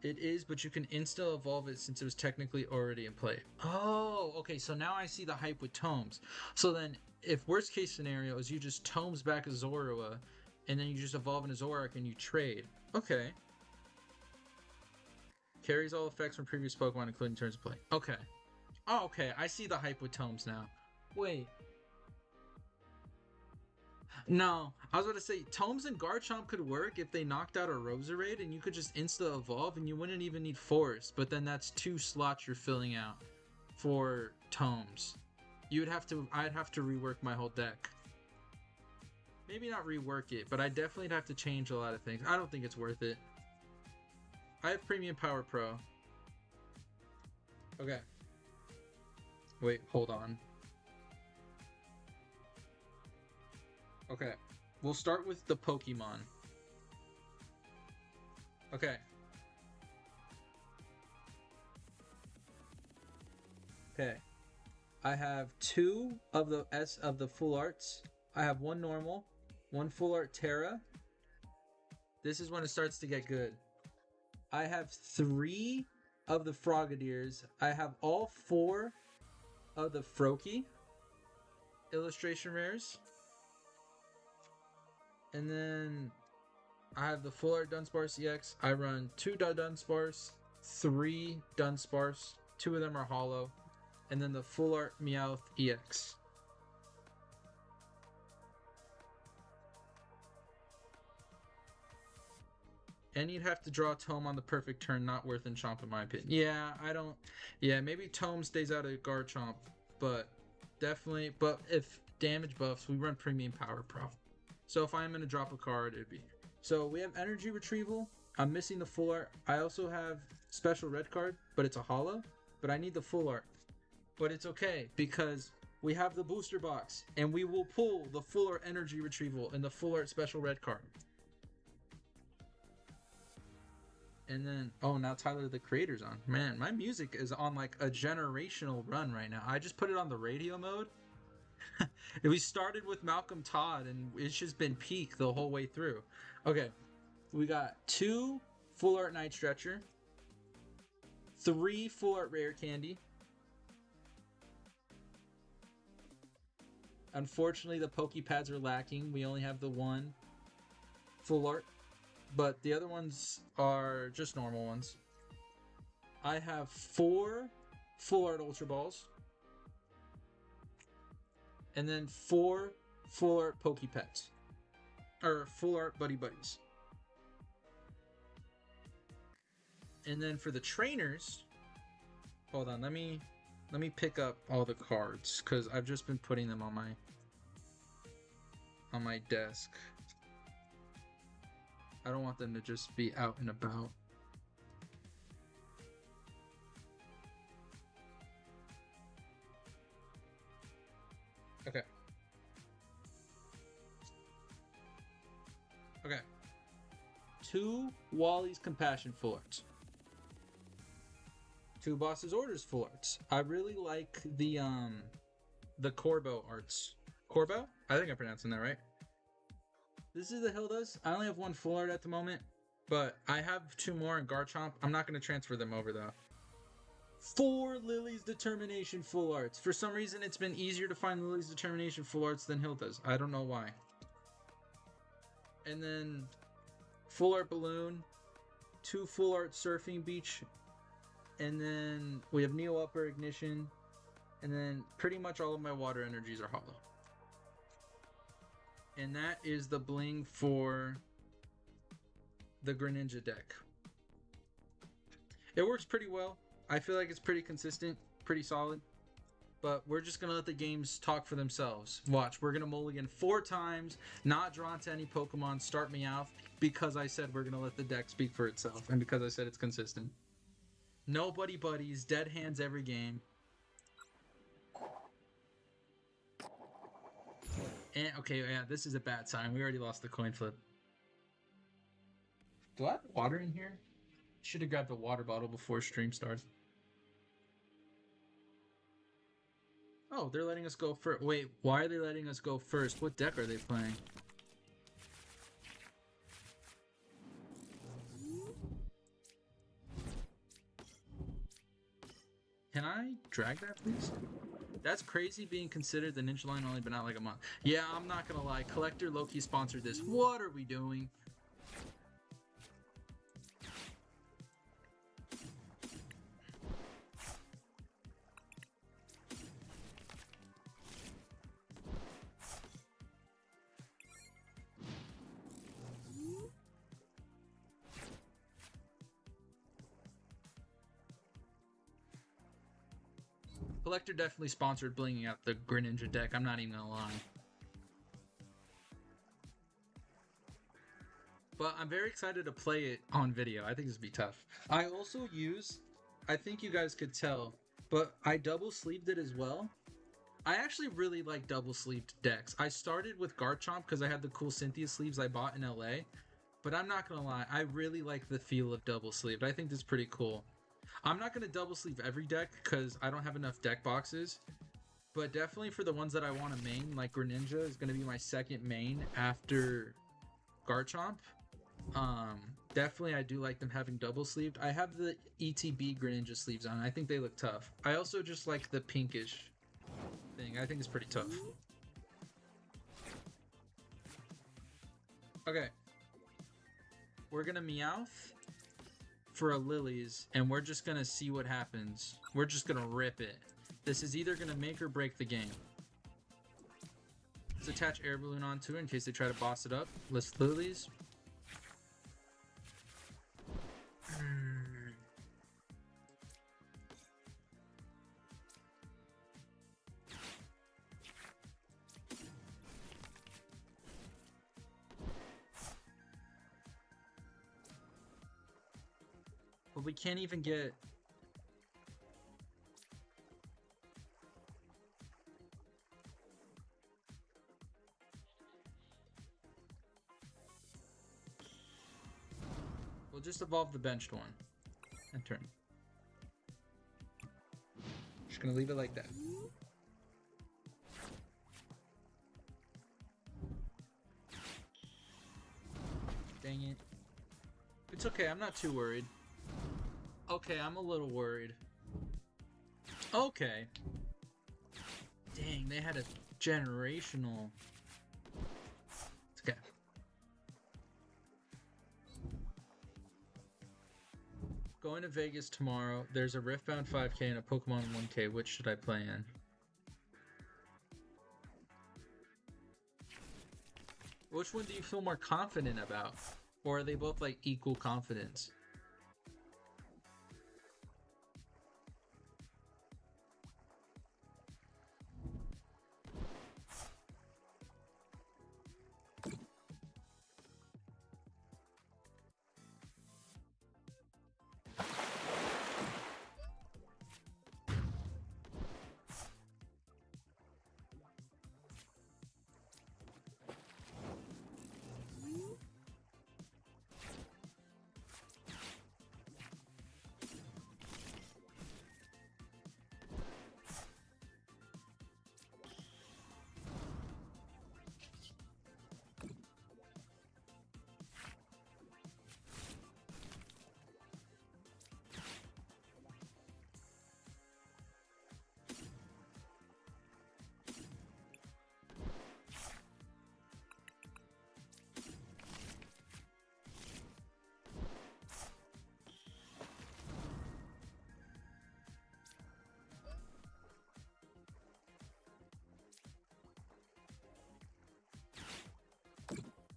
It is, but you can insta-evolve it since it was technically already in play. Oh, okay, so now I see the hype with Tomes. So then, if worst case scenario is you just Tomes back a Zorua, and then you just evolve into Zoroark and you trade. Okay. Carries all effects from previous Pokemon, including turns of play. Okay. Oh, okay, I see the hype with Tomes now. Wait. No, I was about to say Tomes and Garchomp could work if they knocked out a Roserade and you could just insta evolve and you wouldn't even need Force, but then that's 2 slots you're filling out for Tomes. I'd have to rework my whole deck. Maybe not rework it, but I definitely have to change a lot of things. I don't think it's worth it. I have Premium Power Pro. Okay. Wait, hold on. Okay, we'll start with the Pokemon. Okay. Okay. I have 2 of the full arts. I have 1 normal, 1 full art Terra. This is when it starts to get good. I have 3 of the Frogadiers. I have all 4 of the Froakie illustration rares. And then I have the full art Dunsparce EX. I run 2 Dunsparce, 3 Dunsparce. 2 of them are hollow. And then the full art Meowth EX. And you'd have to draw a Tome on the perfect turn, not worth Enchomp in my opinion. Yeah, I don't... Yeah, maybe Tome stays out of Garchomp, but definitely... But if damage buffs, we run Premium Power Pro. So if I'm going to drop a card, it'd be... So we have Energy Retrieval. I'm missing the full art. I also have Special Red card, but it's a hollow. But I need the full art. But it's okay, because we have the booster box, and we will pull the full art Energy Retrieval and the full art Special Red card. And then, oh, now Tyler the Creator's on. Man, my music is on like a generational run right now. I just put it on the radio mode. We started with Malcolm Todd, and it's just been peak the whole way through. Okay, we got 2 full art Night Stretcher, 3 full art Rare Candy. Unfortunately, the Pokepads are lacking. We only have the 1 full art, but the other ones are just normal ones. I have 4 full art Ultra Balls. And then 4 full art Pokepets. Or full art Buddy Buddies. And then for the trainers, hold on, let me pick up all the cards, because I've just been putting them on my desk. I don't want them to just be out and about. Okay. Okay. 2 Wally's Compassion full arts. 2 Boss's Orders full arts. I really like the Corbo arts. Corbo? I think I'm pronouncing that right. This is the Hildas. I only have 1 full art at the moment, but I have 2 more in Garchomp. I'm not going to transfer them over though. 4 Lily's Determination full arts. For some reason, it's been easier to find Lily's Determination full arts than Hilda's. I don't know why. And then full art Balloon, 2 full art Surfing Beach, and then we have Neo Upper Ignition, and then pretty much all of my water energies are hollow. And that is the bling for the Greninja deck. It works pretty well. I feel like it's pretty consistent. pretty solid. But we're just gonna let the games talk for themselves. Watch, we're gonna mulligan 4 times, not draw into any Pokemon, start Meowth, because I said we're gonna let the deck speak for itself, and because I said it's consistent. Nobody buddies, dead hands every game. And okay, yeah, this is a bad sign. We already lost the coin flip. Do I have water in here? Should have grabbed a water bottle before stream starts. Oh, they're letting us go first. Wait, why are they letting us go first? What deck are they playing? Can I drag that, please? That's crazy being considered the Ninja Line only been out like a month. Yeah, I'm not gonna lie. Collector Lowkey sponsored this. What are we doing? Collector definitely sponsored blinging out the Greninja deck. I'm not even gonna lie. But I'm very excited to play it on video. I think this would be tough. I also use, I think you guys could tell, but I double sleeved it as well. I actually really like double sleeved decks. I started with Garchomp because I had the cool Cynthia sleeves I bought in LA. But I'm not gonna lie, I really like the feel of double sleeved. I think this is pretty cool. I'm not gonna double sleeve every deck because I don't have enough deck boxes. But definitely for the ones that I want to main, like Greninja is gonna be my second main after Garchomp. Definitely I do like them having double sleeved. I have the ETB Greninja sleeves on. I think they look tough. I also just like the pinkish thing. I think it's pretty tough. Okay. We're gonna Meowth for a Lilies, and we're just gonna see what happens. We're just gonna rip it. This is either gonna make or break the game. Let's attach Air Balloon onto it in case they try to boss it up. Let's Lilies. But we can't even get... We'll just evolve the benched one. And turn. Just gonna leave it like that. Dang it. It's okay, I'm not too worried. Okay, I'm a little worried. Okay. Dang, they had a generational... It's okay. Going to Vegas tomorrow. There's a Riftbound 5K and a Pokemon 1K. Which should I play in? Which one do you feel more confident about? Or are they both like equal confidence?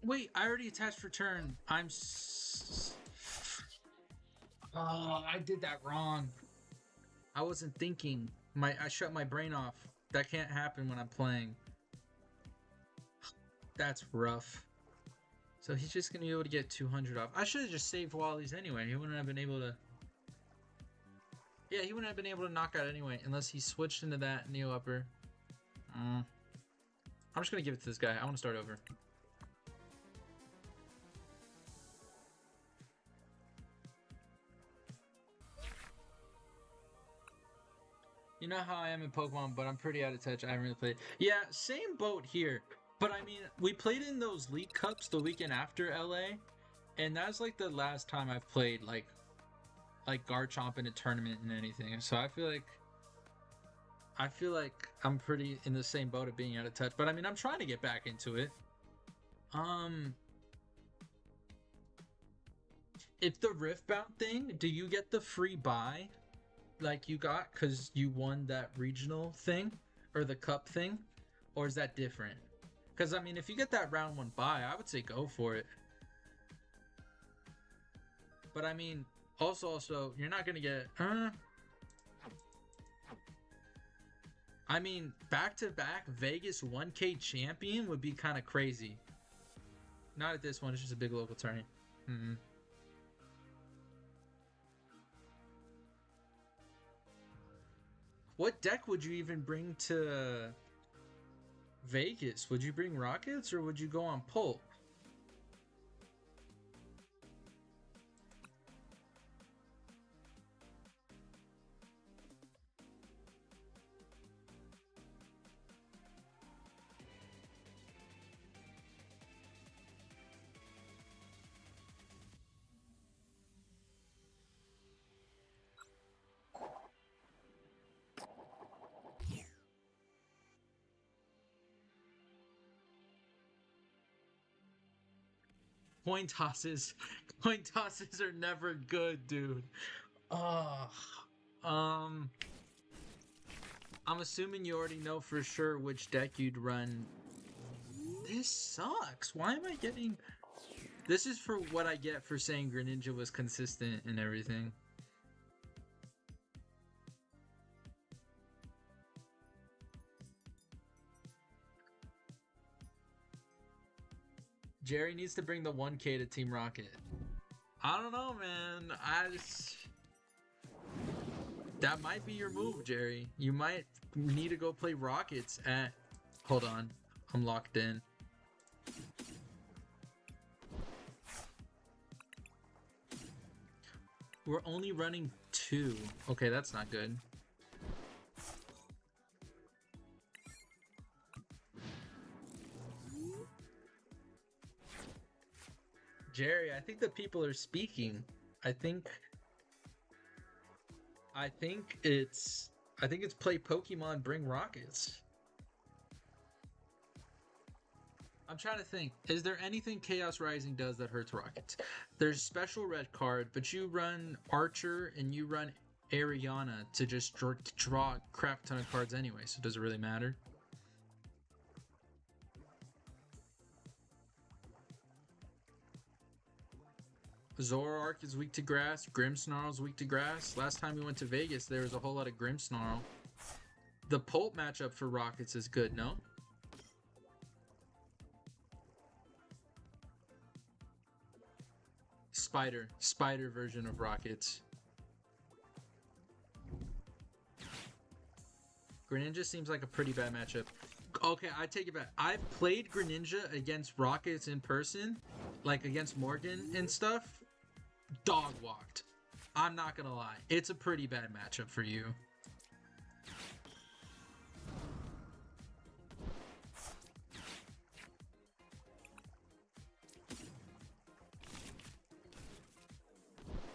Wait, I already attached return. Oh, I did that wrong. I wasn't thinking. I shut my brain off. That can't happen when I'm playing. That's rough. So he's just gonna be able to get 200 off. I should have just saved Wally's anyway. He wouldn't have been able to. Yeah, he wouldn't have been able to knock out anyway, unless he switched into that Neo Upper. I'm just gonna give it to this guy. I want to start over. You know how I am in Pokemon, but I'm pretty out of touch. I haven't really played. Yeah, same boat here. But I mean, we played in those League Cups the weekend after LA, and that's like the last time I've played like Garchomp in a tournament and anything. So I feel like I'm pretty in the same boat of being out of touch. But I mean, I'm trying to get back into it. If the Riftbound thing, do you get the free buy like you got because you won that regional thing or the cup thing, or is that different? Because I mean, if you get that round 1 buy, I would say go for it. But I mean, also, you're not gonna get. I mean, back-to-back Vegas 1K champion would be kind of crazy. Not at this one. It's just a big local tourney. What deck would you even bring to Vegas? Would you bring Rockets or would you go on Pulp? Coin tosses. Coin tosses are never good, dude. Oh, I'm assuming you already know for sure which deck you'd run. This sucks. Why am I getting... This is for what I get for saying Greninja was consistent and everything. Jerry needs to bring the 1K to Team Rocket. I don't know, man. That might be your move, Jerry. You might need to go play Rockets at... Hold on. I'm locked in. We're only running 2. Okay, that's not good. Jerry, I think the people are speaking. I think it's play Pokemon, bring Rockets. I'm trying to think. Is there anything Chaos Rising does that hurts Rockets? There's special red card, but you run Archer and you run Ariana to just draw a crap ton of cards anyway, so does it really matter? Zoroark is weak to grass. Grimmsnarl is weak to grass. Last time we went to Vegas, there was a whole lot of Grimmsnarl. The Pulp matchup for Rockets is good, no? Spider version of Rockets. Greninja seems like a pretty bad matchup. Okay, I take it back. I've played Greninja against Rockets in person, like against Morgan and stuff. Dog walked. I'm not gonna lie. It's a pretty bad matchup for you.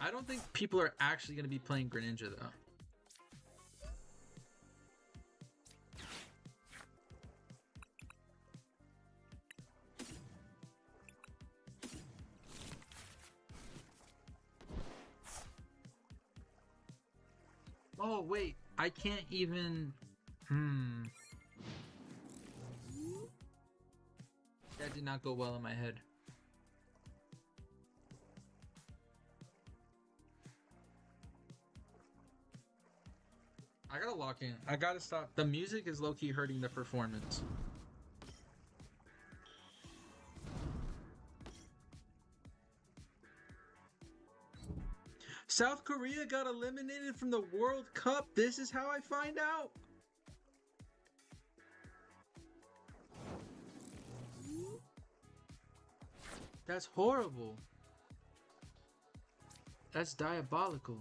I don't think people are actually gonna be playing Greninja though. Oh, wait. I can't even... That did not go well in my head. I gotta lock in. I gotta stop. The music is low-key hurting the performance. South Korea got eliminated from the World Cup. This is how I find out. That's horrible. That's diabolical.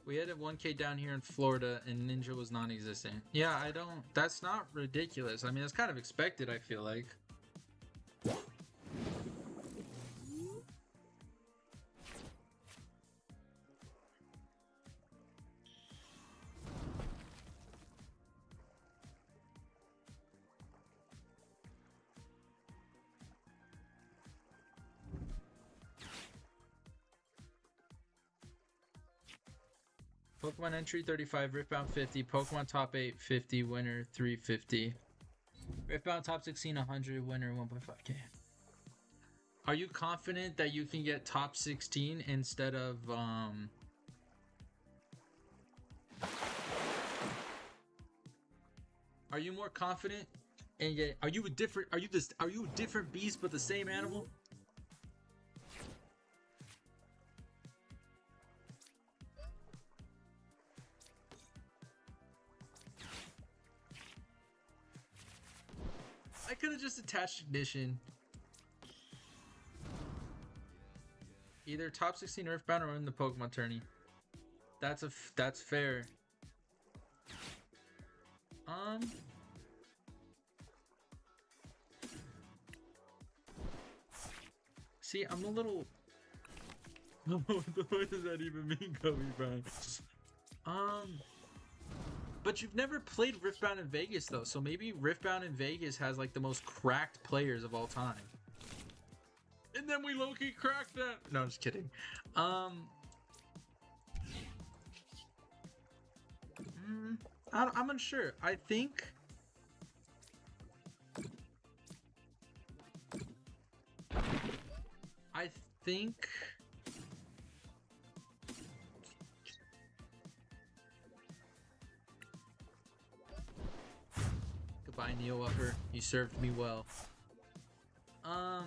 We had a 1K down here in Florida and Ninja was non-existent. Yeah, I don't... That's not ridiculous. I mean, it's kind of expected, I feel like. Pokemon entry 35, Riftbound 50, Pokemon top 8 50, winner 350. Riftbound top 16 100, winner 1.5k. Are you confident that you can get top 16 instead of Are you more confident and get are you a different beast but the same animal? I could have just attached ignition. Either top 16 Earthbound or in the Pokemon tourney. That's fair. See, I'm a little. What does that even mean, Kobe Brown? But you've never played Riftbound in Vegas though, so maybe Riftbound in Vegas has like the most cracked players of all time. And then we low-key cracked that. No, I'm just kidding. I'm unsure. I think goodbye, Neo Upper. You served me well. I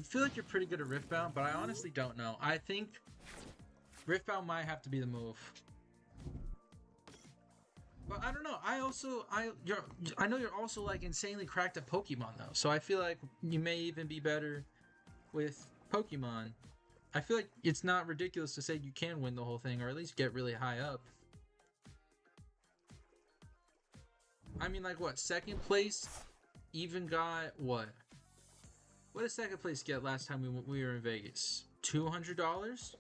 feel like you're pretty good at Riftbound, but I honestly don't know. I think Riftbound might have to be the move. But I don't know. I know you're also like insanely cracked at Pokemon though. So I feel like you may even be better with Pokemon. I feel like it's not ridiculous to say you can win the whole thing or at least get really high up. I mean, like what? Second place even got what? What did second place get last time we were in Vegas? $200?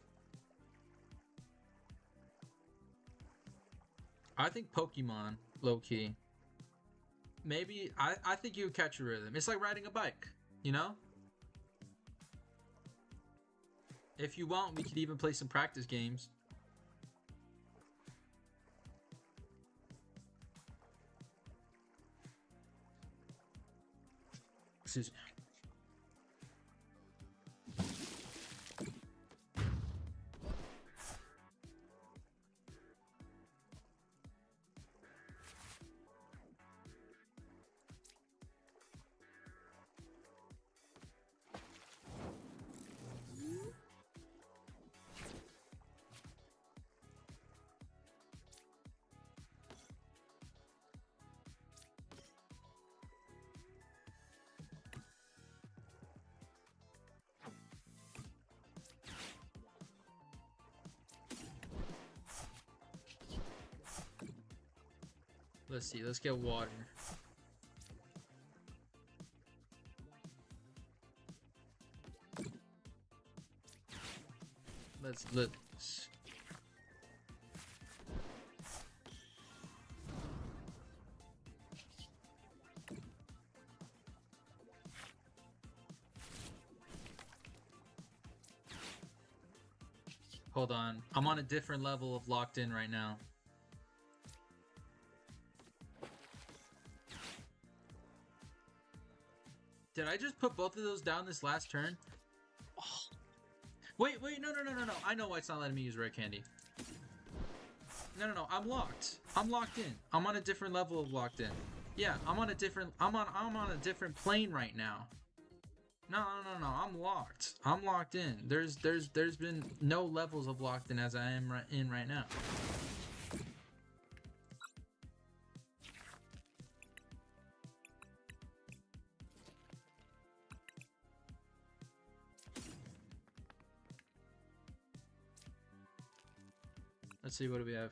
I think Pokemon, low-key. Maybe, I think you would catch a rhythm. It's like riding a bike, you know? If you want, we could even play some practice games. Excuse me. Let's see, let's get water. let's. Hold on. I'm on a different level of locked in right now. Did I just put both of those down this last turn? Oh. Wait, no. I know why it's not letting me use rare candy. No. I'm locked. I'm locked in. I'm on a different level of locked in. Yeah, I'm on a different plane right now. No. I'm locked. I'm locked in. There's been no levels of locked in as I am in right now. Let's see, what do we have?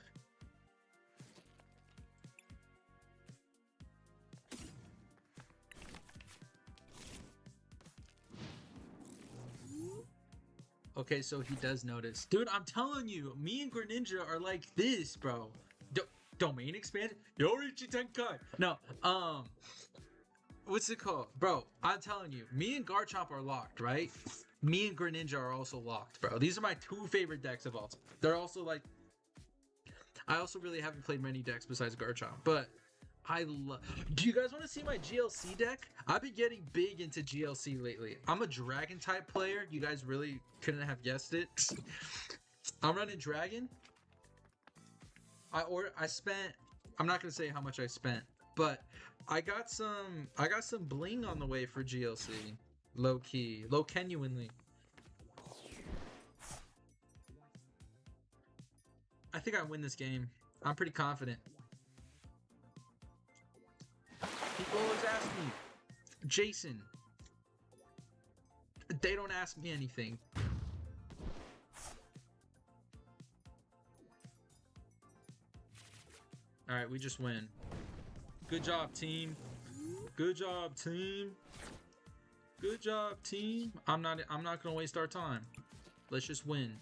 Okay, so he does notice. Dude, I'm telling you, me and Greninja are like this, bro. Domain expansion? Yorichi Tenkai! No, what's it called? Bro, I'm telling you, me and Garchomp are locked, right? Me and Greninja are also locked, bro. These are my two favorite decks of all time. They're also like... I also really haven't played many decks besides Garchomp, but... Do you guys want to see my GLC deck? I've been getting big into GLC lately. I'm a dragon type player. You guys really couldn't have guessed it. I'm running dragon. I spent, I'm not gonna say how much I spent, but I got some bling on the way for GLC. Low key, low genuinely. I think I win this game. I'm pretty confident. People always ask me, Jason, they don't ask me anything. Alright, we just win. Good job, team. Good job, team. Good job, team. I'm not gonna waste our time. Let's just win.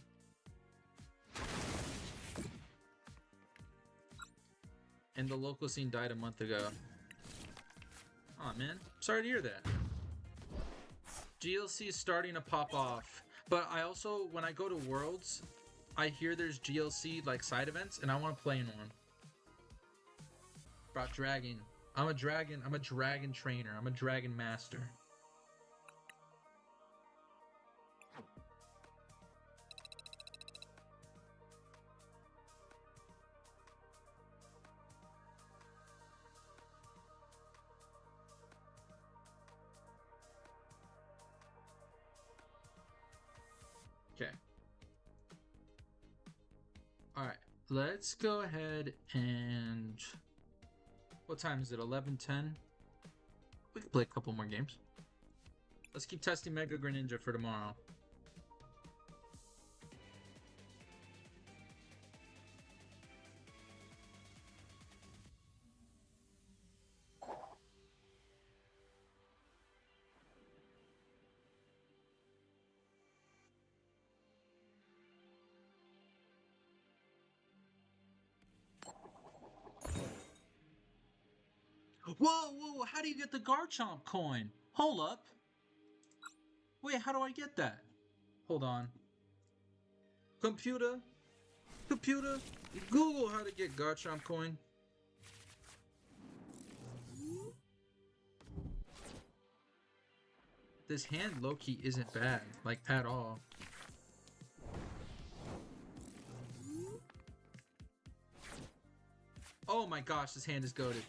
And the local scene died a month ago. Aw, man. Sorry to hear that. GLC is starting to pop off. But I also, when I go to Worlds, I hear there's GLC, like, side events, and I want to play in one. Brought dragon. I'm a dragon trainer. I'm a dragon master. Okay. Alright, let's go ahead and... What time is it? 11:10? We can play a couple more games. Let's keep testing Mega Greninja for tomorrow. Whoa, how do you get the Garchomp coin? Hold up. Wait, how do I get that? Hold on. Computer, Google how to get Garchomp coin. This hand Lowkey isn't bad, like at all. Oh my gosh, this hand is goated.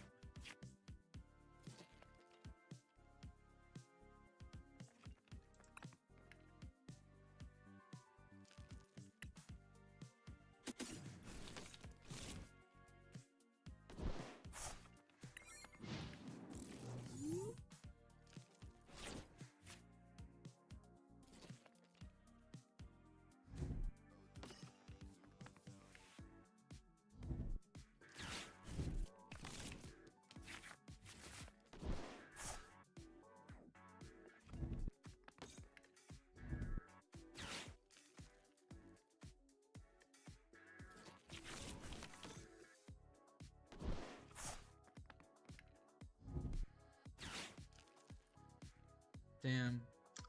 Damn.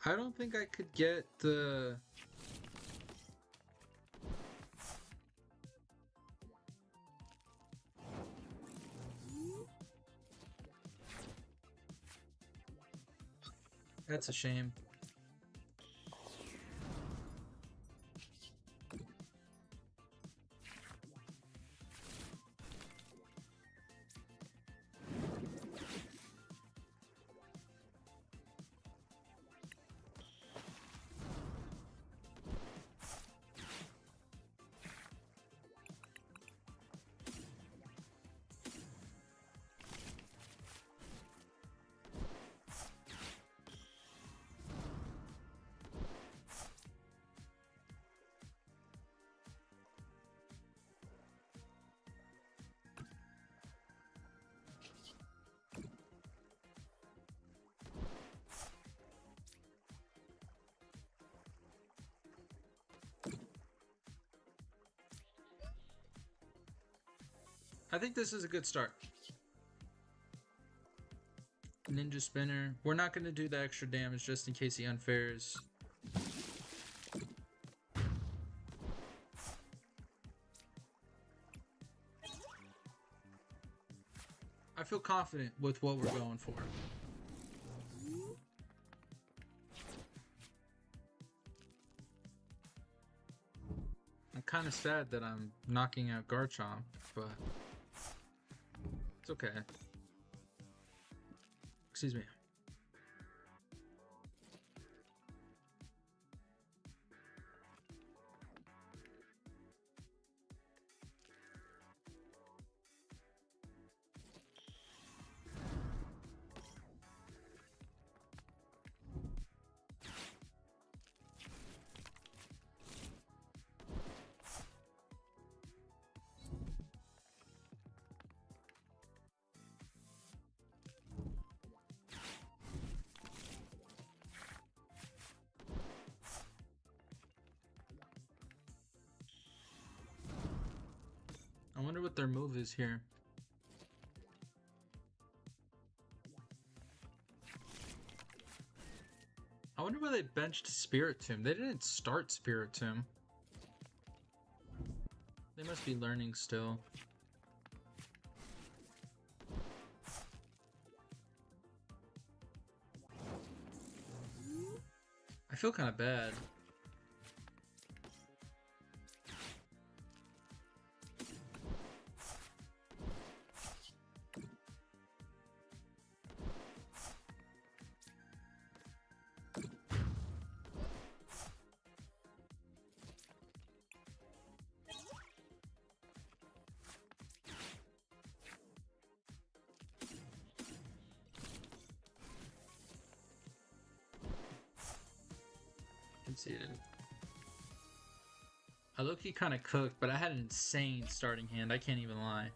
I don't think I could get the... That's a shame. I think this is a good start. Ninja Spinner. We're not going to do the extra damage just in case he unfairs. I feel confident with what we're going for. I'm kind of sad that I'm knocking out Garchomp, but it's okay. Excuse me. I wonder what their move is here. I wonder why they benched Spiritomb. They didn't start Spiritomb. They must be learning still. I feel kind of bad. Conceded. I low-key kind of cooked, but I had an insane starting hand. I can't even lie.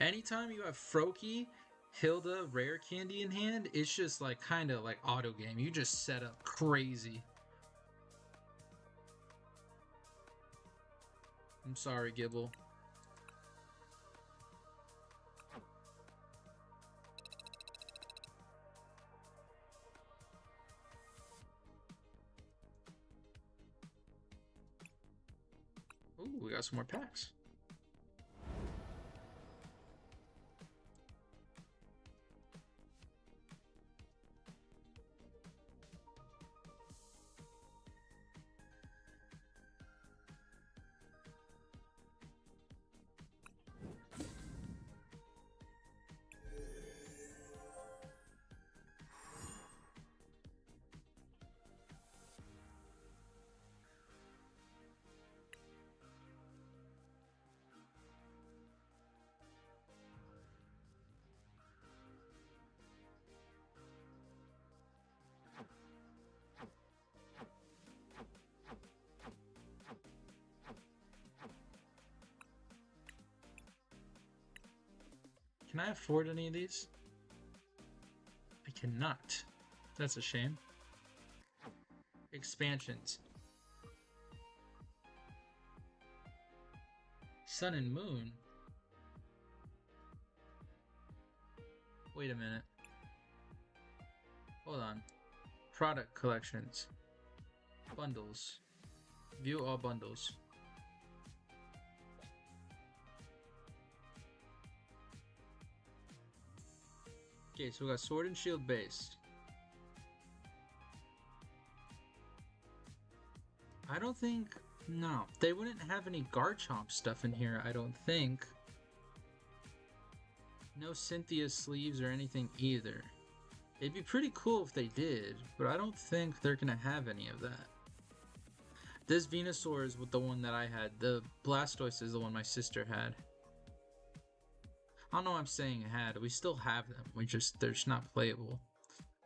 Anytime you have Froakie, Hilda, Rare Candy in hand, it's just like kind of like auto game. You just set up crazy. I'm sorry, Gibble. Ooh, we got some more packs. Can I afford any of these? I cannot. That's a shame. Expansions. Sun and Moon. Wait a minute. Hold on. Product collections. Bundles. View all bundles. Okay, so we got Sword and Shield base. I don't think... No, they wouldn't have any Garchomp stuff in here, I don't think. No Cynthia sleeves or anything either. It'd be pretty cool if they did, but I don't think they're gonna have any of that. This Venusaur is the one that I had. The Blastoise is the one my sister had. I don't know why I'm saying had. We still have them. They're just not playable.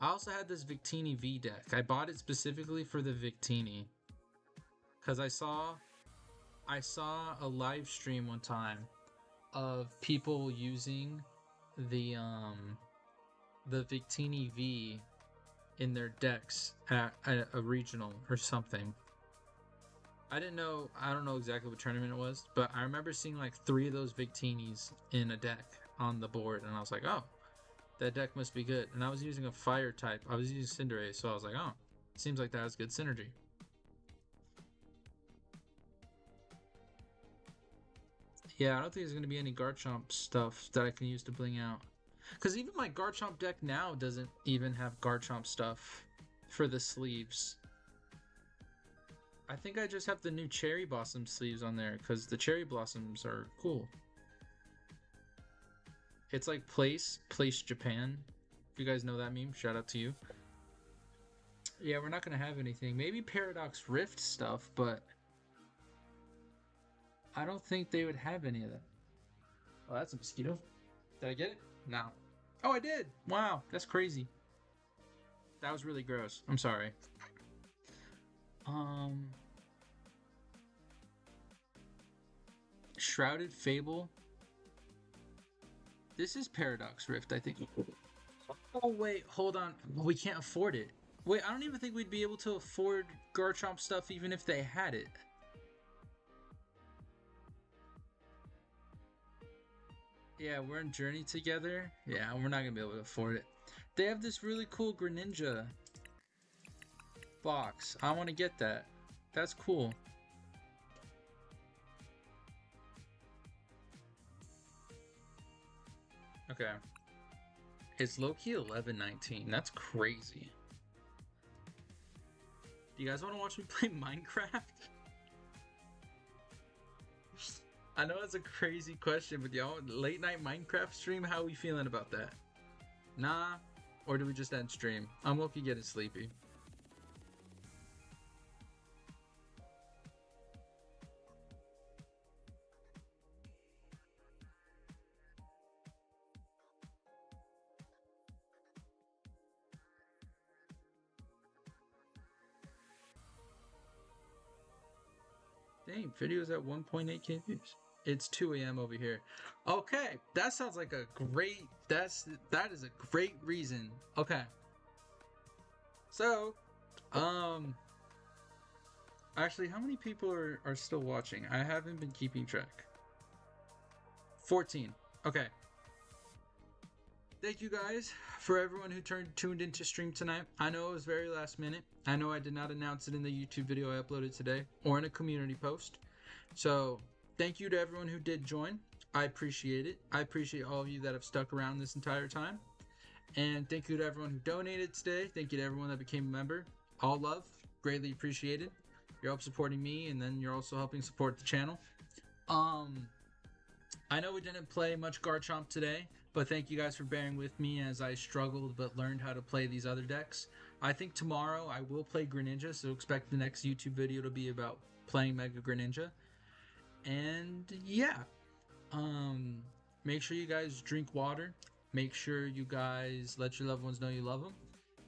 I also had this Victini V deck. I bought it specifically for the Victini. Because I saw a live stream one time of people using the Victini V in their decks at a regional or something. I don't know exactly what tournament it was, but I remember seeing like 3 of those Victinis in a deck on the board, and I was like, oh, that deck must be good. And I was using a fire type. I was using Cinderace, so I was like, oh, seems like that has good synergy. Yeah, I don't think there's going to be any Garchomp stuff that I can use to bling out. Because even my Garchomp deck now doesn't even have Garchomp stuff for the sleeves. I think I just have the new Cherry Blossom sleeves on there because the Cherry Blossoms are cool. It's like Place Japan. If you guys know that meme, shout out to you. Yeah, we're not going to have anything. Maybe Paradox Rift stuff, but I don't think they would have any of that. Oh, that's a mosquito. Did I get it? No. Oh, I did! Wow, that's crazy. That was really gross. I'm sorry. Shrouded Fable. This is Paradox Rift, I think. Oh, wait, hold on. We can't afford it. Wait, I don't even think we'd be able to afford Garchomp stuff even if they had it. Yeah, we're in Journey together. Yeah, we're not gonna be able to afford it. They have this really cool Greninja box. I want to get that. That's cool. Okay. It's Lowkey 1119. That's crazy. Do you guys want to watch me play Minecraft? I know that's a crazy question, but y'all, late night Minecraft stream, how are we feeling about that? Nah? Or do we just end stream? I'm Lowkey getting sleepy. Dang, video's at 1.8k views. It's 2 a.m. over here. Okay, that sounds like a great. That is a great reason. Okay. So, actually, how many people are still watching? I haven't been keeping track. 14. Okay. Thank you guys for everyone who tuned into stream tonight. I know it was very last minute. I know I did not announce it in the YouTube video I uploaded today or in a community post. So thank you to everyone who did join. I appreciate it. I appreciate all of you that have stuck around this entire time. And thank you to everyone who donated today. Thank you to everyone that became a member. All love. Greatly appreciated. You're help supporting me, and then you're also helping support the channel. I know we didn't play much Garchomp today, but thank you guys for bearing with me as I struggled but learned how to play these other decks. I think tomorrow I will play Greninja, so expect the next YouTube video to be about playing Mega Greninja. And yeah, make sure you guys drink water. Make sure you guys let your loved ones know you love them.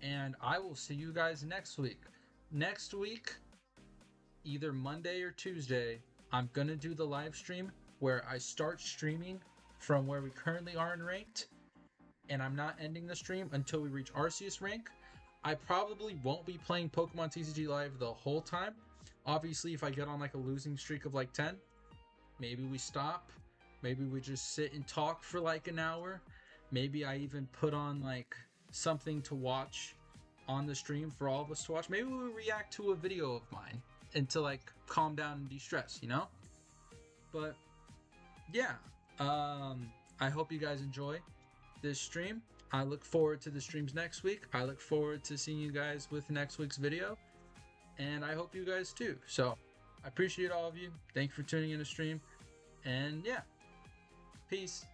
And I will see you guys next week. Next week, either Monday or Tuesday, I'm going to do the live stream where I start streaming from where we currently are in ranked, and I'm not ending the stream until we reach Arceus rank. I probably won't be playing Pokemon TCG Live the whole time. Obviously, if I get on like a losing streak of like 10, maybe we stop. Maybe we just sit and talk for like an hour. Maybe I even put on like something to watch on the stream for all of us to watch. Maybe we'll react to a video of mine and to like calm down and de-stress, you know? But yeah, I hope you guys enjoy this stream. I look forward to the streams next week. I look forward to seeing you guys with next week's video. And I hope you guys too. So I appreciate all of you. Thank you for tuning in to stream. And yeah, peace.